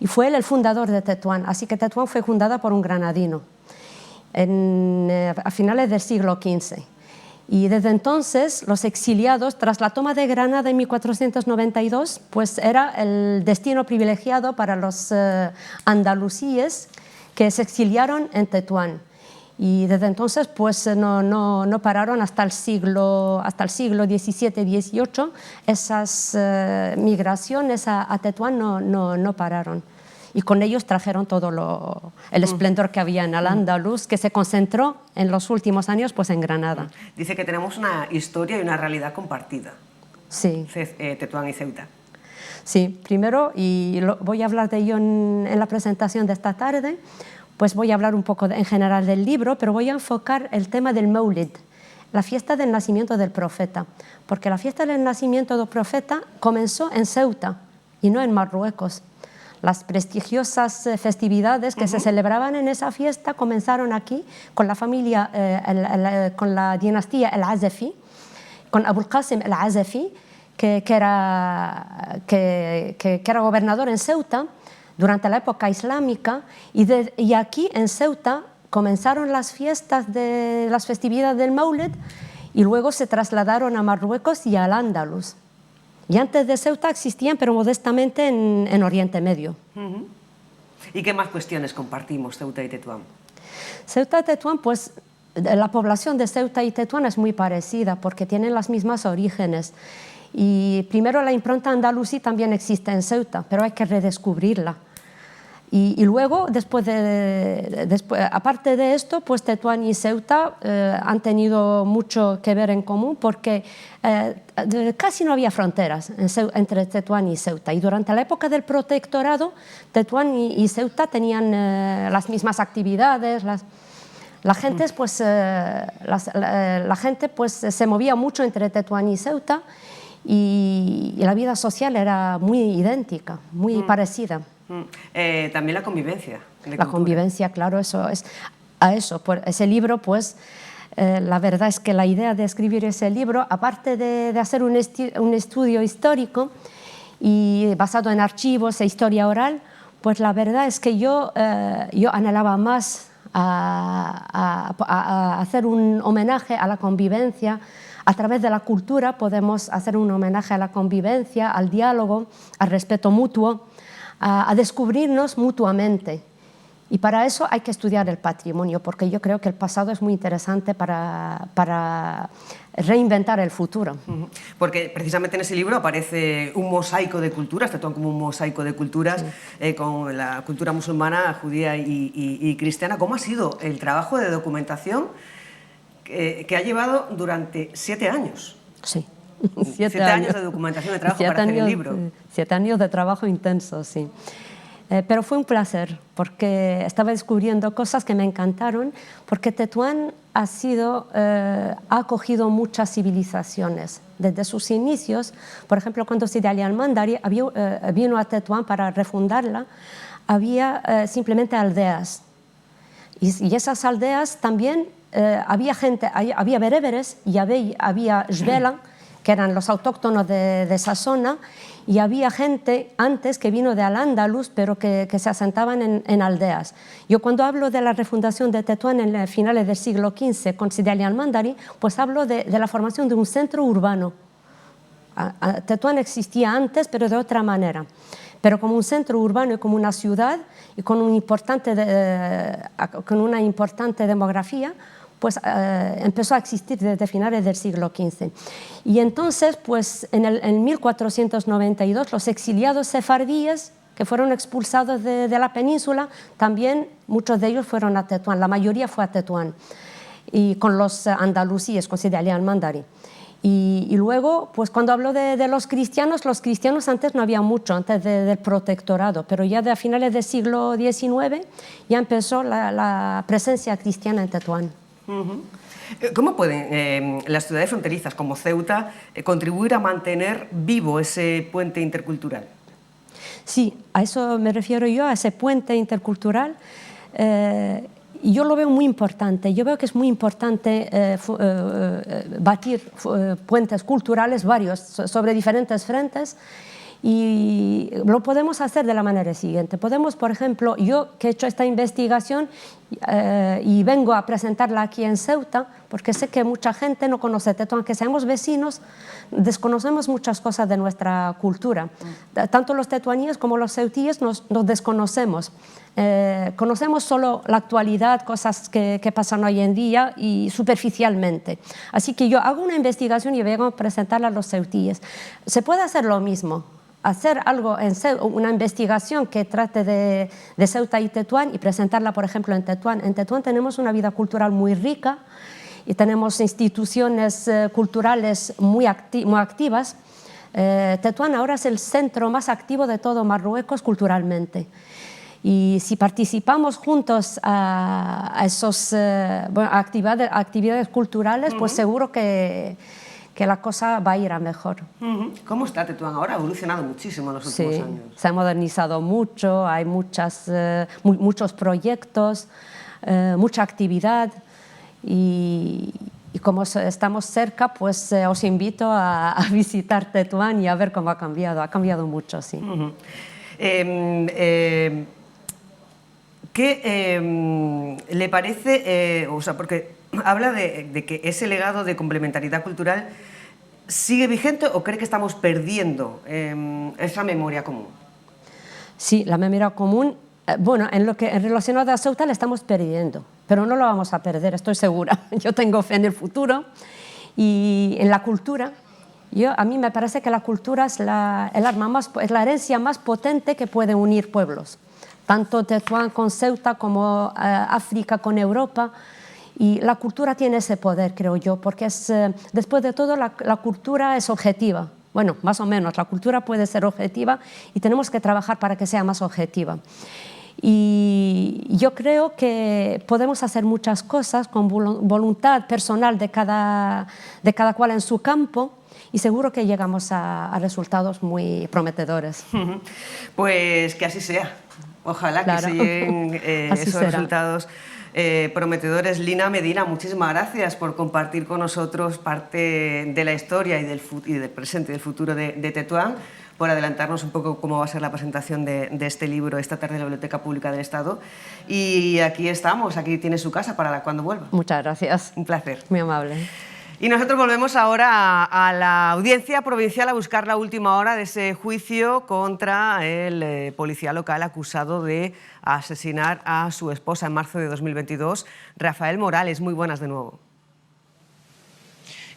y fue él el fundador de Tetuán. Así que Tetuán fue fundada por un granadino a finales del siglo XV. Y desde entonces los exiliados, tras la toma de Granada en 1492, pues era el destino privilegiado para los andalusíes que se exiliaron en Tetuán. Y desde entonces pues no pararon hasta el siglo XVII-XVIII. Esas migraciones a Tetuán no pararon. Y con ellos trajeron todo el esplendor que había en Al-Ándalus, que se concentró en los últimos años pues en Granada. Dice que tenemos una historia y una realidad compartida. Sí. Tetuán y Ceuta. Sí, primero, y voy a hablar de ello en la presentación de esta tarde, pues voy a hablar un poco en general del libro, pero voy a enfocar el tema del Maulid, la fiesta del nacimiento del profeta, porque la fiesta del nacimiento del profeta comenzó en Ceuta y no en Marruecos. Las prestigiosas festividades que se celebraban en esa fiesta comenzaron aquí con la familia, con la dinastía al-Azafi, con Abul Qasim al-Azafi, que era gobernador en Ceuta durante la época islámica, y aquí en Ceuta comenzaron las fiestas de las festividades del Maulid y luego se trasladaron a Marruecos y al Andalus. Y antes de Ceuta existían, pero modestamente en Oriente Medio. ¿Y qué más cuestiones compartimos Ceuta y Tetuán? Ceuta y Tetuán, pues la población de Ceuta y Tetuán es muy parecida porque tienen las mismas orígenes. Y primero la impronta andalusí también existe en Ceuta, pero hay que redescubrirla. Y luego, aparte de esto, pues Tetuán y Ceuta han tenido mucho que ver en común porque casi no había fronteras entre Tetuán y Ceuta. Y durante la época del protectorado, Tetuán y Ceuta tenían las mismas actividades. La gente pues se movía mucho entre Tetuán y Ceuta y la vida social era muy idéntica, muy parecida. También la convivencia. La convivencia, claro, ese libro, pues la verdad es que la idea de escribir ese libro, aparte de hacer un estudio histórico y basado en archivos e historia oral, pues la verdad es que yo anhelaba más a hacer un homenaje a la convivencia. A través de la cultura podemos hacer un homenaje a la convivencia, al diálogo, al respeto mutuo, a descubrirnos mutuamente. Y para eso hay que estudiar el patrimonio, porque yo creo que el pasado es muy interesante para reinventar el futuro. Porque precisamente en ese libro aparece un mosaico de culturas, Tetuán como un mosaico de culturas, con la cultura musulmana, judía y cristiana. ¿Cómo ha sido el trabajo de documentación que ha llevado durante 7 años? Sí. 7 años de documentación, de trabajo para hacer el libro. 7 años de trabajo intenso, sí. Pero fue un placer, porque estaba descubriendo cosas que me encantaron, porque Tetuán ha acogido muchas civilizaciones. Desde sus inicios, por ejemplo, cuando Sidi Ali al-Mandari vino a Tetuán para refundarla, había simplemente aldeas. Y esas aldeas también había bereberes y había jbela, que eran los autóctonos de esa zona, y había gente antes que vino de Al-Ándalus, pero que se asentaban en aldeas. Yo cuando hablo de la refundación de Tetuán en finales del siglo XV con Sidi Ali al-Mandari, pues hablo de la formación de un centro urbano. Tetuán existía antes, pero de otra manera. pero como un centro urbano y como una ciudad y con una importante demografía, pues empezó a existir desde finales del siglo XV. Y entonces, pues en 1492, los exiliados sefardíes que fueron expulsados de la península, también muchos de ellos fueron a Tetuán, la mayoría fue a Tetuán, y con los andalusíes, con Sidalia al-Mandari. Y luego, pues cuando hablo de los cristianos antes no había mucho, antes del protectorado, pero ya a finales del siglo XIX ya empezó la presencia cristiana en Tetuán. ¿Cómo pueden las ciudades fronterizas como Ceuta contribuir a mantener vivo ese puente intercultural? Sí, a eso me refiero yo, a ese puente intercultural. Yo lo veo muy importante. Yo veo que es muy importante batir puentes culturales varios sobre diferentes frentes, y lo podemos hacer de la manera siguiente. Podemos, por ejemplo, yo que he hecho esta investigación y vengo a presentarla aquí en Ceuta, porque sé que mucha gente no conoce Tetuán, aunque seamos vecinos, desconocemos muchas cosas de nuestra cultura. Tanto los tetuaníes como los ceutíes nos desconocemos. Conocemos solo la actualidad, cosas que pasan hoy en día y superficialmente. Así que yo hago una investigación y vengo a presentarla a los ceutíes. Se puede hacer lo mismo, hacer algo una investigación que trate de Ceuta y Tetuán y presentarla, por ejemplo, en Tetuán. En Tetuán tenemos una vida cultural muy rica y tenemos instituciones culturales muy activas. Tetuán ahora es el centro más activo de todo Marruecos culturalmente. Y si participamos juntos a esas actividades culturales, pues seguro que la cosa va a ir a mejor. ¿Cómo está Tetuán ahora? Ha evolucionado muchísimo en los últimos años. Se ha modernizado mucho, hay muchos proyectos, mucha actividad, y como estamos cerca, pues os invito a visitar Tetuán y a ver cómo ha cambiado mucho, sí. ¿Qué le parece, o sea, porque habla de que ese legado de complementariedad cultural sigue vigente, o cree que estamos perdiendo esa memoria común? Sí, la memoria común, bueno, en relacionado a Ceuta la estamos perdiendo, pero no lo vamos a perder, estoy segura. Yo tengo fe en el futuro y en la cultura. A mí me parece que la cultura es la herencia más potente que puede unir pueblos. Tanto Tetuán con Ceuta como África con Europa. Y la cultura tiene ese poder, creo yo, porque después de todo la cultura es objetiva. Bueno, más o menos, la cultura puede ser objetiva y tenemos que trabajar para que sea más objetiva. Y yo creo que podemos hacer muchas cosas con voluntad personal de cada cual en su campo, y seguro que llegamos a resultados muy prometedores. Pues que así sea. Ojalá que se lleguen esos resultados prometedores. Lina Medina, muchísimas gracias por compartir con nosotros parte de la historia y del presente y del futuro de Tetuán, por adelantarnos un poco cómo va a ser la presentación de este libro esta tarde en la Biblioteca Pública del Estado. Y aquí estamos, aquí tiene su casa para cuando vuelva. Muchas gracias. Un placer. Muy amable. Y nosotros volvemos ahora a la Audiencia Provincial a buscar la última hora de ese juicio contra el policía local acusado de asesinar a su esposa en marzo de 2022, Rafael Morales. Muy buenas de nuevo.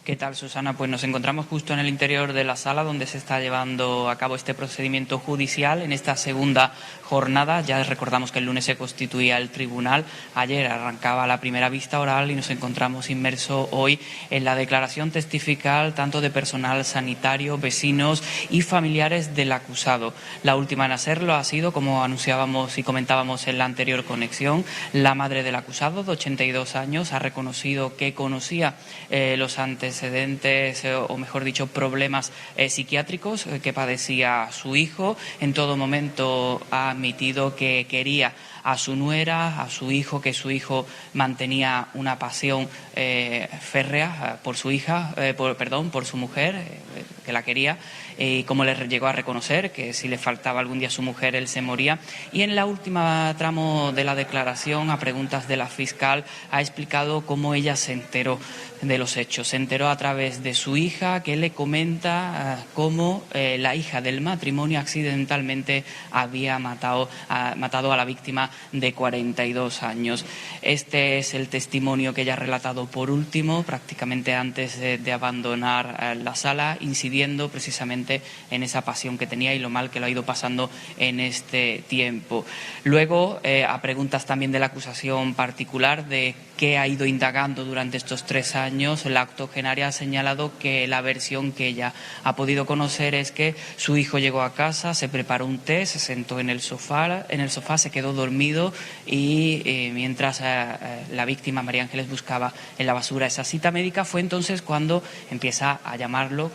¿Qué tal, Susana? Pues nos encontramos justo en el interior de la sala donde se está llevando a cabo este procedimiento judicial en esta segunda jornada. Ya recordamos que el lunes se constituía el tribunal, ayer arrancaba la primera vista oral y nos encontramos inmersos hoy en la declaración testifical tanto de personal sanitario, vecinos y familiares del acusado. La última en hacerlo ha sido, como anunciábamos y comentábamos en la anterior conexión, la madre del acusado, de 82 años, ha reconocido que conocía los antecedentes, o mejor dicho, problemas psiquiátricos que padecía su hijo. En todo momento ha admitido que quería a su nuera, a su hijo, que su hijo mantenía una pasión férrea por su hija, por su mujer, que la quería, y cómo le llegó a reconocer que si le faltaba algún día a su mujer él se moría. Y en la última tramo de la declaración, a preguntas de la fiscal, ha explicado cómo ella se enteró de los hechos. Se enteró a través de su hija, que le comenta cómo la hija del matrimonio accidentalmente había matado a la víctima de 42 años. Este es el testimonio que ella ha relatado por último, prácticamente antes de abandonar la sala, incidiendo precisamente en esa pasión que tenía y lo mal que lo ha ido pasando en este tiempo. Luego, a preguntas también de la acusación particular de qué ha ido indagando durante estos 3 años, la octogenaria ha señalado que la versión que ella ha podido conocer es que su hijo llegó a casa, se preparó un té, se sentó en el sofá se quedó dormido y mientras la víctima, María Ángeles, buscaba en la basura esa cita médica, fue entonces cuando empieza a llamarlo,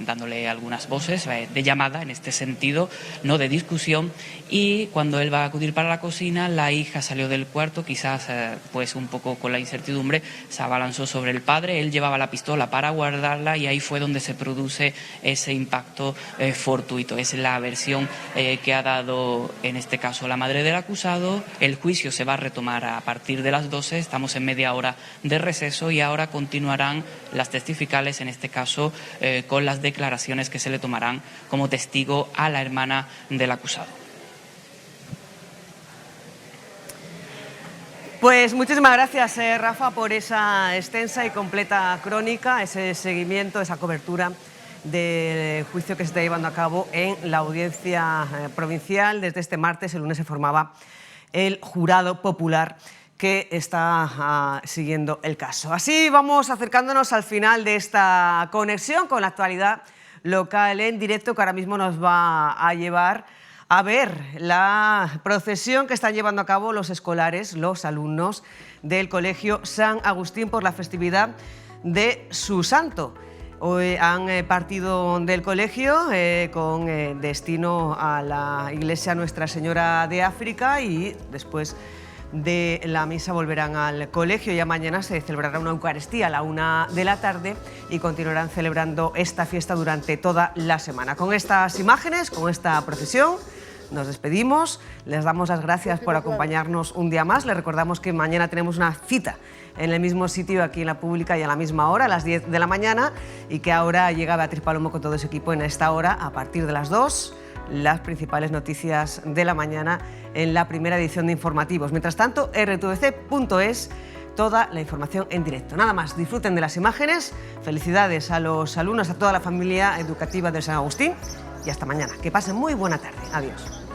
dándole algunas voces de llamada en este sentido, no de discusión, y cuando él va a acudir para la cocina, la hija salió del cuarto, quizás pues un poco con la incertidumbre, se abalanzó sobre el padre, él llevaba la pistola para guardarla y ahí fue donde se produce ese impacto fortuito. Es la versión que ha dado en este caso la madre del acusado. El juicio se va a retomar a partir de las 12, estamos en media hora de receso y ahora continuarán las testificales, en este caso con las declaraciones que se le tomarán como testigo a la hermana del acusado. Pues muchísimas gracias, Rafa, por esa extensa y completa crónica, ese seguimiento, esa cobertura del juicio que se está llevando a cabo en la audiencia provincial. Desde este martes, el lunes, se formaba el jurado popular que está siguiendo el caso. Así vamos acercándonos al final de esta conexión con la actualidad local en directo, que ahora mismo nos va a llevar a ver la procesión que están llevando a cabo los escolares, los alumnos del Colegio San Agustín por la festividad de su santo. Hoy han partido del colegio con destino a la iglesia Nuestra Señora de África y después de la misa volverán al colegio. Ya mañana se celebrará una Eucaristía a la 1 de la tarde y continuarán celebrando esta fiesta durante toda la semana. Con estas imágenes, con esta procesión, nos despedimos. Les damos las gracias por acompañarnos un día más. Les recordamos que mañana tenemos una cita en el mismo sitio, aquí en la Pública, y a la misma hora, a las 10 de la mañana, y que ahora llega Beatriz Palomo con todo su equipo en esta hora, a partir de las 2, las principales noticias de la mañana en la primera edición de informativos. Mientras tanto, rtvc.es, toda la información en directo. Nada más, disfruten de las imágenes, felicidades a los alumnos, a toda la familia educativa del San Agustín y hasta mañana. Que pasen muy buena tarde. Adiós.